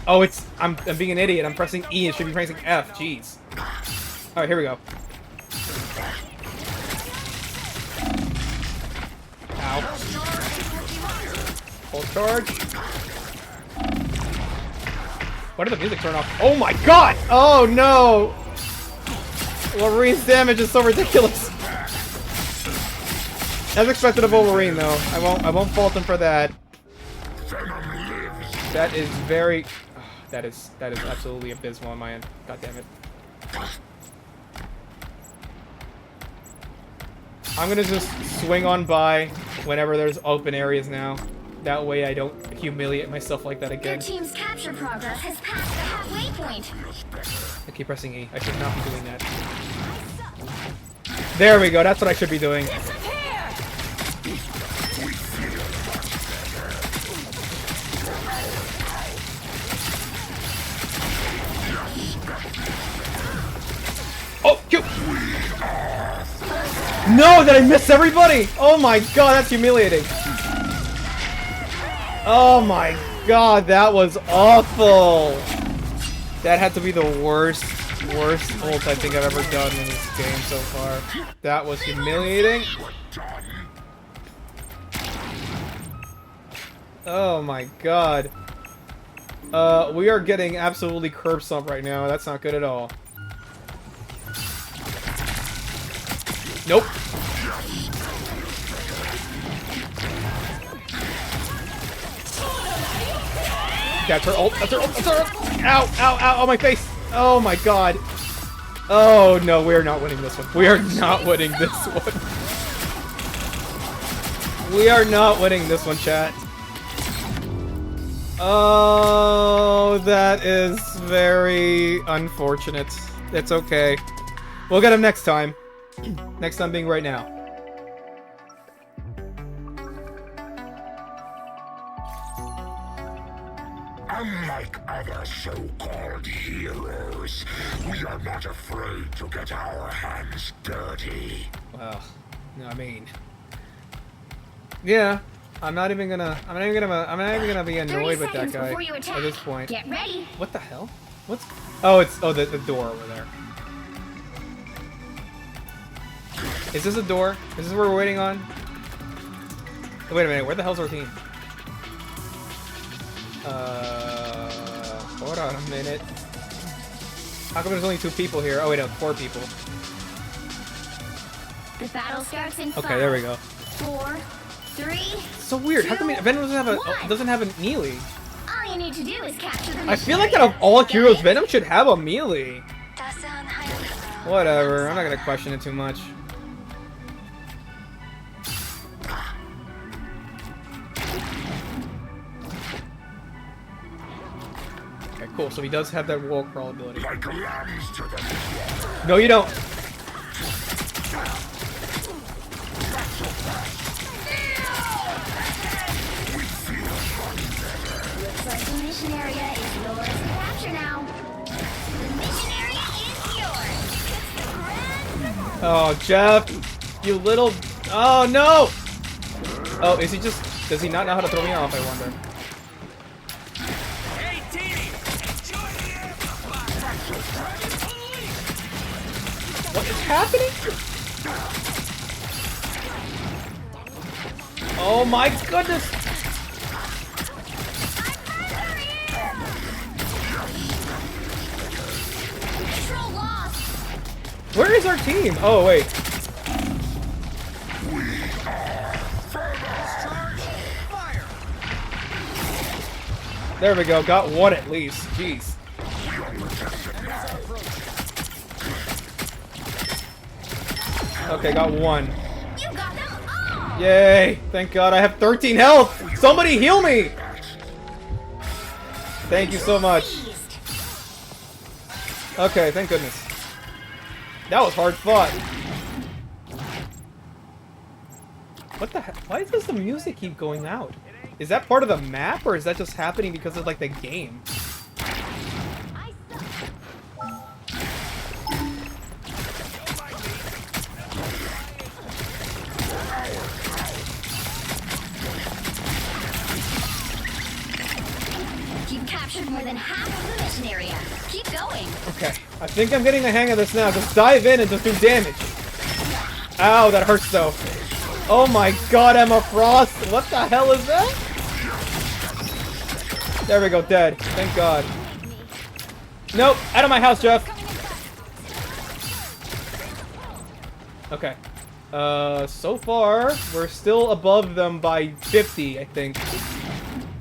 Oh, it's I'm being an idiot. I'm pressing E. It should be pressing F. Jeez. All right, here we go. Ow. Full charge. Why did the music turn off? Oh my god! Oh no! Wolverine's damage is so ridiculous. As expected of Wolverine, though. I won't fault him for that. That is very. Oh, that is absolutely abysmal on my end. God damn it. I'm gonna just swing on by whenever there's open areas now. That way I don't humiliate myself like that Your again. team's capture progress has passed the halfway point. I keep pressing E. I should not be doing that. There we go. That's what I should be doing. Oh, Q! No, did I miss everybody? Oh my god, that's humiliating. Oh my god, that was awful. That had to be the worst ult I think I've ever done in this game so far. That was humiliating. Oh my god. We are getting absolutely curb stomped right now. That's not good at all. Nope. That's her ult. That's her ult. That's her ult. Ow, ow, ow, on my face. Oh my god. Oh no, we are not winning this one. We are not winning this one. We are not winning this one, chat. Oh, that is very unfortunate. It's okay. We'll get him next time. Next time being right now. Unlike other so-called heroes, we are not afraid to get our hands dirty. Well, no, I mean, yeah, I'm not even gonna be annoyed with that guy at this point. Get ready. What the hell? What's? Oh, it's the door over there. Is this a door? Is this what we're waiting on? Wait a minute, where the hell's our team? Hold on a minute. How come there's only 2 people here? Oh wait, no, 4 people. The battle starts in 5, Okay, there we go. 4, 3. So weird. How come Venom doesn't have a melee? All you need to do is capture the mission. I feel like out of all heroes, Venom should have a melee. Whatever. I'm not gonna question it too much. Okay, cool. So he does have that wall crawl ability. Like lambs to the slaughter. No, you don't. Looks like the mission area is yours to capture now. The mission area is yours. It's the grand. Oh, Jeff, you little. Oh no. Oh, is he just? Does he not know how to throw me off? I wonder. Hey, Teeny! Enjoy the amplifier! What is happening? Oh my goodness! Control lost. Where is our team? Oh wait. Fire! There we go. Got one at least. Jeez. Okay, got one. You got them all. Yay! Thank God I have 13 health! Somebody heal me! Thank you so much. Seized. Okay, thank goodness. That was hard fought. What the heck? Why does the music keep going out? Is that part of the map, or is that just happening because of, like, the game? I suck. You've captured more than half of the mission area. Keep going. Okay, I think I'm getting the hang of this now. Just dive in and just do damage. Ow, that hurts though. Oh my God, Emma Frost! What the hell is that? There we go, dead. Thank God. Nope, out of my house, Jeff. Okay. So far, we're still above them by 50, I think.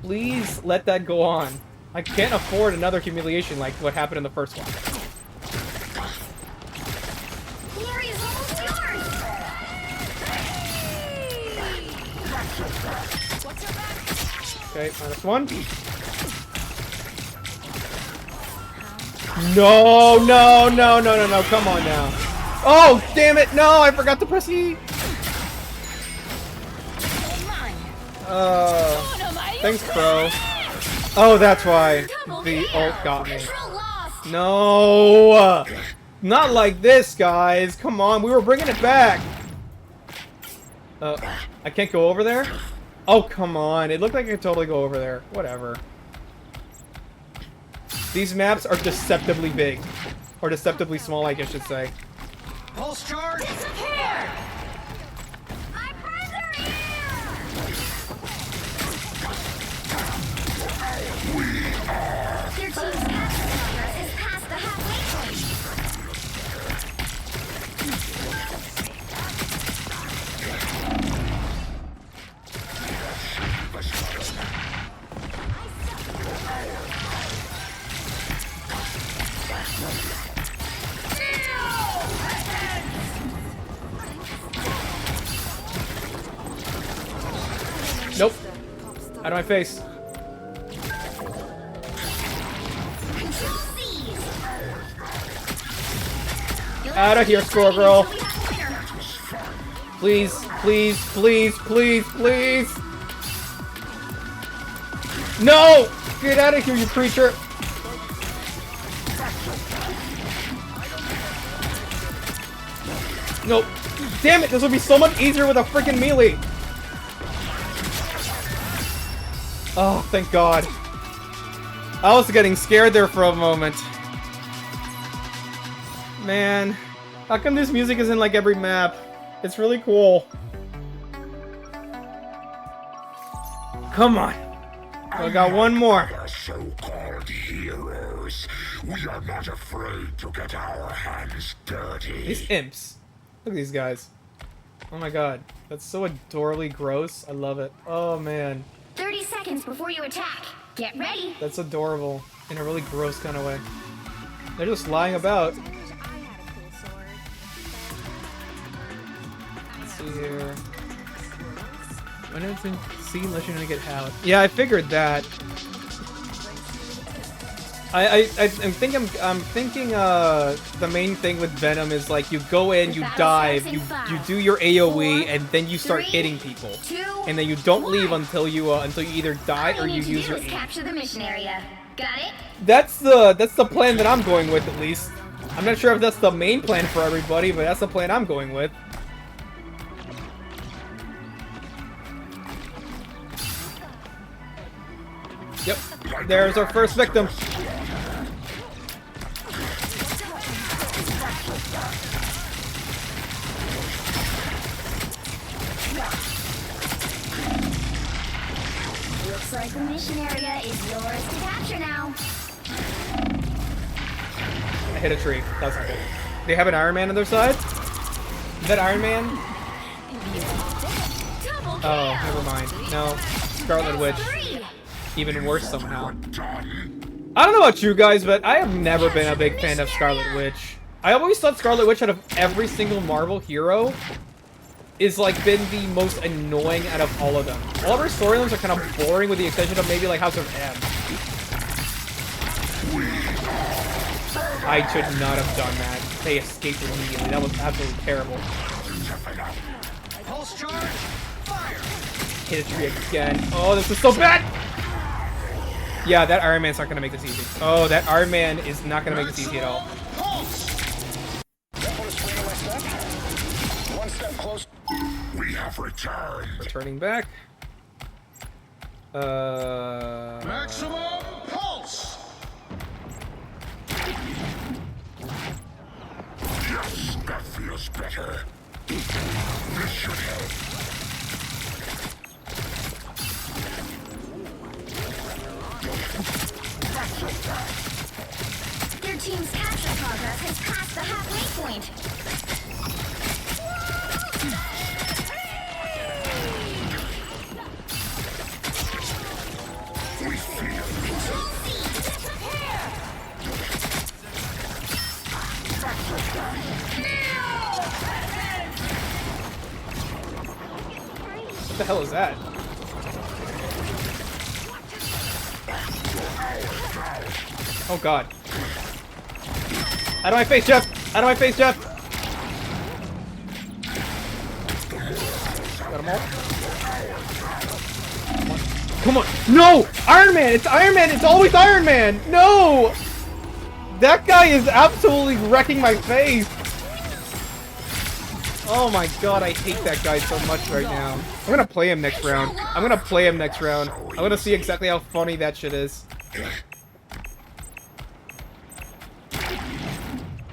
Please let that go on. I can't afford another humiliation like what happened in the first one. The area's almost yours. Okay, -1. No, no, no, no, no, no, come on now. Oh, damn it, no, I forgot to press E. Thanks, Crow. Oh, that's why the ult got me. Control lost. No! Not like this, guys. Come on, we were bringing it back. I can't go over there? Oh, come on. It looked like I could totally go over there. Whatever. These maps are deceptively big. Or deceptively small, I guess I should say. Pulse charge! Disappear. My friends are here. Their team's capture progress is past the halfway point. Nope. Out of my face. Control seized. Out of here, score girl. We have a winner. Please, please, please, please, please. No! Get out of here, you creature. Nope. Damn it, this would be so much easier with a freaking melee. Oh, thank God. I was getting scared there for a moment. Man, how come this music is in like every map? It's really cool. Come on. I got one more. Other so-called heroes. We are not afraid to get our hands dirty. These imps. Look at these guys. Oh my god. That's so adorably gross. I love it. Oh man. 30 seconds before you attack. Get ready. That's adorable. In a really gross kind of way. They're just lying about. Let's see here. When did it see unless you're gonna get out? Yeah, I figured that. I'm thinking the main thing with Venom is like you go in, you dive, you do your AoE, and then you start hitting people, and then you don't leave until you either die or you use your aim. Capture the mission area. Got it? That's the plan that I'm going with, at least. I'm not sure if that's the main plan for everybody, but that's the plan I'm going with. Yep, there's our first victim. Looks like the mission area is yours to capture now. I hit a tree. That's not good. They have an Iron Man on their side? Is that Iron Man? Double kill. Oh, never mind. No. Scarlet Witch. 3. Even worse somehow. I don't know about you guys, but I have never been a big fan of Scarlet Witch. I always thought Scarlet Witch out of every single Marvel hero is like been the most annoying out of all of them. All of her storylines are kind of boring with the exception of maybe like House of M. I should not have done that. They escaped immediately. That was absolutely terrible. Pulse charge. Fire. Hit a tree again. Oh, this is so bad! Yeah, that Iron Man's not gonna make this easy. Oh, that Iron Man is not gonna make this easy at all. One step close. We have returned. Returning back. Maximum pulse. Yes, that feels better. This should help. Your team's capture progress has passed the halfway point. We feel What the hell is that? Oh god. Out of my face, Jeff! Out of my face, Jeff! Got them all. Come on! No! Iron Man! It's Iron Man! It's always Iron Man! No! That guy is absolutely wrecking my face! Oh my god, I hate that guy so much right now. I'm gonna play him next round. I'm gonna play him next round. I'm gonna see exactly how funny that shit is.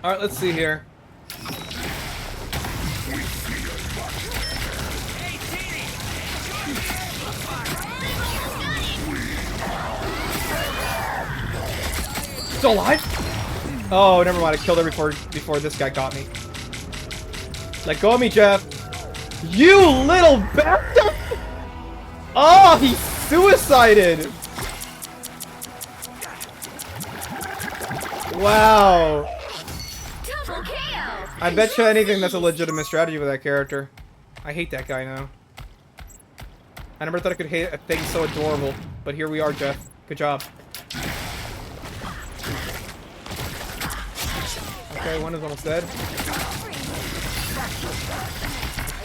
Alright, let's see here. Still alive? Oh, never mind. I killed her before this guy got me. Let go of me, Jeff. You little bastard! Oh, he suicided! Wow. Double kill. I bet you anything that's a legitimate strategy with that character. I hate that guy now. I never thought I could hate a thing so adorable, but here we are, Jeff. Good job. Okay, one is almost dead.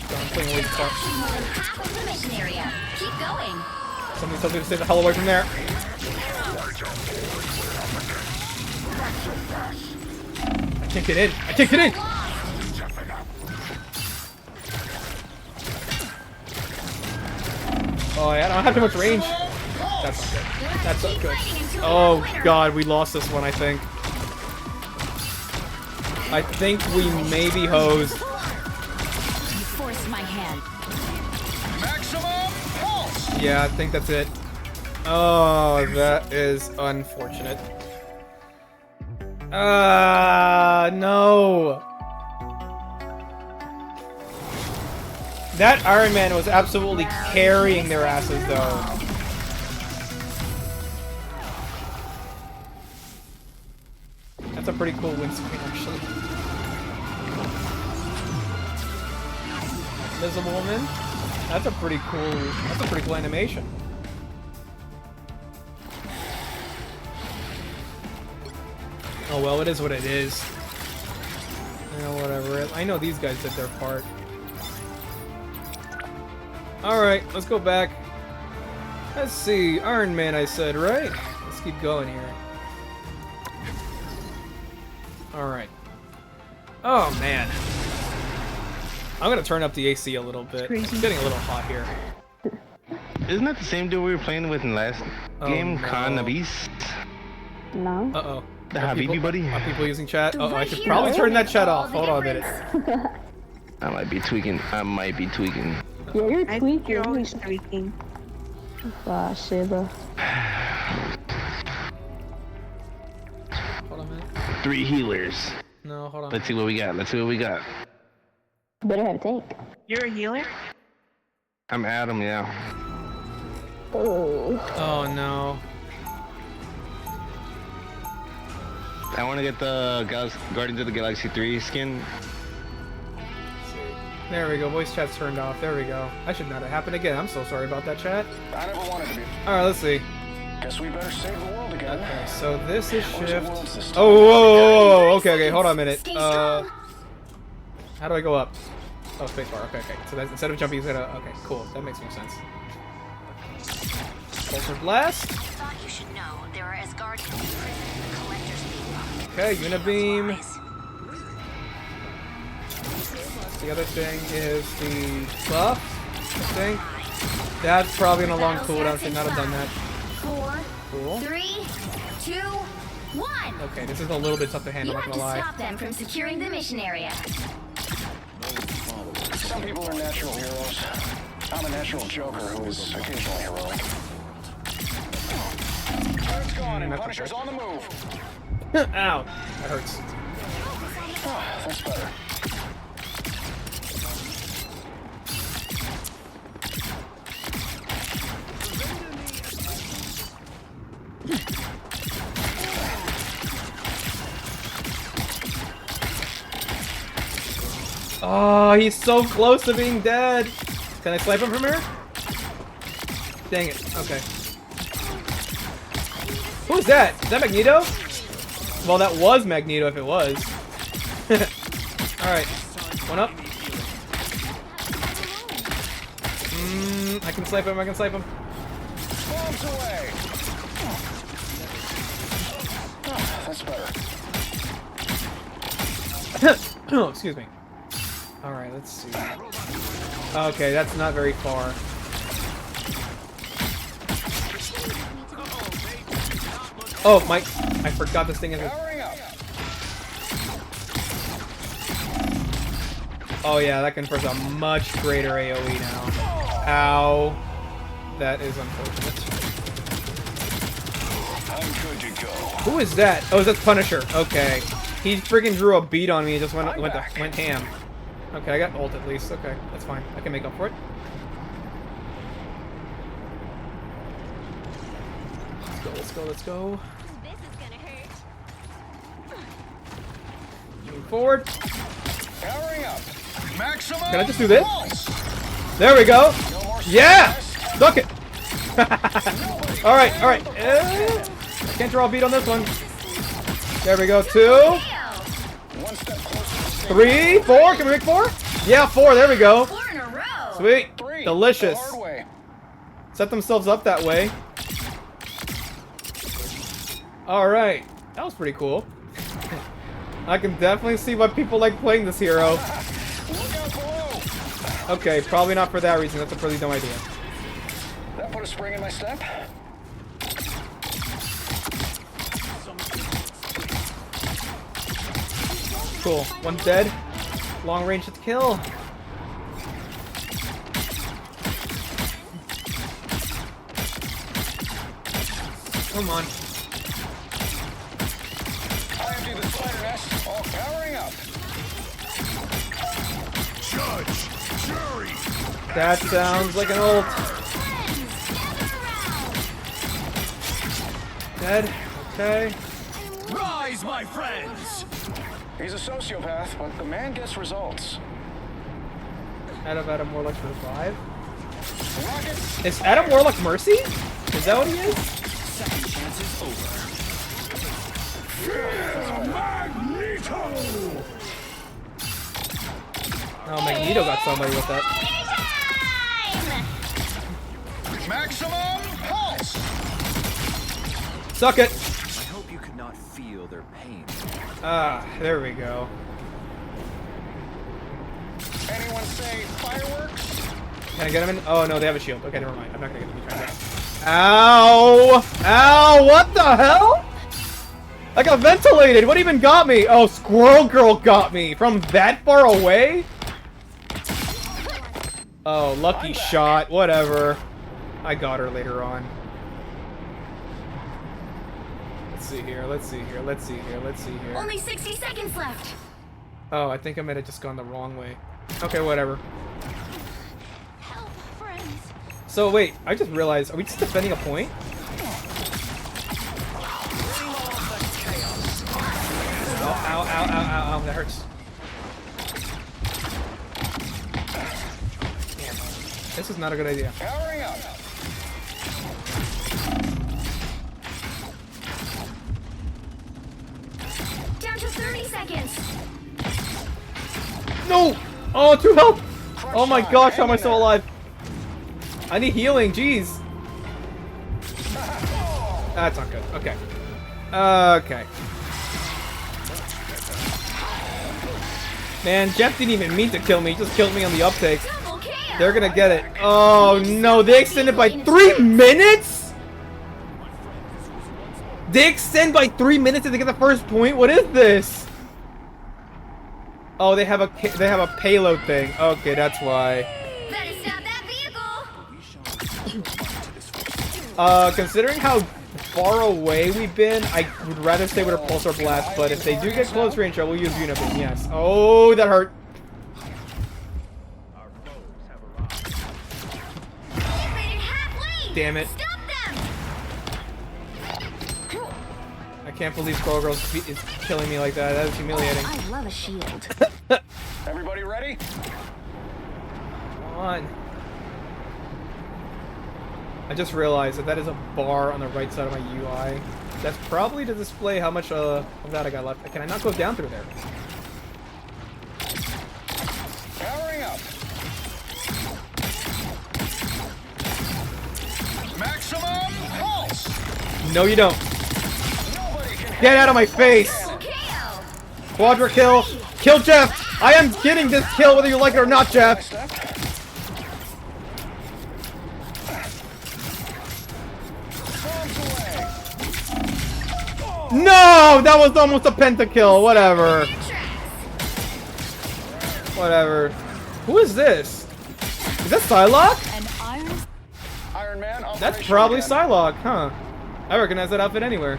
I'm playing way too far. More than half of the mission area. Keep going. Somebody tells me to stay the hell away from there. I can't get in. I can't get in. Oh, yeah, I don't have too much range. That's not good. That's not good. Oh, God, we lost this one, I think. I think we may be hosed. You forced my hand. Maximum pulse. Yeah, I think that's it. Oh, that is unfortunate. No. That Iron Man was absolutely carrying their asses, though. That's a pretty cool windscreen, actually. Invisible Woman. That's a pretty cool animation. Oh well, it is what it is. Whatever. I know these guys did their part. Alright, let's go back. Let's see. Iron Man, I said, right? Let's keep going here. Alright. Oh, man. I'm gonna turn up the AC a little bit. It's getting a little hot here. Isn't that the same dude we were playing with in last game? No. Cannabis? No. Uh-oh. The Habibi buddy? Are people using chat? Uh-oh, I should probably turn that chat off. Hold on a minute. I might be tweaking. Yeah, you're tweaking. You're always tweaking. Wow, Shiba. Hold on a minute. 3 healers. No, hold on. Let's see what we got. Better have a tank. You're a healer? I'm Adam, yeah. Oh. Oh, no. I want to get the Guardians of the Galaxy 3 skin. There we go. Voice chat's turned off. There we go. I should not have happened again. I'm so sorry about that, chat. I never wanted to be. Alright, let's see. Guess we better save the world again. Okay, so this is Where's the world shift. system? Oh, whoa. Okay, hold on a minute. Stay strong. How do I go up? Oh, spacebar. Okay. So that's, instead of jumping, you gotta. Okay, cool. That makes more sense. Pulsar blast. Thought you should know there are Asgardians in prison in the Collector's Beam. Okay, unibeam. The other thing is the buff. I think that's probably on a long cooldown. Should not have done that. 4, Cool. 3, 2, 1. Okay, this is a little bit tough to handle. You Not have gonna to lie. stop them from securing the mission area. Some people are natural heroes. I'm a natural joker who is occasionally heroic. Turret's gone and Punisher's on the move. Ow, that hurts. Ah, that's better. Oh, he's so close to being dead. Can I snipe him from here? Dang it. Okay. Who's that? Is that Magneto? Well, that was Magneto if it was. Alright. One up. I can snipe him. Bombs away. Ah, that's better. Oh, excuse me. Alright, let's see. Okay, that's not very far. Oh, Mike, I forgot this thing is. Powering up. Oh yeah, that confers a much greater AoE now. Ow. That is unfortunate. I'm good to go. Who is that? Oh, that's Punisher. Okay. He freaking drew a beat on me and just went ham. Okay, I got ult at least. Okay, that's fine. I can make up for it. Let's go. This is gonna hurt. Moving forward. Powering up. Maximum. Can I just do this? There we go. Yeah! Duck it! Alright. Can't draw a beat on this one. There we go. 2, 3, 4. Can we make 4? Yeah, 4. There we go. 4 in a row. Sweet. 3. Delicious. The hard way. Set themselves up that way. Alright. That was pretty cool. I can definitely see why people like playing this hero. Look out below. Okay, probably not for that reason. That's a pretty dumb idea. That put a spring in my step. Cool. One's dead. Long range to kill. Come on. I empty the spider nest. All powering up. Judge, jury. That sounds like an ult. Dead. Okay. Rise, my friends. He's a sociopath, but the man gets results. Adam Warlock's revive. Rocket. Is Adam Warlock Mercy? Is that what he is? Second chance is over. Magneto. Oh, Magneto got somebody with that. Maximum pulse. Suck it. I hope you could not feel their pain. Ah, there we go. Anyone say fireworks? Can I get him in? Oh no, they have a shield. Okay, never mind. I'm not gonna get him. Try that. Ow! Ow! What the hell? I got ventilated. What even got me? Oh, Squirrel Girl got me from that far away. Oh, lucky shot. Whatever. I got her later on. Let's see here. Let's see here. Let's see here. Let's see here. Only 60 seconds left. Oh, I think I might have just gone the wrong way. Okay, whatever. Help, friends. So wait, I just realized, are we just defending a point? Ow, ow, ow, ow, ow, ow, that hurts. Damn. This is not a good idea. Powering up. Down to 30 seconds. No! Oh, 2 health! Oh my gosh, how am I still alive? I need healing, jeez. That's not good. Okay. Okay. Man, Jeff didn't even mean to kill me. He just killed me on the uptake. Double kill. They're gonna get it. Oh no, they extended by 3 minutes? They extend by 3 minutes to get the first point? What is this? Oh, they have a payload thing. Okay, that's why. Better stop that vehicle. Considering how far away we've been, I would rather stay with a pulsar blast, but if they do get close range, I will use Unibeam, yes. Oh, that hurt. Elevated halfway. Damn it. Stop them. I can't believe Squirrel Girl is killing me like that. That is humiliating. I love a shield. Everybody ready? Come on. I just realized that is a bar on the right side of my UI. That's probably to display how much of that I got left. Can I not go down through there? Powering up. Maximum pulse. No, you don't. Nobody can Get out of my face! Double kill. Quadra kill! Kill Jeff! I am getting this kill whether you like it or not, Jeff! step. Bombs away. No! That was almost a pentakill. Whatever. Whatever. Who is this? Is that Psylocke? Iron Man. That's operation probably again. Psylocke, huh? I recognize that outfit anywhere.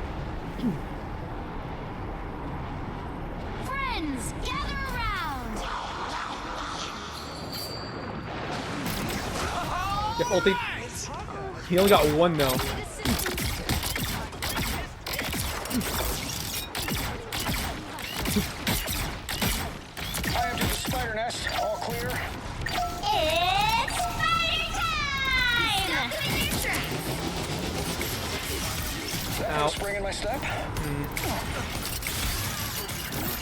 Friends, gather around. Jeff ulti. He only got 1 though. I empty the spider nest. All clear. It's spider time. Ow. Spring in my step.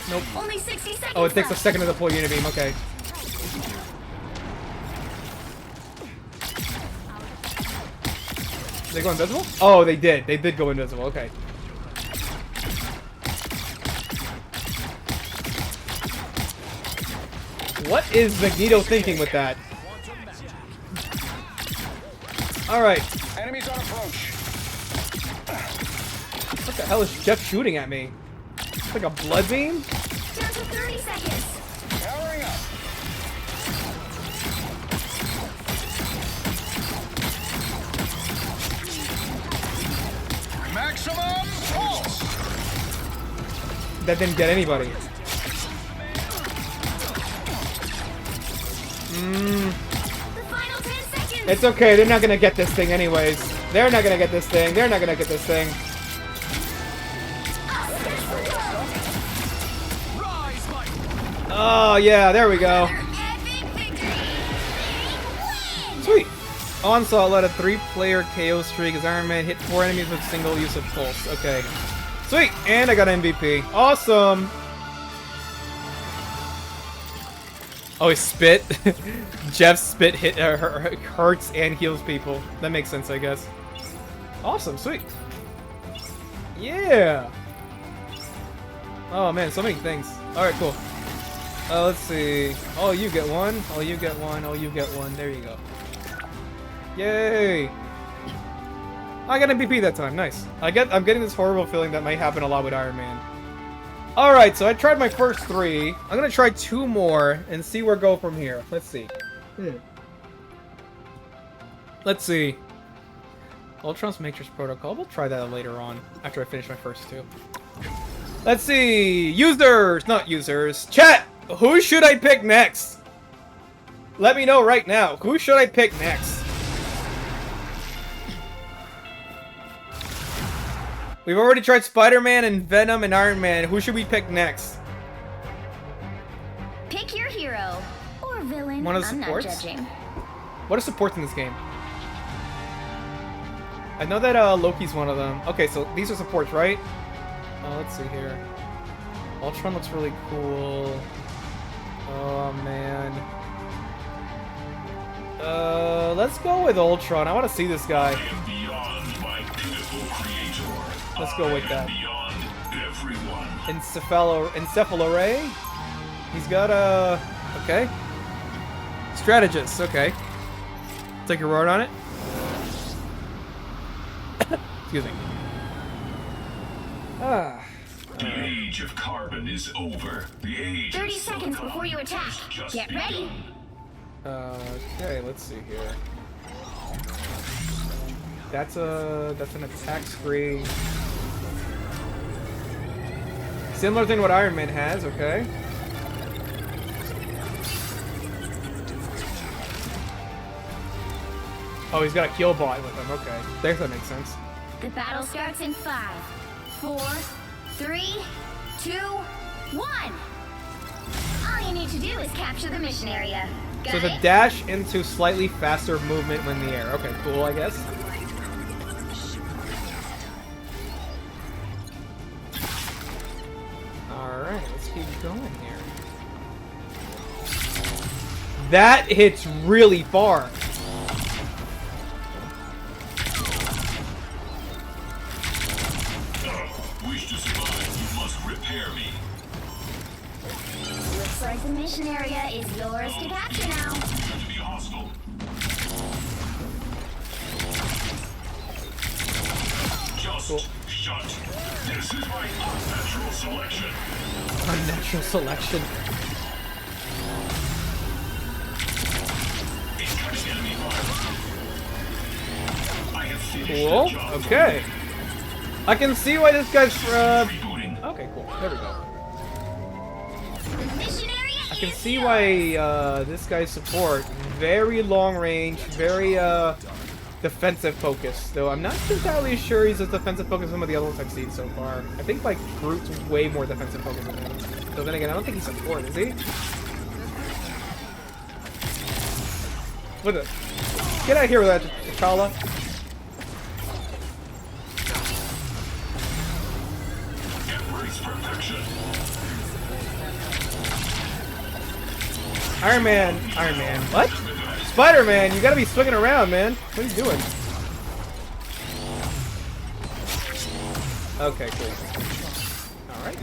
Nope. Only 60 seconds. Oh, it takes a left. second to deploy Unibeam. Okay. Did they go invisible? Oh, they did. They did go invisible. Okay. What is Magneto thinking with that? Alright. Enemies on approach. What the hell is Jeff shooting at me? It's like a blood beam? Down to 30 seconds. Powering up. that didn't get anybody. The final 10 seconds. It's okay, they're not gonna get this thing anyways. They're not gonna get this thing. They're not gonna get this thing. Oh yeah, there we go. Epic victory. Sweet. Onslaught led a 3-player KO streak as Iron Man hit 4 enemies with single use of pulse. Okay. Sweet! And I got MVP. Awesome! Oh, he spit? Jeff's spit hurts and heals people. That makes sense, I guess. Awesome, sweet. Yeah! Oh man, so many things. Alright, cool. Let's see. Oh, you get one. Oh, you get one. Oh, you get one. There you go. Yay! I got MVP that time. Nice. I'm getting this horrible feeling that might happen a lot with Iron Man. Alright, so I tried my first 3. I'm gonna try 2 more and see where I go from here. Let's see. Let's see. Ultron's Matrix Protocol. We'll try that later on, after I finish my first 2. Let's see. Users! Not users. Chat! Who should I pick next? Let me know right now. Who should I pick next? We've already tried Spider-Man and Venom and Iron Man. Who should we pick next? Pick your hero or villain. One of the I'm not supports? judging. What are supports in this game? I know that Loki's one of them. Okay, so these are supports, right? Let's see here. Ultron looks really cool. Oh, man. Let's go with Ultron. I want to see this guy. Let's go with that. Encephaloray? He's got a... Okay. Strategist, okay. Take your word on it. Excuse me. The age of carbon is over. The age 30 seconds before you attack. Get ready. Okay, let's see here. That's an attack spree. Similar thing what Iron Man has, okay. Oh, he's got a kill bot with him, okay. There, that makes sense. The battle starts in 5, 4, 3, 2, 1. All you need to do is capture the mission area. Got So the it? dash into slightly faster movement when in the air. Okay, cool, I guess. Alright, let's keep going here. That hits really far. Wish to survive, you must repair me. Looks like the mission area is yours to capture now. Appear to be hostile. Just Cool. shut. This is my unnatural selection. Unnatural selection. Incoming enemy fire. I have finished Cool. the job. Okay. I can see why this guy's Rebooting. Okay, cool. There we go. The mission area I can is see yours. why this guy's support. Very long range, very defensive focus. Though I'm not entirely sure he's as defensive focused as some of the other ones I've seen so far. I think like Groot's way more defensive focused than him. So then again, I don't think he's support, is he? What the? Get out of here with that, T'Challa. Embrace perfection. Iron Man. What? Spider-Man, you gotta be swinging around, man. What are you doing? Okay, cool. Alright.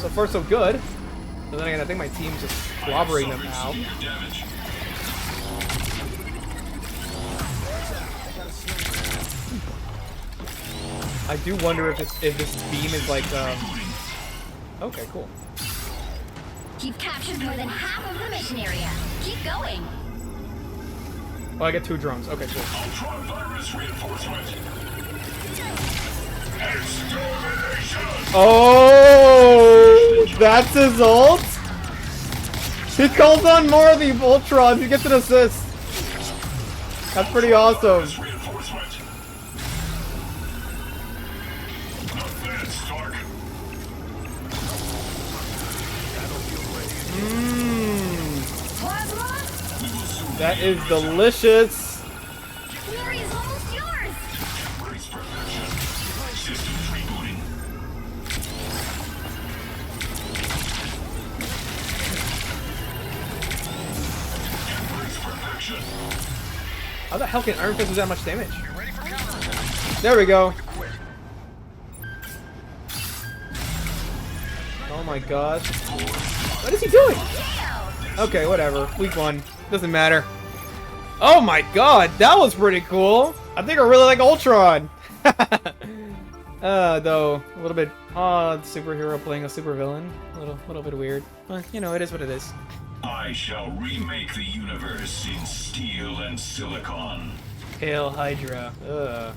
So far, so good. But then again, I think my team's just clobbering them out. Damage. I do wonder if this beam is like, Okay, cool. You've captured more than half of the mission area. Keep going. Oh, I get 2 drones. Okay, cool. Ultron virus reinforcement. Extermination. Oh! That's his ult? He calls on more of the Ultrons. He gets an assist. That's pretty awesome. That is delicious. Glory is almost yours. How the hell can Iron Fist do that much damage? There we go. Oh my gosh. What is he doing? Okay, whatever. Week 1. Doesn't matter. Oh my god, that was pretty cool. I think I really like Ultron. Though, a little bit odd superhero playing a supervillain. A little bit weird. But, you know, it is what it is. I shall remake the universe in steel and silicon. Hail Hydra. Ugh.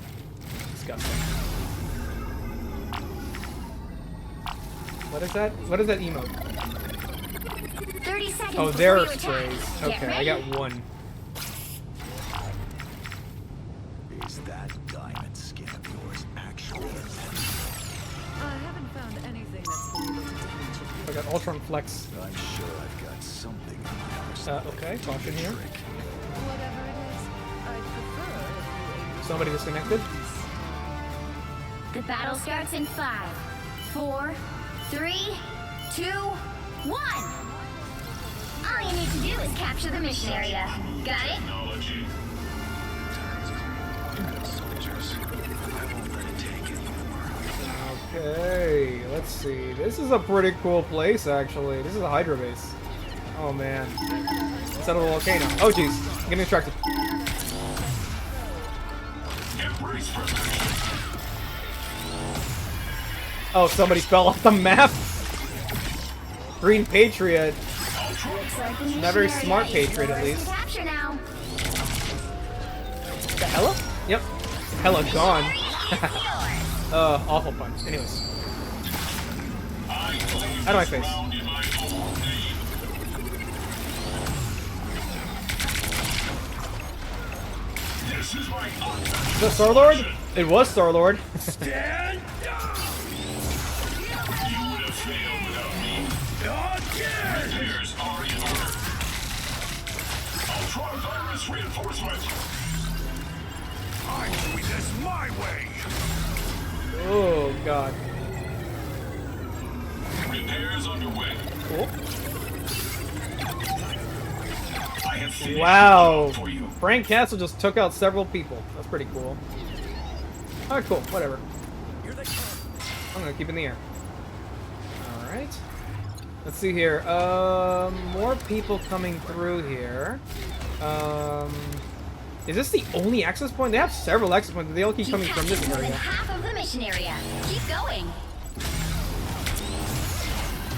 Disgusting. What is that? What is that emote? 30 seconds. Oh, there are sprays. Okay, I got one. Is that diamond skin of yours actually? I haven't found anything that's been able to damage it. I got Ultron Flex. I'm sure I've got something in my arsenal. Okay, caution here. Whatever it is, I'd prefer if you Somebody disconnected. The battle starts in 5, 4, 3, 2, 1. All you need to do is capture the mission area. Got it? Technology. Soldiers, I won't let it take anymore. Okay, let's see. This is a pretty cool place, actually. This is a Hydra base. Oh, man. Instead of a volcano. Oh, jeez. I'm getting distracted. Embrace perfection. Oh, somebody fell off the map. Green Patriot. Not very smart Patriot, at least. Capture now. The Hella? Yep. Hella gone. Awful pun. Anyways. Out of my face. Is that Star-Lord? It was Star-Lord. Stand down! You would have failed without me. Again! Repairs are in order. Ultron virus reinforcement. I'm doing this my way. Oh, God. Repairs underway. Cool. I have finished Wow. for you. Frank Castle just took out several people. That's pretty cool. Alright, cool. Whatever. I'm gonna keep in the air. Alright. Let's see here. More people coming through here. Is this the only access point? They have several access points, but they all keep coming from this More than area. half of the mission area. Keep going.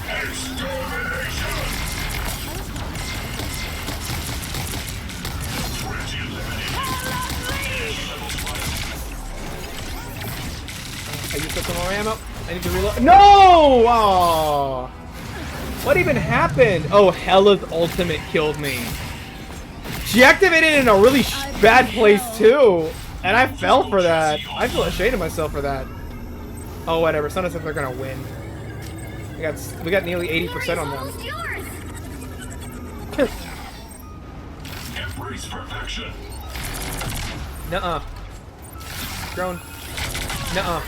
Extermination! Threat eliminated. I used up some more ammo. I need to reload. No! Aww. What even happened? Oh, Hella's ultimate killed me. She activated in a really bad place too, and I fell for that. I feel ashamed of myself for that. Oh, whatever. It's not as if they're gonna win. We got nearly 80% on them. Embrace perfection. Nuh-uh. Drone. Nuh-uh.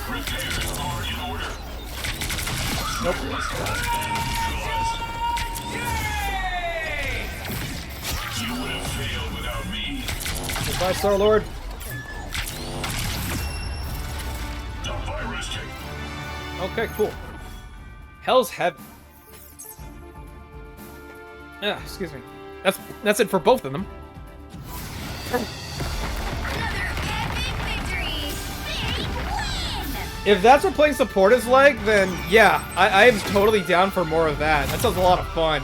Repairs are in order. Nope. You would have failed without me. Goodbye, Star-Lord. The virus take. Okay, cool. Hell's Heaven. Ah, excuse me. That's it for both of them. If that's what playing support is like, then yeah, I am totally down for more of that. That sounds a lot of fun.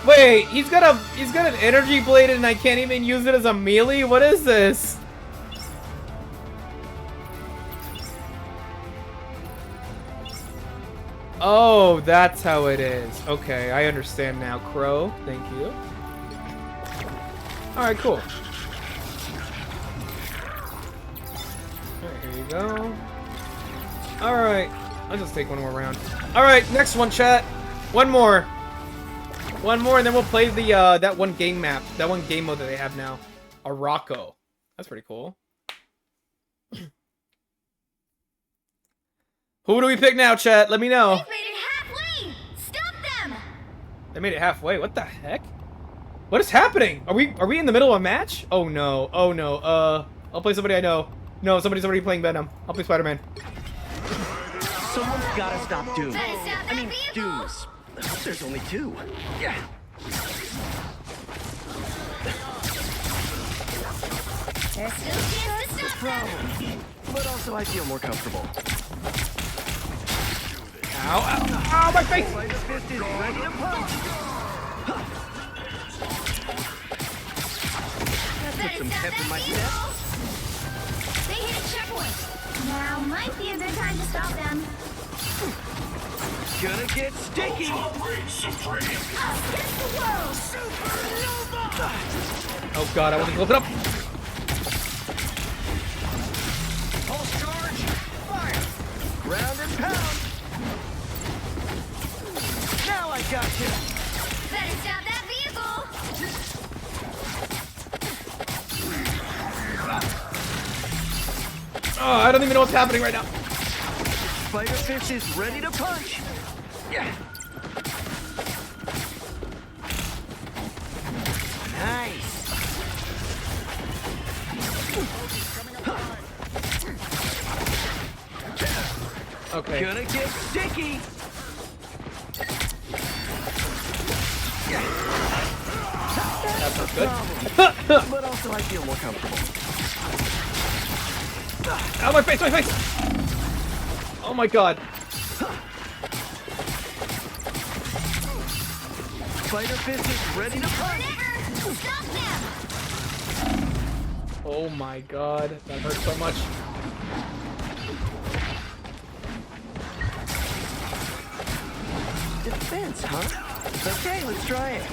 Wait, he's got an energy blade and I can't even use it as a melee? What is this? Oh, that's how it is. Okay, I understand now. Crow, thank you. Alright, cool. Alright, here you go. Alright, I'll just take one more round. Alright, next one, chat. One more. One more, and then we'll play the that one game map. That one game mode that they have now. Araco. That's pretty cool. Who do we pick now, chat? Let me know. They've made it halfway! Stop them! They made it halfway. What the heck? What is happening? Are we in the middle of a match? Oh no. Oh no. I'll play somebody I know. No, somebody's already playing Venom. I'll play Spider-Man. Someone's gotta stop Doom. Better stop that vehicle! Dooms. There's only two. Yeah. There's still a chance to stop them! But also, I feel more comfortable. Ow, ow, ow, my face! Spider Fist is ready to punch. That took some pep in my step. They hit a checkpoint. Now might be a good time to stop them. Gonna get sticky. Against the world! Supernova! Oh god, I want to close it up. Pulse charge. Fire. Ground and pound. Now I got you. Better stop that vehicle! Oh, I don't even know what's happening right now. Spider Fist is ready to punch. Yeah. Nice. Okay. Gonna get sticky. That's not good. But also I feel more comfortable. Ow, my face, my face! Oh my god. Spider Fist is ready to punch. Stop them! Oh my god, that hurts so much. Defense, huh? Okay, let's try it.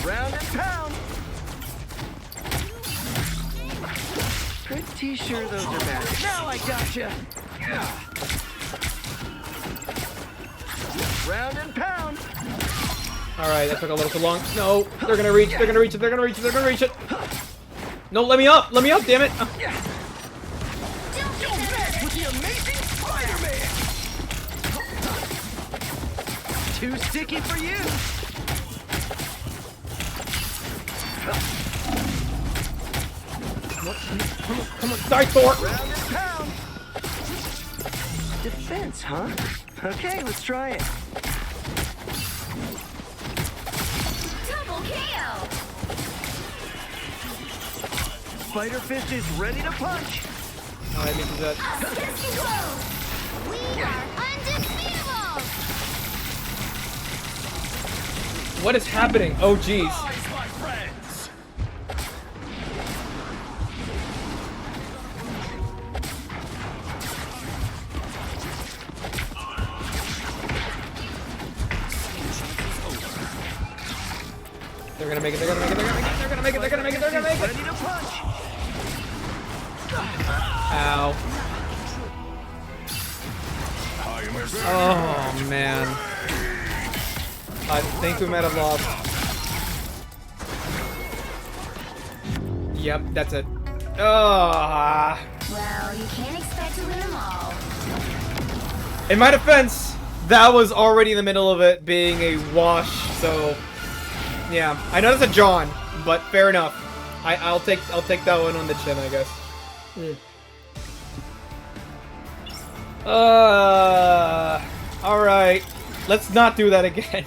Round and pound. Pretty sure those are bad. Now I gotcha. Round and pound. Alright, that took a little too long. No, they're gonna reach, they're gonna reach it, they're gonna reach it, they're gonna reach it. No, let me up, damn it. Don't mess with the amazing Spider-Man. Too sticky for you. Come on, die, Thor! Round and pound. Defense, huh? Okay, let's try it. Double KO! Spider Fist is ready to punch. Alright, me do that. Against the world! We are undefeatable! What is happening? Oh, jeez. They're gonna make it, they're gonna make it, they're gonna make it, they're gonna make it, they're gonna make it, they're gonna make it! Ready to punch. Ow. Oh, man. I think we might have lost. Yep, that's it. Oh. Well, you can't expect to win them all. In my defense, that was already in the middle of it being a wash, so yeah. I know that's a John, but fair enough. I'll take that one on the chin, I guess. Alright. Let's not do that again.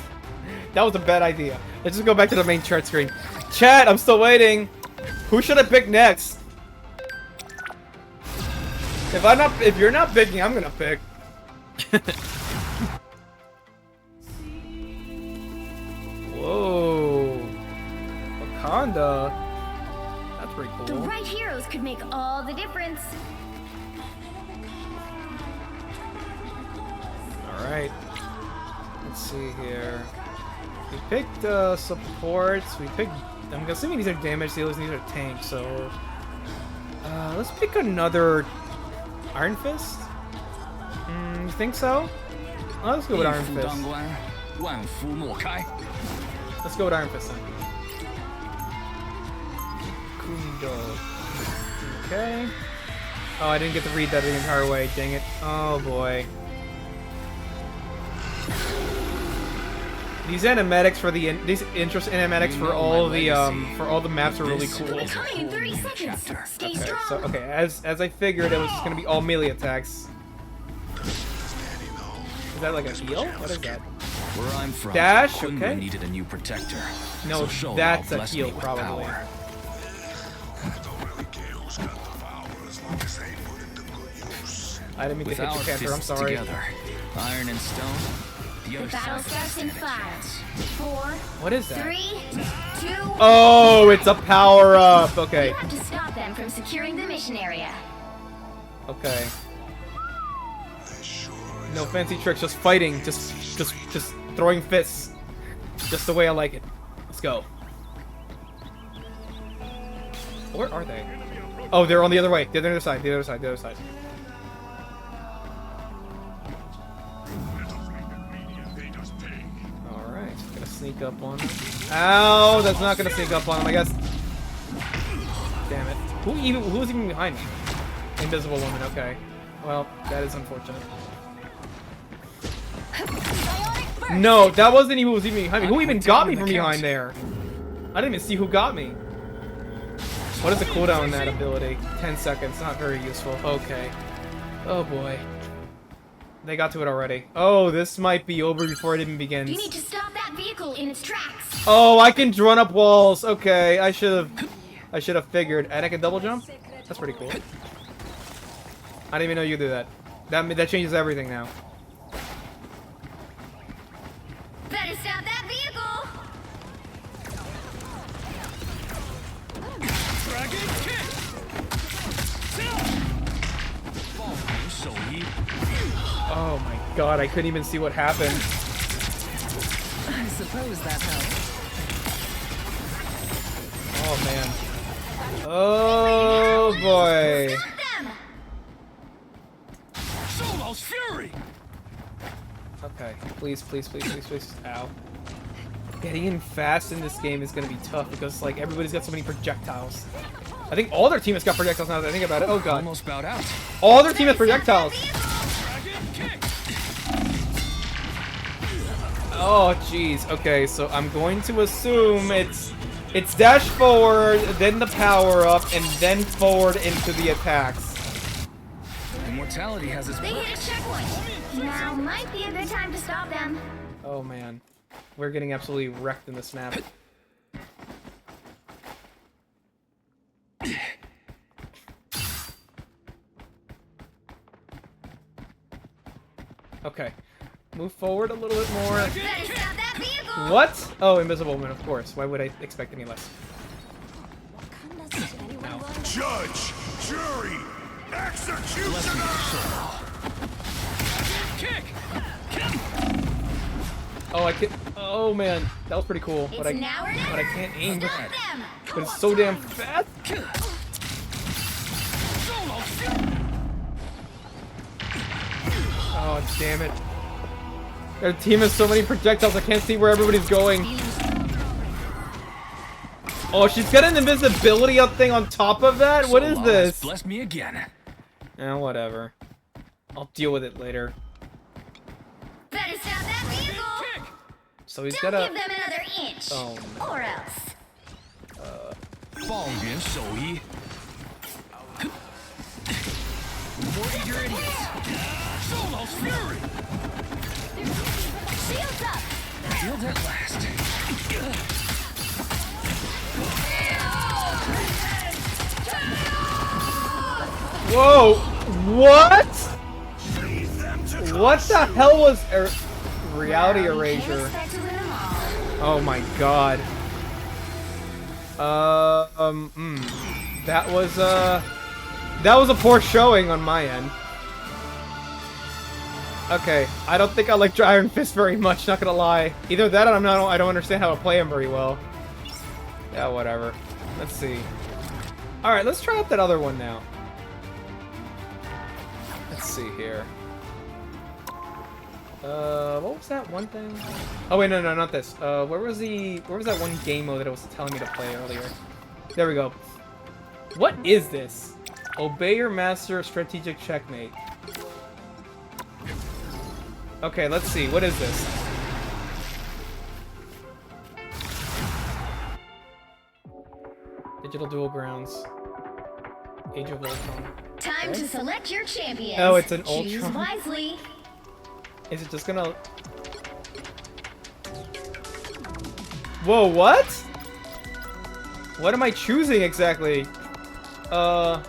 That was a bad idea. Let's just go back to the main chart screen. Chat, I'm still waiting. Who should I pick next? If you're not picking, I'm gonna pick. Whoa. Wakanda. pretty cool. The right heroes could make all the difference. Alright. Let's see here. We picked supports. We picked... I'm assuming these are damage dealers and these are tanks, so... let's pick another... Iron Fist? You think so? Oh, let's go with Iron Fist. Let's go with Iron Fist then. Kundo. Okay. Oh, I didn't get to read that the entire way. Dang it. Oh boy. These animatics for these interest animatics for all the maps are really cool. Coming in 30 seconds. Stay strong. So okay, as I figured, it was just gonna be all melee attacks. Is that like a heal? What is that? Where I'm from, Dash. Okay. needed a new protector. No, so that's a blessed heal me with probably. power. I didn't mean to With hit our the Panther. I'm fists sorry. together, iron and stone, the other Battle side starts in doesn't stand a 5, chance. 4, What is that? 3, 2. Oh, it's a power up. Okay. You have to stop them from securing the mission area. Okay. No fancy tricks, just fighting, just throwing fists. Just the way I like it. Let's go. Where are they? Oh, they're on the other way. They're on the other side. The other side. The other side. Alright, gonna sneak up on them. Ow, that's not gonna sneak up on them, I guess. Damn it. Who's even behind me? Invisible woman, okay. Well, that is unfortunate. No, that wasn't even who was even behind me. Who even got me from behind there? I didn't even see who got me. What is the cooldown on that ability? 10 seconds, not very useful. Okay. Oh boy. They got to it already. Oh, this might be over before it even begins. You need to stop that vehicle in its tracks. Oh, I can run up walls. Okay, I should have figured. And I can double jump? That's pretty cool. I didn't even know you could do that. That changes everything now. Better stop that vehicle. Oh my god, I couldn't even see what happened. I suppose that helps. Oh man. Oh boy. Solo's fury. Okay, please. Ow. Getting in fast in this game is gonna be tough because like everybody's got so many projectiles. I think all their team has got projectiles now that I think about it. Oh god. Almost bowed out. All their team has projectiles. Oh jeez. Okay, so I'm going to assume it's dash forward, then the power up, and then forward into the attacks. Immortality has its They hit a checkpoint. Now might be a good time to stop them. Oh man. We're getting absolutely wrecked in this map. Okay. Move forward a little bit more. Better stop that vehicle. What? Oh, invisible woman, of course. Why would I expect any less? Judge, jury, executioner! Oh, I can't. Oh man, that was pretty cool. But I can't aim. But it's so damn fast. Oh damn it! Their team has so many projectiles. I can't see where everybody's going. Oh, she's got an invisibility up thing on top of that. What is this? Bless me again. Whatever. I'll deal with it later. Better stop that vehicle. So he's Don't got give them another inch. Oh no. Or else. 暴元手艺。More eager idiots. Solo's fury. Shields up. Healed at last. Whoa! What? What the hell was reality erasure? Oh my god. That was a poor showing on my end. Okay, I don't think I like Iron Fist very much, not gonna lie. Either that or I don't understand how to play him very well. Yeah, whatever. Let's see. Alright, let's try out that other one now. Let's see here. What was that one thing? Oh wait, no, not this. Where was that one game mode that it was telling me to play earlier? There we go. What is this? Obey your master, strategic checkmate. Okay, let's see. What is this? Digital Duel Grounds. Age of Ultron. Time to select your champions. Oh, it's an Choose Ultron. wisely. Is it just gonna... Whoa, what? What am I choosing exactly? I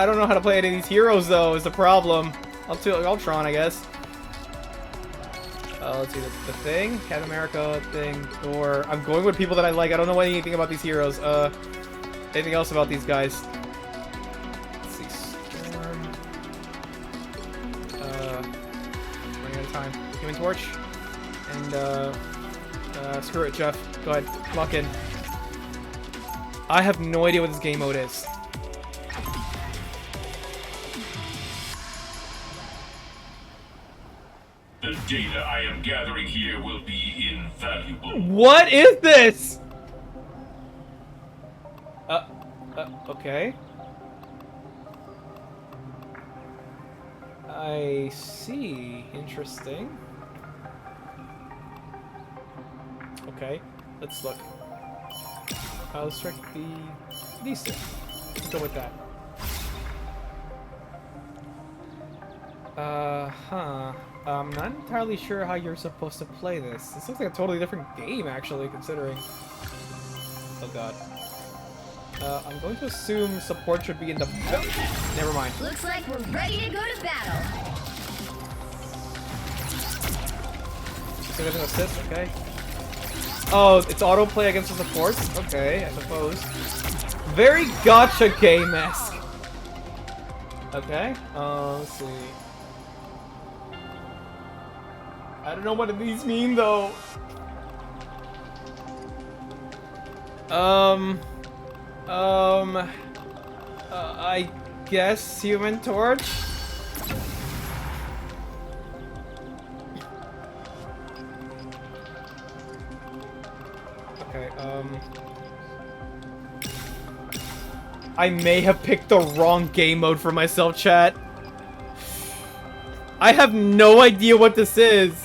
don't know how to play any of these heroes though, is the problem. I'll do Ultron, I guess. Let's see, the Thing, Captain America, Thing, Thor. I'm going with people that I like. I don't know anything about these heroes. Anything else about these guys? Let's see, Storm. Running out of time. Human Torch. And, screw it, Jeff. Go ahead, lock in. I have no idea what this game mode is. The data I am gathering here will be invaluable. What is this? Okay. I see. Interesting. Okay, let's look. Let's check these two. Let's go with that. I'm not entirely sure how you're supposed to play this. This looks like a totally different game, actually, considering... Oh god. I'm going to assume support should be in the... Never mind. Looks like we're ready to go to battle. So there's an assist, okay. Oh, it's autoplay against the supports? Okay, I suppose. Very gacha game-esque. Okay, let's see. I don't know what these mean, though. I guess Human Torch? Okay, I may have picked the wrong game mode for myself, chat. I have no idea what this is.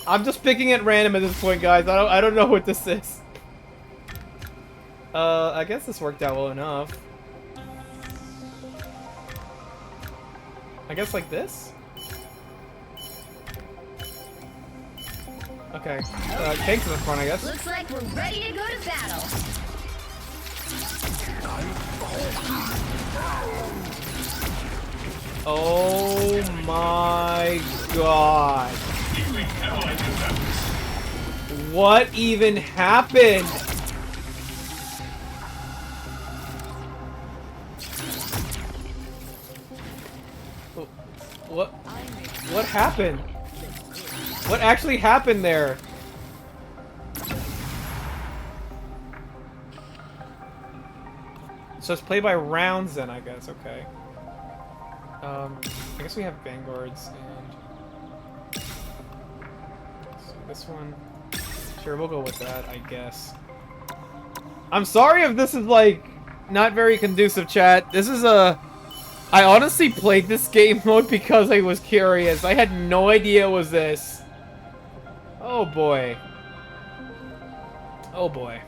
I'm just picking at random at this point, guys. I don't know what this is. I guess this worked out well enough. I guess like this? Okay. Tanks in the front, I guess. Looks like we're ready to go to battle. Oh my god. What even happened? What happened? What actually happened there? So it's played by rounds then, I guess. Okay. I guess we have vanguards and so this one. Sure, we'll go with that, I guess. I'm sorry if this is like not very conducive, chat. This is I honestly played this game mode because I was curious. I had no idea it was this. Oh boy. Oh boy.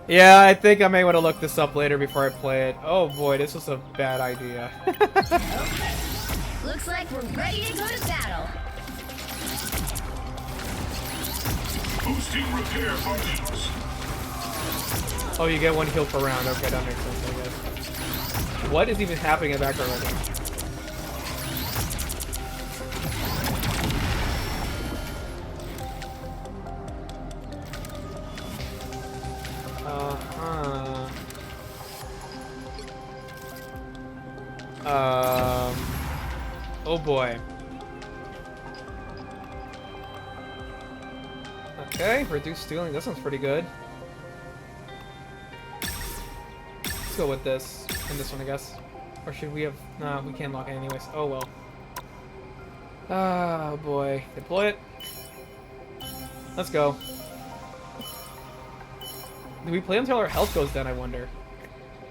Yeah, I think I may want to look this up later before I play it. Oh boy, this was a bad idea. Looks like we're ready to go to battle. Boosting repair functions. Oh, you get one heal per round. Okay, that makes sense, I guess. What is even happening in the background right now? Oh boy. Okay, reduce stealing. That sounds pretty good. Let's go with this. And this one, I guess. Or should we have... Nah, we can't lock it anyways. Oh well. Oh boy. Deploy it. Let's go. Do we play until our health goes down, I wonder?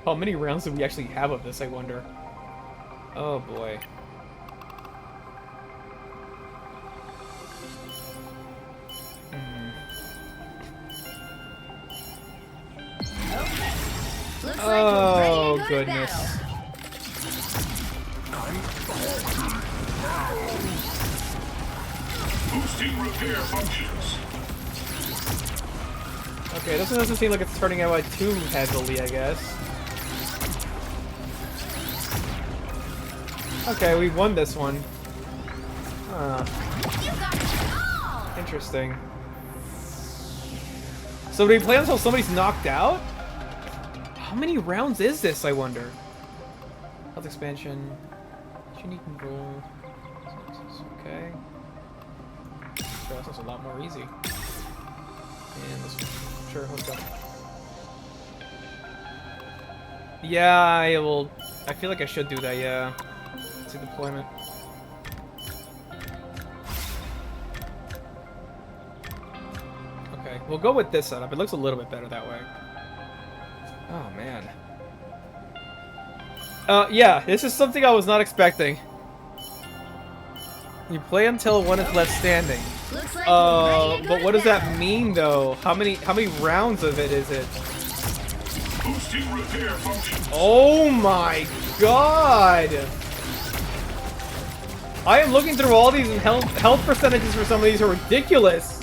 How many rounds do we actually have of this, I wonder? Oh boy. Oh goodness. Boosting repair functions. Okay, this one doesn't seem like it's turning out like too heavily, I guess. Okay, we won this one. Interesting. So do we play until somebody's knocked out? How many rounds is this, I wonder? Health expansion. Unique control. Okay. Sure, that sounds a lot more easy. And this one. Sure, let's go. Yeah, I will. I feel like I should do that, yeah. Let's see deployment. Okay, we'll go with this setup. It looks a little bit better that way. Oh, man. Yeah, this is something I was not expecting. You play until one is left standing. But what does that mean, though? How many rounds of it is it? Boosting repair functions. Oh my god! I am looking through all these, and health percentages for some of these are ridiculous.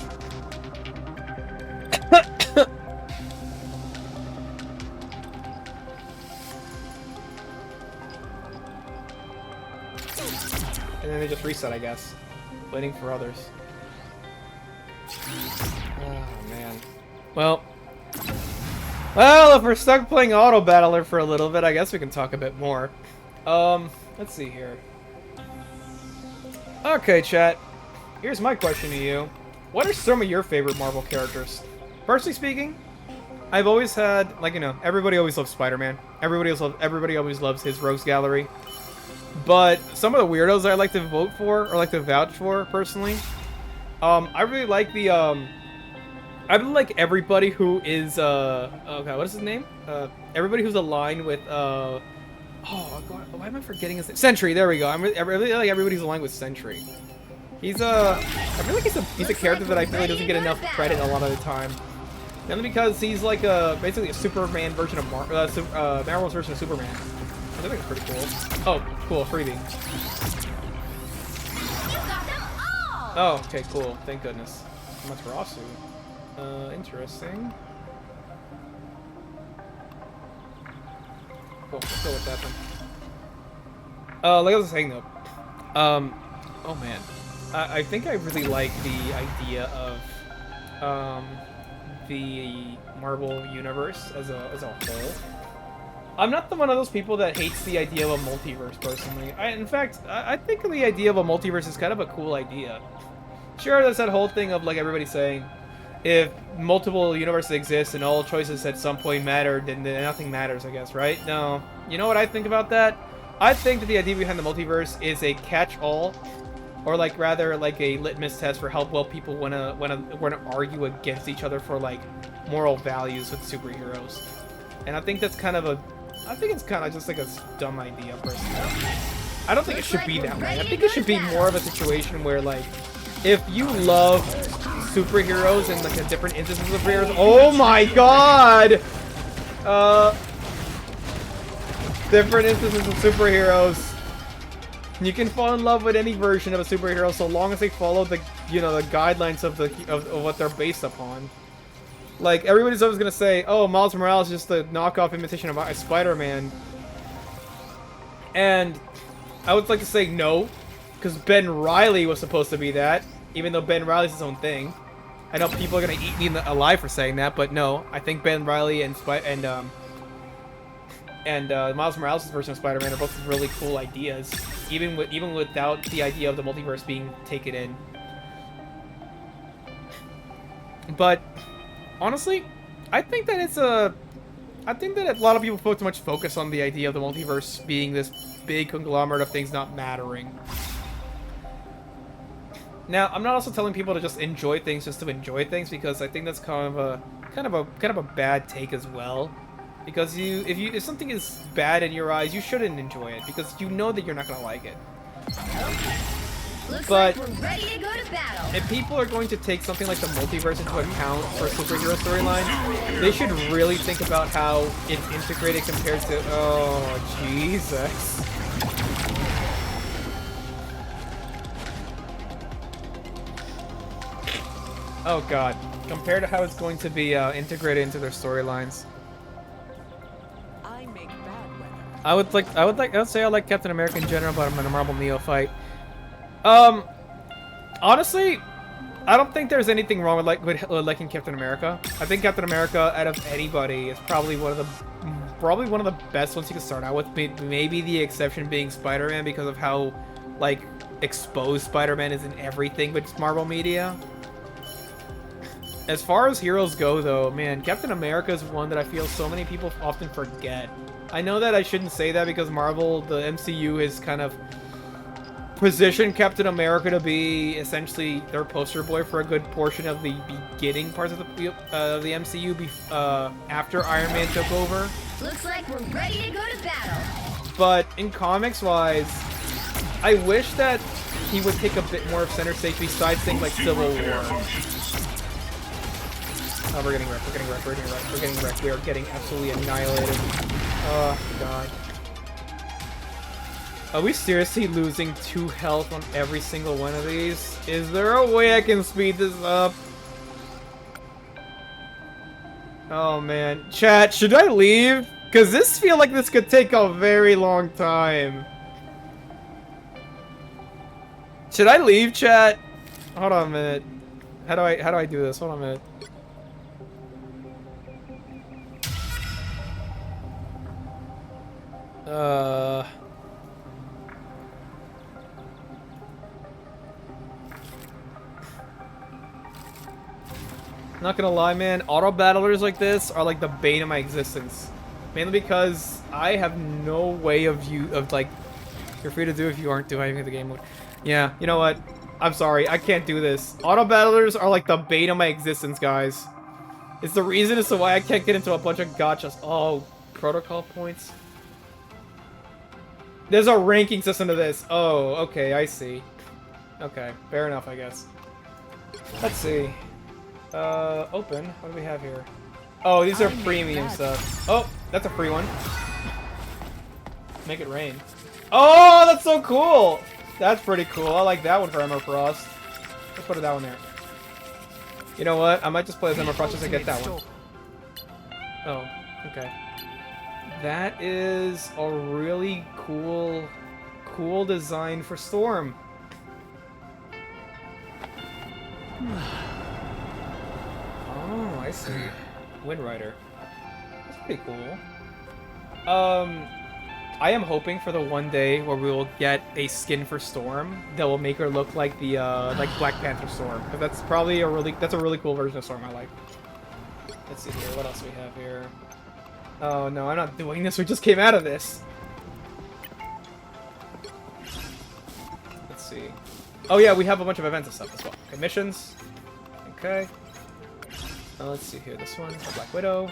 And then they just reset, I guess. Waiting for others. Oh, man. Well, if we're stuck playing Auto Battler for a little bit, I guess we can talk a bit more. Let's see here. Okay, chat. Here's my question to you. What are some of your favorite Marvel characters? Personally speaking, I've always had, like, you know, everybody always loves Spider-Man. Everybody always loves his Rogues Gallery. But some of the weirdos I like to vote for, or like to vouch for, personally, I really like the, I really like everybody who is, oh god, what is his name? Everybody who's aligned with, oh god, why am I forgetting his name? Sentry, there we go. I really like everybody who's aligned with Sentry. He's, I feel like he's a character that I feel like doesn't get enough credit a lot of the time. Mainly because he's like basically a Superman version of Marvel's version of Superman. I think it's pretty cool. Oh, cool, freebie. Oh, okay, cool. Thank goodness. Matarasu. Interesting. Cool, let's go with that then. Like I was saying though, oh man, I think I really like the idea of the Marvel universe as a whole. I'm not one of those people that hates the idea of a multiverse, personally. In fact, I think the idea of a multiverse is kind of a cool idea. Sure, there's that whole thing of, like, everybody saying, if multiple universes exist and all choices at some point matter, then nothing matters, I guess, right? No. You know what I think about that? I think that the idea behind the multiverse is a catch-all, or, like, rather, like, a litmus test for how well people wanna argue against each other for, like, moral values with superheroes. And I think that's kind of I think it's kind of just like a dumb idea, personally. I don't think it should be that way. I think it should be more of a situation where, like, if you love superheroes and, like, a different instances of superheroes... Oh my god! Different instances of superheroes. You can fall in love with any version of a superhero so long as they follow the, you know, the guidelines of what they're based upon. Like, everybody's always gonna say, oh, Miles Morales is just a knockoff imitation of Spider-Man. And I would like to say no, because Ben Reilly was supposed to be that, even though Ben Reilly's his own thing. I know people are gonna eat me alive for saying that, but no, I think Ben Reilly and Miles Morales' version of Spider-Man are both really cool ideas, even without the idea of the multiverse being taken in. But honestly, I think that a lot of people put too much focus on the idea of the multiverse being this big conglomerate of things not mattering. Now, I'm not also telling people to just enjoy things just to enjoy things, because I think that's kind of a bad take as well. Because if something is bad in your eyes, you shouldn't enjoy it, because you know that you're not gonna like it. Okay. Looks But like we're ready to go to battle. if people are going to take something like the multiverse into account for superhero storylines, they should really think about how it's integrated compared to... Oh, Jesus. Oh god, compared to how it's going to be integrated into their storylines. I make bad weather. I would say I like Captain America in general, but I'm a Marvel neophyte. Honestly, I don't think there's anything wrong with liking Captain America. I think Captain America, out of anybody, is probably one of the best ones you can start out with. Maybe the exception being Spider-Man, because of how like exposed Spider-Man is in everything but Marvel media. As far as heroes go, though, man, Captain America is one that I feel so many people often forget. I know that I shouldn't say that because Marvel, the MCU, has kind of positioned Captain America to be essentially their poster boy for a good portion of the beginning parts of the MCU after Iron Man took over. Looks like we're ready to go to battle. But in comics-wise, I wish that he would take a bit more of center stage besides things like Civil War. Oh, we're getting wrecked, we're getting wrecked. We are getting absolutely annihilated. Oh, God. Are we seriously losing 2 health on every single one of these? Is there a way I can speed this up? Oh, man. Chat, should I leave? Because this feels like this could take a very long time. Should I leave, chat? Hold on a minute. How do I do this? Hold on a minute. Not gonna lie, man, auto battlers like this are like the bane of my existence. Mainly because I have no way of like, you're free to do if you aren't doing the game mode. Yeah, you know what? I'm sorry, I can't do this. Auto battlers are like the bane of my existence, guys. It's the reason as to why I can't get into a bunch of gotchas. Oh, protocol points. There's a ranking system to this. Oh, okay, I see. Okay, fair enough, I guess. Let's see. Open. What do we have here? Oh, these are premium stuff. Oh, that's a free one. Make it rain. Oh, that's so cool! That's pretty cool. I like that one for Emma Frost. Let's put that one there. You know what? I might just play as Emma Frost just to get that one. Oh, okay. That is a really cool design for Storm. Oh, I see. Wind Rider. That's pretty cool. I am hoping for the one day where we will get a skin for Storm that will make her look like the like Black Panther Storm. Because that's probably a really cool version of Storm I like. Let's see here. What else do we have here? Oh no, I'm not doing this. We just came out of this. Let's see. Oh yeah, we have a bunch of events and stuff as well. Okay, missions. Okay. Let's see here. This one, the Black Widow.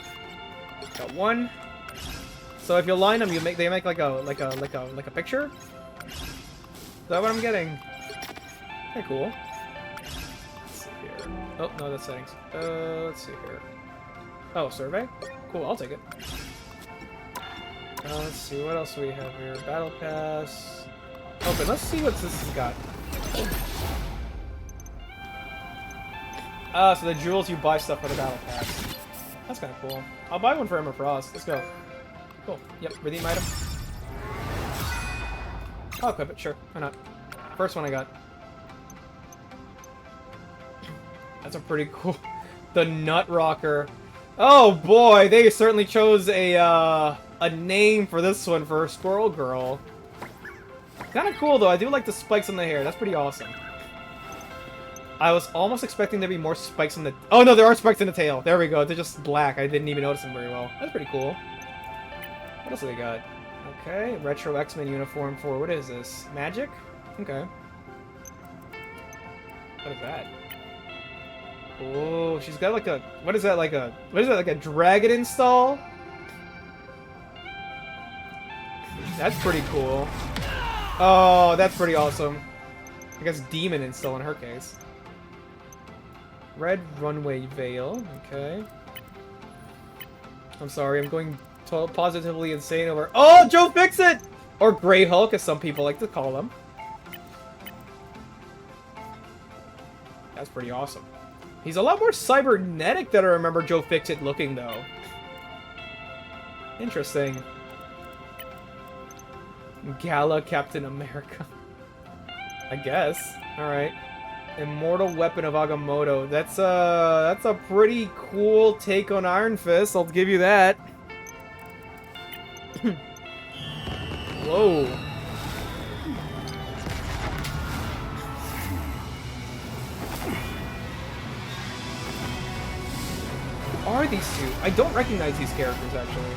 Got one. So if you line them, they make like a picture. Is that what I'm getting? Okay, cool. Let's see here. Oh no, that's settings. Let's see here. Oh, survey. Cool, I'll take it. Let's see, what else do we have here? Battle Pass. Open, let's see what this has got. So the jewels, you buy stuff for the Battle Pass. That's kind of cool. I'll buy one for Emma Frost. Let's go. Cool. Yep, redeem item. I'll equip it, sure. Why not? First one I got. That's a pretty cool... The Nut Rocker. Oh boy, they certainly chose a name for this one for Squirrel Girl. Kind of cool though, I do like the spikes on the hair, that's pretty awesome. I was almost expecting there to be more spikes in the... Oh no, there are spikes in the tail. There we go, they're just black. I didn't even notice them very well. That's pretty cool. What else do they got? Okay, retro X-Men uniform for... What is this? Magic? Okay. What is that? Oh, she's got like a... What is that, like a... What is that, like a dragon install? That's pretty cool. Oh, that's pretty awesome. I guess demon install in her case. Red runway veil. Okay. I'm sorry, I'm going positively insane over... Oh, Joe Fixit! Or Grey Hulk, as some people like to call him. That's pretty awesome. He's a lot more cybernetic than I remember Joe Fixit looking, though. Interesting. Gala Captain America. I guess. Alright. Immortal Weapon of Agamotto. That's a pretty cool take on Iron Fist, I'll give you that. Whoa. Who are these two? I don't recognize these characters, actually.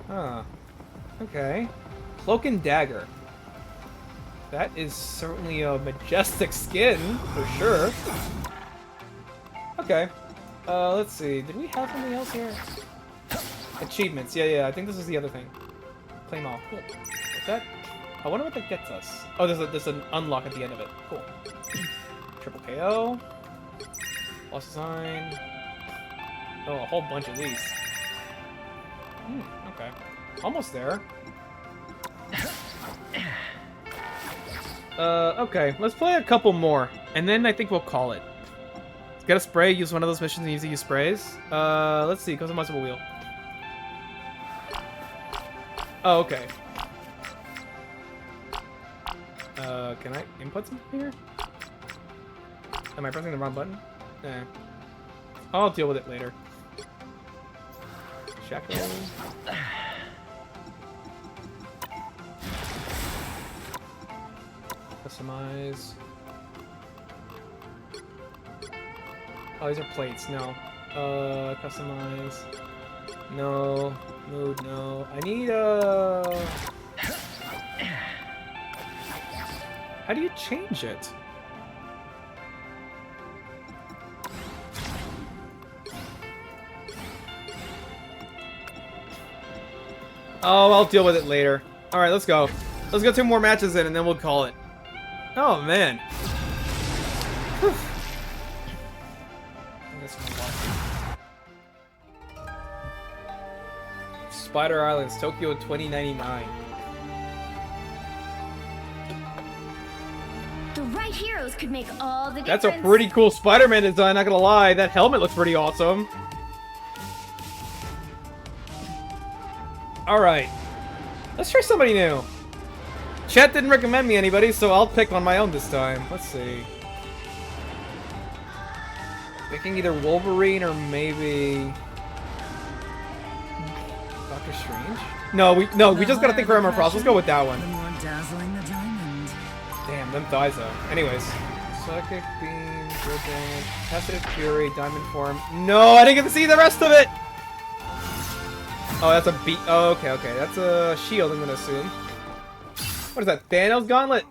Huh. Okay. Cloak and Dagger. That is certainly a majestic skin, for sure. Okay. Let's see. Did we have something else here? Achievements. Yeah, I think this is the other thing. Claim all. Cool. What's that? I wonder what that gets us. Oh, there's an unlock at the end of it. Cool. Triple KO. Lost sign. Oh, a whole bunch of these. Okay. Almost there. Okay. Let's play a couple more, and then I think we'll call it. Get a spray, use one of those missions and use sprays. Let's see. Customize a wheel. Oh, okay. Can I input something here? Am I pressing the wrong button? Nah. I'll deal with it later. Shako. Customize. Oh, these are plates. No. Customize. No. Mood, no. I need How do you change it? Oh, I'll deal with it later. Alright, let's go. Let's get 2 more matches in and then we'll call it. Oh, man. Whew. Spider Islands, Tokyo 2099. The right heroes could make all the That's difference. a pretty cool Spider-Man design, not gonna lie. That helmet looks pretty awesome. Alright. Let's try somebody new. Chat didn't recommend me anybody, so I'll pick on my own this time. Let's see. Picking either Wolverine or maybe... Doctor Strange? No, we just gotta think for Emma Frost. Let's go with that one. The more dazzling the diamond. Damn, them thighs though. Anyways. Psychic Beam, Good Damage, Passive Fury, Diamond Form. No, I didn't get to see the rest of it! Oh, that's a beat. Oh, okay. That's a shield, I'm gonna assume. What is that? Thanos Gauntlet?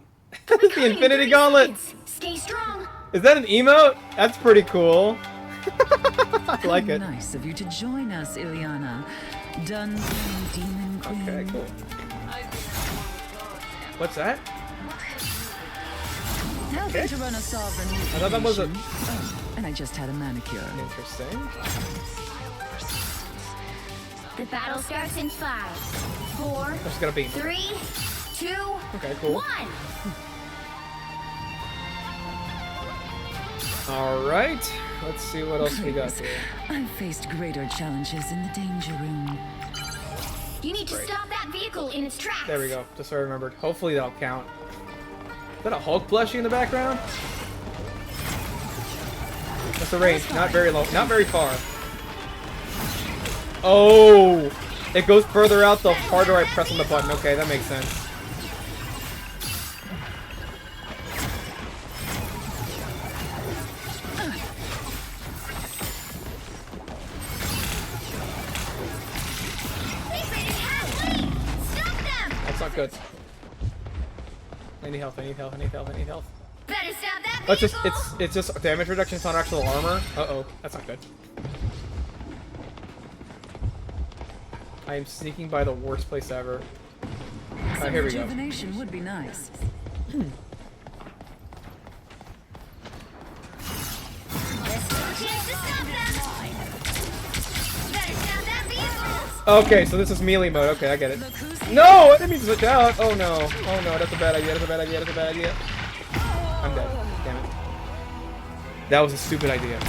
That's the Infinity Gauntlet! Stay strong. Is that an emote? That's pretty cool. I like it. Nice of you to join us, Ileana. Done, Demon Queen. Okay, cool. What's that? Helping to run a sovereign I thought that was a... Oh, and I just had a manicure. Interesting. The battle starts in 5, 4, There's gonna be... 3, 2, Okay, cool. 1. Alright. Let's see what else we got here. I've faced greater challenges in the danger room. You need to stop that vehicle in its tracks. There we go. Just so I remembered. Hopefully that'll count. Is that a Hulk plushie in the background? What's the range? Not very low. Not very far. Oh! It goes further out the harder I press on the button. Okay, that makes sense. That's not good. I need health, I need health, I need health, I need health. Better stop that. Let's just, it's just damage reduction, it's not actual armor. Uh-oh, that's not good. I am sneaking by the worst place ever. Alright, here we go. Rejuvenation would be nice. There's still a chance to stop them. Better stop that vehicle. Okay, so this is melee mode. Okay, I get it. No! I didn't mean to switch out! Oh no. Oh no, that's a bad idea, that's a bad idea, that's a bad idea. I'm dead. Damn it. That was a stupid idea.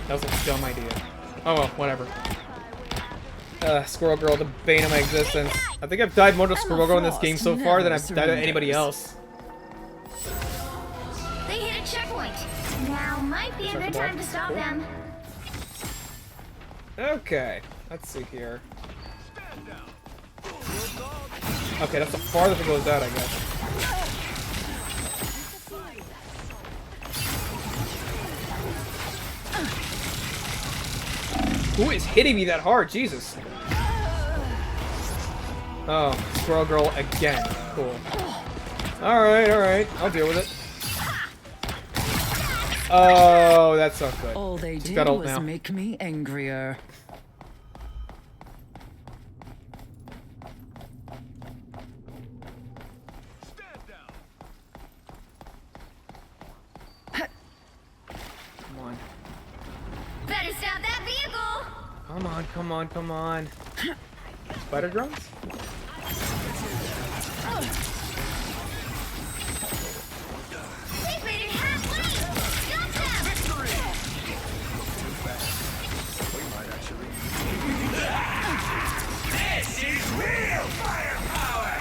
That was a dumb idea. Oh well, whatever. Squirrel Girl, the bane of my existence. I think I've died more to Squirrel Girl in this game so far than I've died to anybody else. They hit a checkpoint. Now might be a good time to stop them. Okay, let's see here. Okay, that's the farthest it goes out, I guess. Who is hitting me that hard? Jesus. Oh, Squirrel Girl again. Cool. Alright, alright. I'll deal with it. Oh, that's not good. All they She's did got ult was now. make me angrier. Come on. Better stop that vehicle. Come on, come on, come on. Spider drones? They've made it halfway. Stop them. This is real firepower!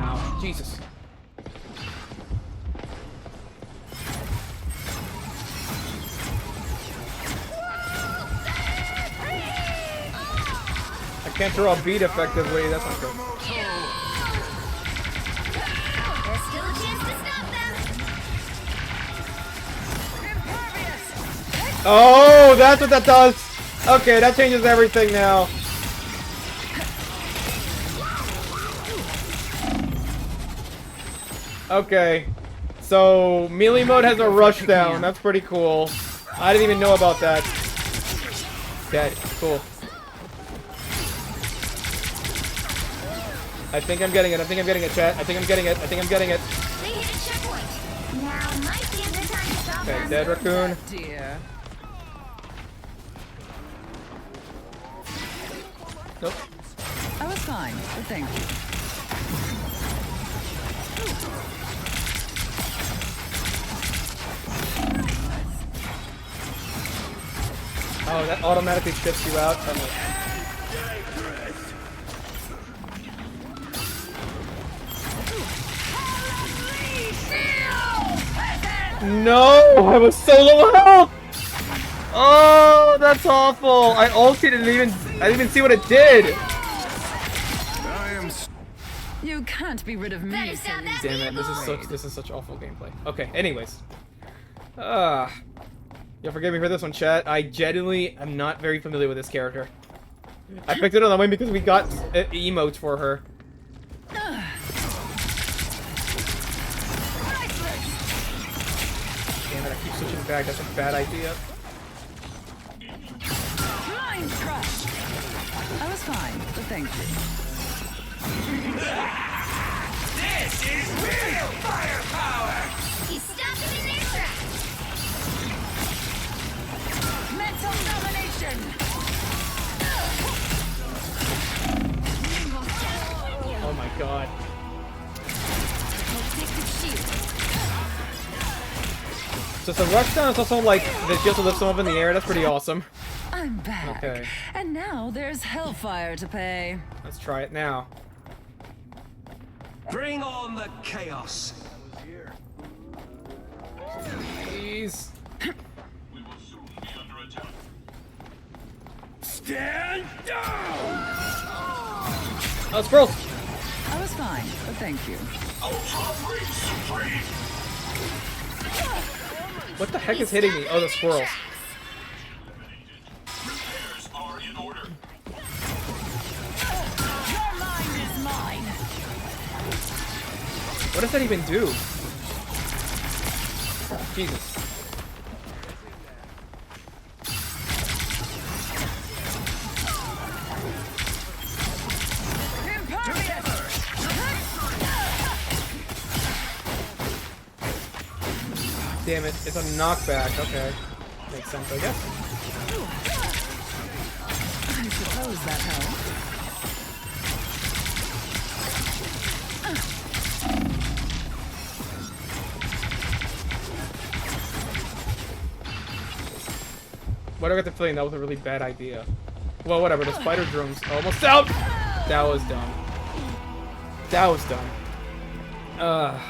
Ow, Jesus. I can't throw a beat effectively, that's not good. There's still a chance to stop them. Oh, that's what that does! Okay, that changes everything now. Okay. So, melee mode has a rush down. That's pretty cool. I didn't even know about that. Dead. Cool. I think I'm getting it. I think I'm getting it, chat. I think I'm getting it. I think I'm getting it. They hit a checkpoint. Now might be a good time to stop Okay, them. dead raccoon. Dear. Nope. I was fine, but thank you. Oh, that automatically shifts you out. No! I was so low health! Oh, that's awful! I ulted and I didn't even see what it did! You can't be rid of me so easily. Damn it, this is such awful gameplay. Okay, anyways. You'll forgive me for this one, chat. I genuinely am not very familiar with this character. I picked it on the way because we got emotes for her. Damn it, I keep switching back. That's a bad idea. Mind crush. I was fine, but thank you. This is real firepower! You stopped them in their tracks. Mental domination. Oh my god. So the rushdown is also like that you have to lift someone up in the air. That's pretty awesome. I'm back. Okay. And now there's hellfire to pay. Let's try it now. Bring on the chaos. Jeez. Stand down! Oh, squirrels! I was fine, but thank you. What the heck is hitting me? Oh, the squirrels. What does that even do? Jesus. Damn it, it's a knockback. Okay. Makes sense, I guess. I suppose that helps. Why do I get the feeling that was a really bad idea? Well, whatever. The spider drone's almost out! That was dumb. That was dumb. God.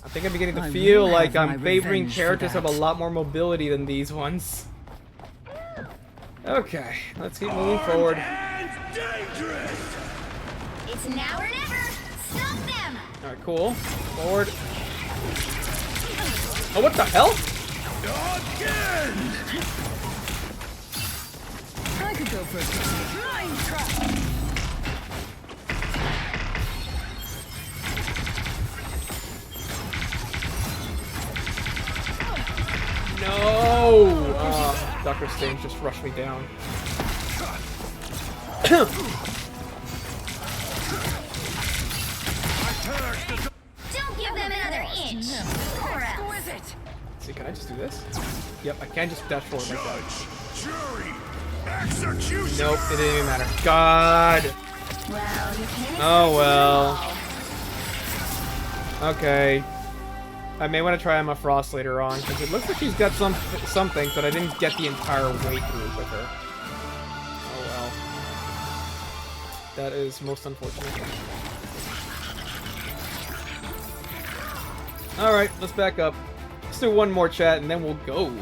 I think I'm beginning to feel like I'm favoring characters that have a lot more mobility than these ones. Okay, let's keep moving forward. It's now or never. Stop them. Alright, cool. Forward. Oh, what the hell? I could go for a mine trap. No! Dr. Strange just rushed me down. Don't give them another inch. Or else. See, can I just do this? Yep, I can just dash forward like that. Nope, it didn't even matter. God! Well, you can't. Oh well. Okay. I may want to try Emma Frost later on, because it looks like she's got some things, but I didn't get the entire way through with her. Oh well. That is most unfortunate. Alright, let's back up. Let's do one more chat and then we'll go.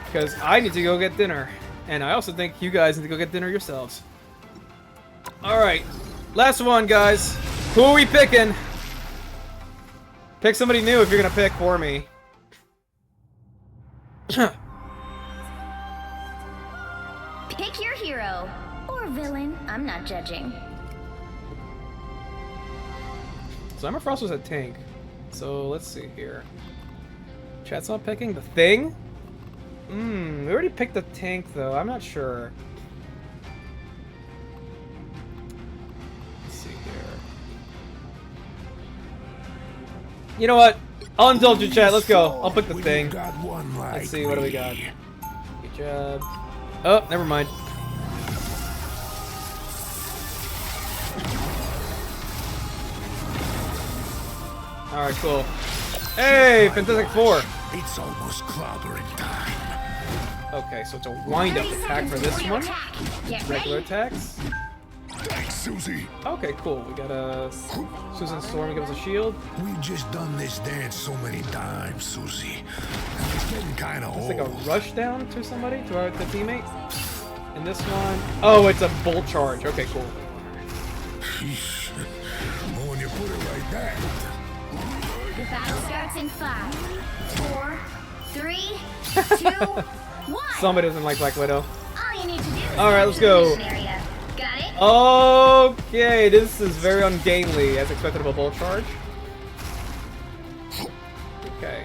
Because I need to go get dinner. And I also think you guys need to go get dinner yourselves. Alright. Last one, guys. Who are we picking? Pick somebody new if you're gonna pick for me. Pick your hero. Or villain. I'm not judging. So Emma Frost was a tank. So let's see here. Chat's not picking the thing? We already picked the tank though. I'm not sure. Let's see here. You know what? I'll indulge you, chat. Let's go. I'll pick the thing. Let's see. What do we got? Good job. Oh, never mind. Alright, cool. Hey, Fantastic Four! It's almost clobbering time. Okay, so it's a wind-up attack for this one. Regular attacks. Thanks, Susie. Okay, cool. We got a Susan Storm gives us a shield. We've just done this dance so many times, Susie. It's getting kind of old. It's like a rush down to somebody, to our teammate. And this one, oh, it's a bolt charge. Okay, cool. Well, when you put it like that. The battle starts in 5, 4, 3, 2, 1. Somebody doesn't like Black Widow. All you need to do is Alright, let's go. Got it? Okay, this is very ungainly, as expected of a bolt charge. Okay.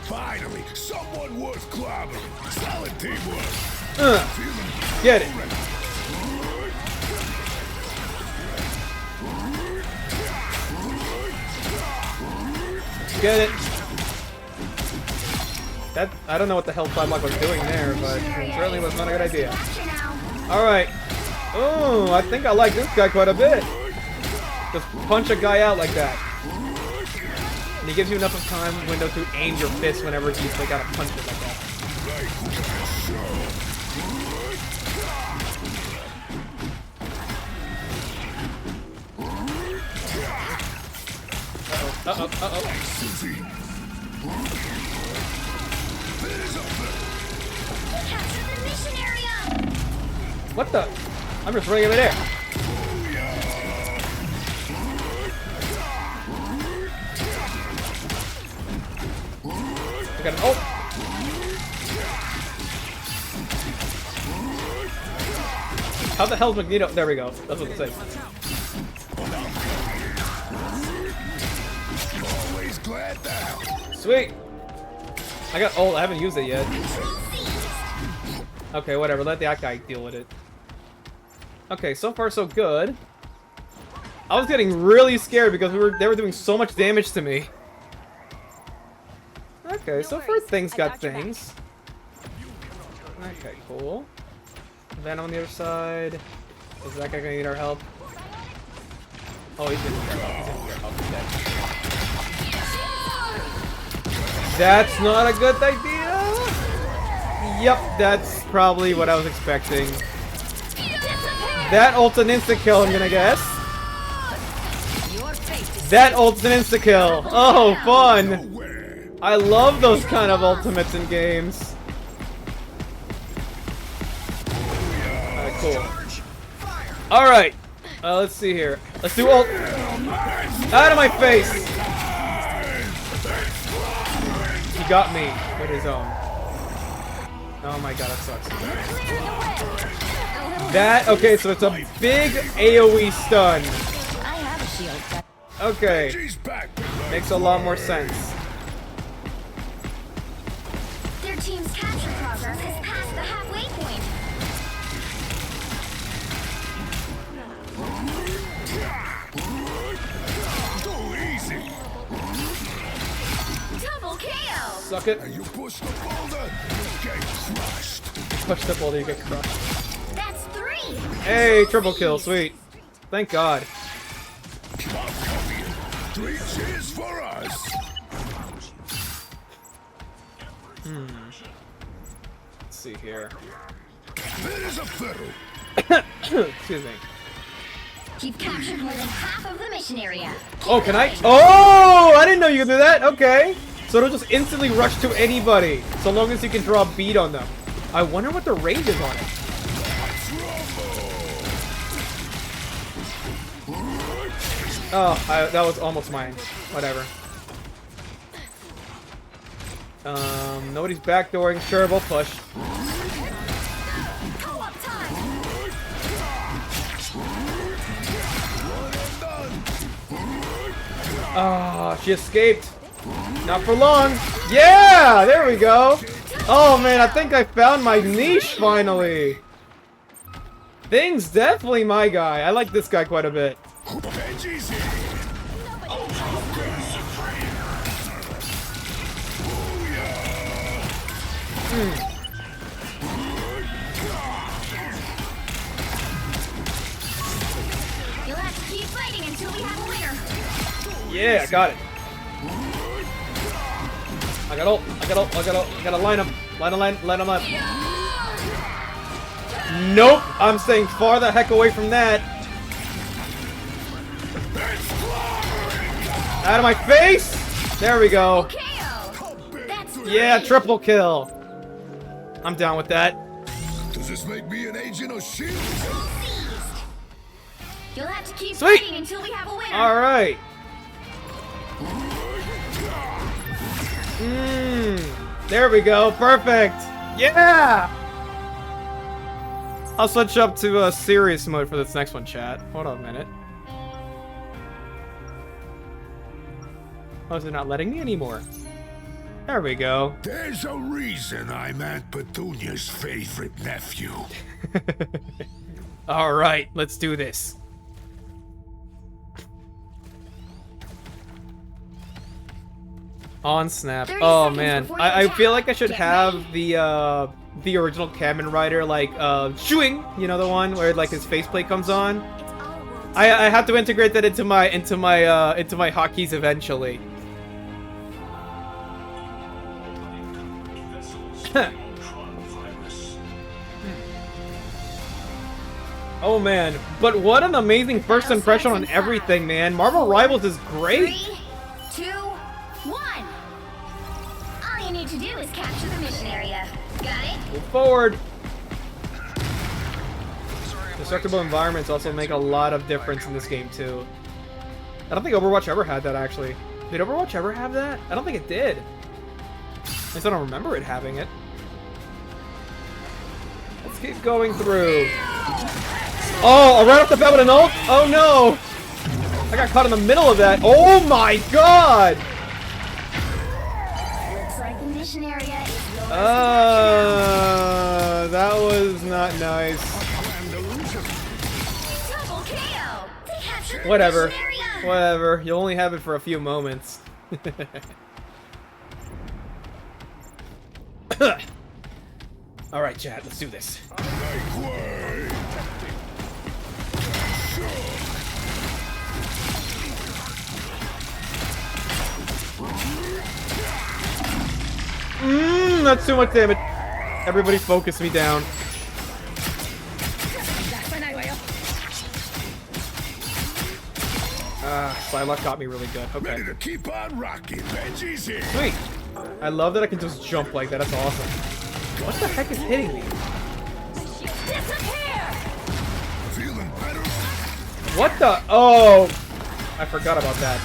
Finally, someone worth clobbering. Solid teamwork. Get it. Get it. That, I don't know what the hell Flylock was doing there, but it certainly was not a good idea. Alright. Oh, I think I like this guy quite a bit. Just punch a guy out like that. And he gives you enough of time window to aim your fist whenever he's like out a punch it like that. Uh-oh, uh-oh. Capture the mission area! What the? I'm just running over there. I got an ult. How the hell's Magneto? There we go. That's what I'm saying. Always glad to help. Sweet. I got ult. I haven't used it yet. Okay, whatever. Let that guy deal with it. Okay, so far so good. I was getting really scared because they were doing so much damage to me. Okay, so far things got things. Okay, cool. Venom on the other side. Is that guy gonna need our help? Oh, he's gonna need our help. He's gonna need our help. That's not a good idea. Yep, that's probably what I was expecting. That ult's an insta-kill, I'm gonna guess. That ult's an insta-kill. Oh, fun. I love those kind of ultimates in games. Alright, cool. Alright. Let's see here. Let's do ult. Out of my face! He got me with his own. Oh my god, that sucks. That, okay, so it's a big AoE stun. Okay. Makes a lot more sense. Their team's capture progress has passed the halfway point. Go easy. Double KO. Suck it. You push the boulder, get crushed. Push the boulder, you get crushed. That's 3. Hey, triple kill, sweet. Thank God. 3 cheers for us. Let's see here. It is a fiddle. Excuse me. You've captured more than half of the mission area. Oh, can I? Oh, I didn't know you could do that. Okay. So it'll just instantly rush to anybody, so long as you can draw a bead on them. I wonder what the range is on it. Oh, that was almost mine. Whatever. Nobody's backdooring. Sure, we'll push. Ah, she escaped. Not for long. Yeah, there we go. Oh man, I think I found my niche finally. Thing's definitely my guy. I like this guy quite a bit. You'll have to keep fighting until we have a winner. Yeah, I got it. I got ult. I gotta line him. Line him up. Nope, I'm staying far the heck away from that. Out of my face! There we go. Yeah, triple kill. I'm down with that. Does this make me an agent of S.H.I.E.L.D.? You'll have to keep Sweet. fighting until we have a winner. All right. There we go. Perfect. Yeah. I'll switch up to serious mode for this next one, chat. Hold on a minute. Oh, is it not letting me anymore? There we go. There's a reason I'm Aunt Petunia's favorite nephew. All right, let's do this. On snap. Oh man, I feel like I should have the original Kamen Rider like shooing, you know, the one where like his faceplate comes on. I have to integrate that into my hotkeys eventually. Oh man, but what an amazing first impression on everything, man. Marvel Rivals is great. 3, 2, capture the mission area. Got it? Move forward. Destructible environments also make a lot of difference in this game too. I don't think Overwatch ever had that actually. Did Overwatch ever have that? I don't think it did. At least I don't remember it having it. Let's keep going through. Oh, right off the bat with an ult? Oh no! I got caught in the middle of that. Oh my god! Looks like the mission area is yours. That was not nice. Double KO to capture the Whatever. mission area. Whatever. You'll only have it for a few moments. Alright, chat, let's do this. That's too much damage. Everybody focus me down. Psylocke got me really good. Okay. Ready to keep on rocking. Benji's here. Sweet. I love that I can just jump like that. That's awesome. What the heck is hitting me? Feeling better? What the? Oh! I forgot about that.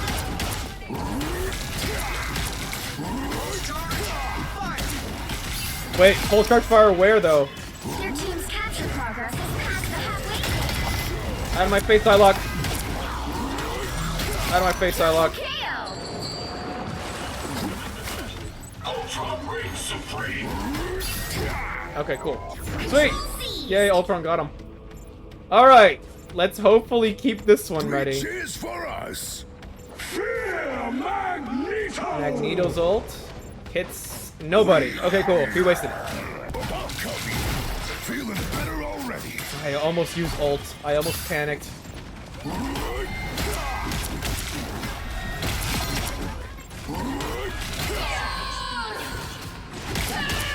Wait, full charge fire where though? Your team's capture progress is past the halfway point. Out of my face, Psylocke. Out of my face, Psylocke. Ultron reigns supreme. Okay, cool. Sweet! Yay, Ultron got him. Alright, let's hopefully keep this one ready. Cheers for us. Fear Magneto. Magneto's ult hits nobody. Okay, cool. He wasted it. Feeling better already. I almost used ult. I almost panicked.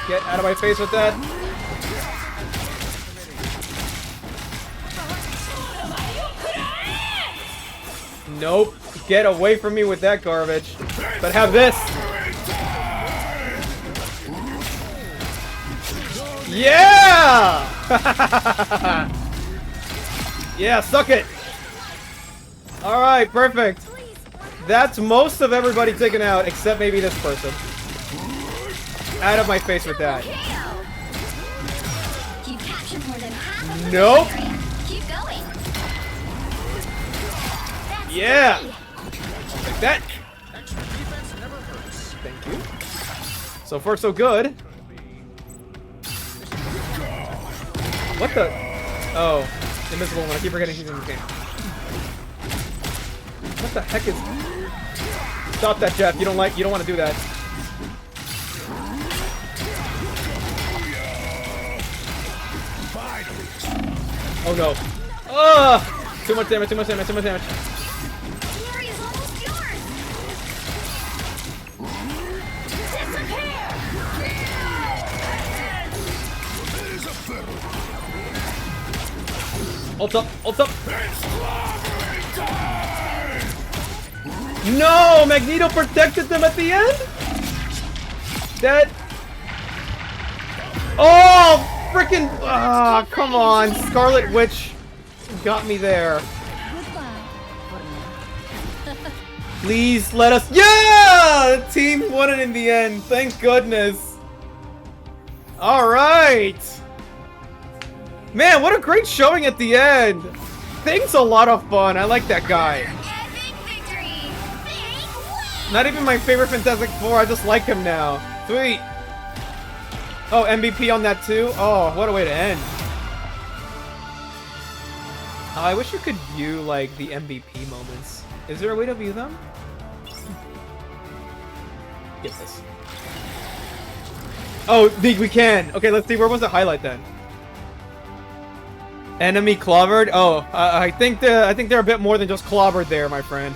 Get out of my face with that. Nope. Get away from me with that garbage. But have this. Yeah! Yeah, suck it. Alright, perfect. That's most of everybody taken out, except maybe this person. Out of my face with that. Nope. Keep going. Yeah. Like that. Thank you. So far, so good. What the? Oh, invisible one. I keep forgetting he's in the game. What the heck is? Stop that, Jeff. You don't want to do that. Oh no. Ugh! Too much damage, too much damage, too much damage. Ult up, ult up. No! Magneto protected them at the end? That... Oh! Frickin'! Ah, come on! Scarlet Witch got me there. Please let us... Yeah! The team won it in the end. Thank goodness. Alright! Man, what a great showing at the end! Thing's a lot of fun. I like that guy. Not even my favorite Fantastic Four. I just like him now. Sweet. Oh, MVP on that too? Oh, what a way to end. I wish you could view, like, the MVP moments. Is there a way to view them? Get this. Oh, we can! Okay, let's see. Where was the highlight then? Enemy clobbered? Oh, I think they're a bit more than just clobbered there, my friend.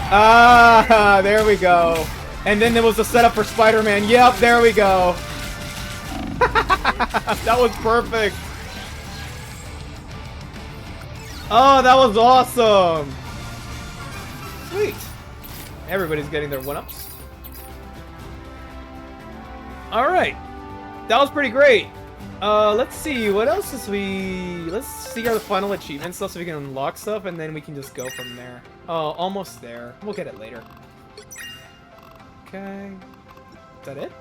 Ah, there we go. And then there was the setup for Spider-Man. Yep, there we go. That was perfect. Oh, that was awesome. Sweet. Everybody's getting their one-ups. Alright. That was pretty great. Let's see, what else is let's see our final achievement stuff so we can unlock stuff, and then we can just go from there. Oh, almost there. We'll get it later. Okay. Is that it?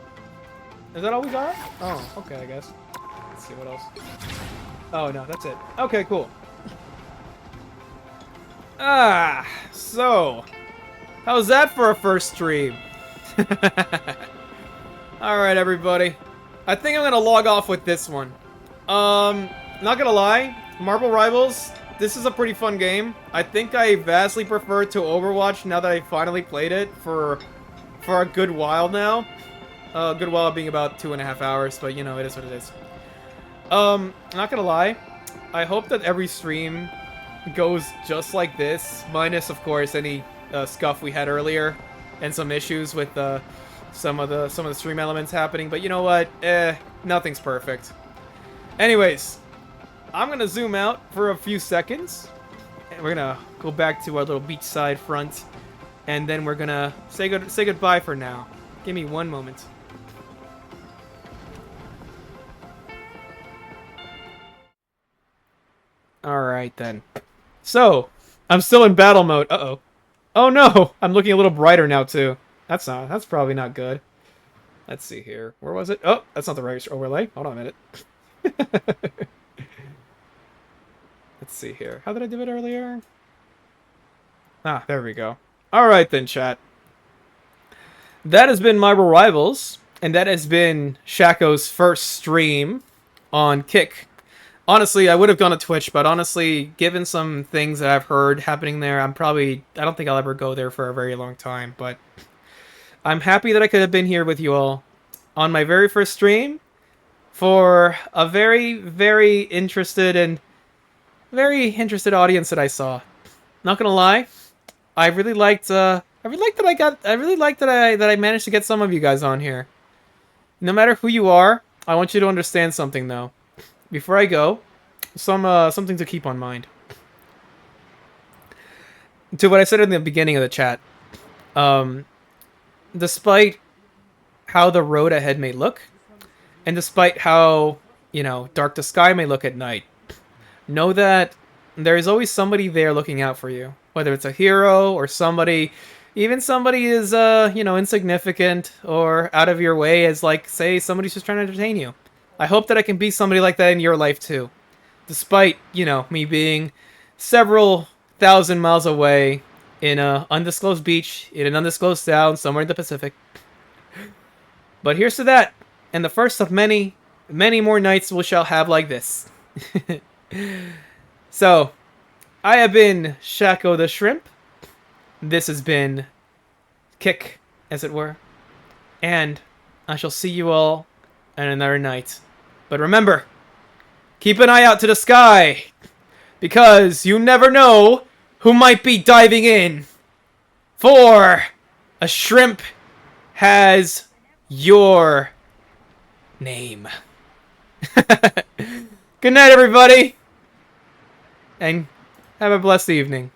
Is that all we got? Oh, okay, I guess. Let's see what else. Oh, no, that's it. Okay, cool. Ah, so. How's that for a first stream? Alright, everybody. I think I'm gonna log off with this one. Not gonna lie, Marble Rivals, this is a pretty fun game. I think I vastly prefer to Overwatch now that I finally played it for a good while now. A good while being about 2.5 hours, but you know, it is what it is. Not gonna lie, I hope that every stream goes just like this, minus, of course, any scuff we had earlier and some issues with some of the stream elements happening, but you know what? Nothing's perfect. Anyways, I'm gonna zoom out for a few seconds, and we're gonna go back to our little beachside front, and then we're gonna say goodbye for now. Give me one moment. Alright then. So, I'm still in battle mode. Uh-oh. Oh no! I'm looking a little brighter now too. That's probably not good. Let's see here. Where was it? Oh, that's not the right overlay. Hold on a minute. Let's see here. How did I do it earlier? Ah, there we go. Alright then, chat. That has been Marble Rivals, and that has been Shaco's first stream on Kick. Honestly, I would have gone to Twitch, but honestly, given some things that I've heard happening there, I don't think I'll ever go there for a very long time, but I'm happy that I could have been here with you all on my very first stream for a very, very interested audience that I saw. Not gonna lie, I really liked that I managed to get some of you guys on here. No matter who you are, I want you to understand something though. Before I go, something to keep on mind. To what I said in the beginning of the chat, despite how the road ahead may look, and despite how, you know, dark the sky may look at night, know that there is always somebody there looking out for you. Whether it's a hero or somebody, even somebody is, you know, insignificant or out of your way, as like, say, somebody's just trying to entertain you. I hope that I can be somebody like that in your life too. Despite, you know, me being several thousand miles away in an undisclosed beach, in an undisclosed town, somewhere in the Pacific. But here's to that, and the first of many, many more nights we shall have like this. So, I have been Shako the Shrimp. This has been Kick, as it were. And I shall see you all on another night. But remember, keep an eye out to the sky, because you never know who might be diving in. For a shrimp has your name. Good night, everybody. And have a blessed evening.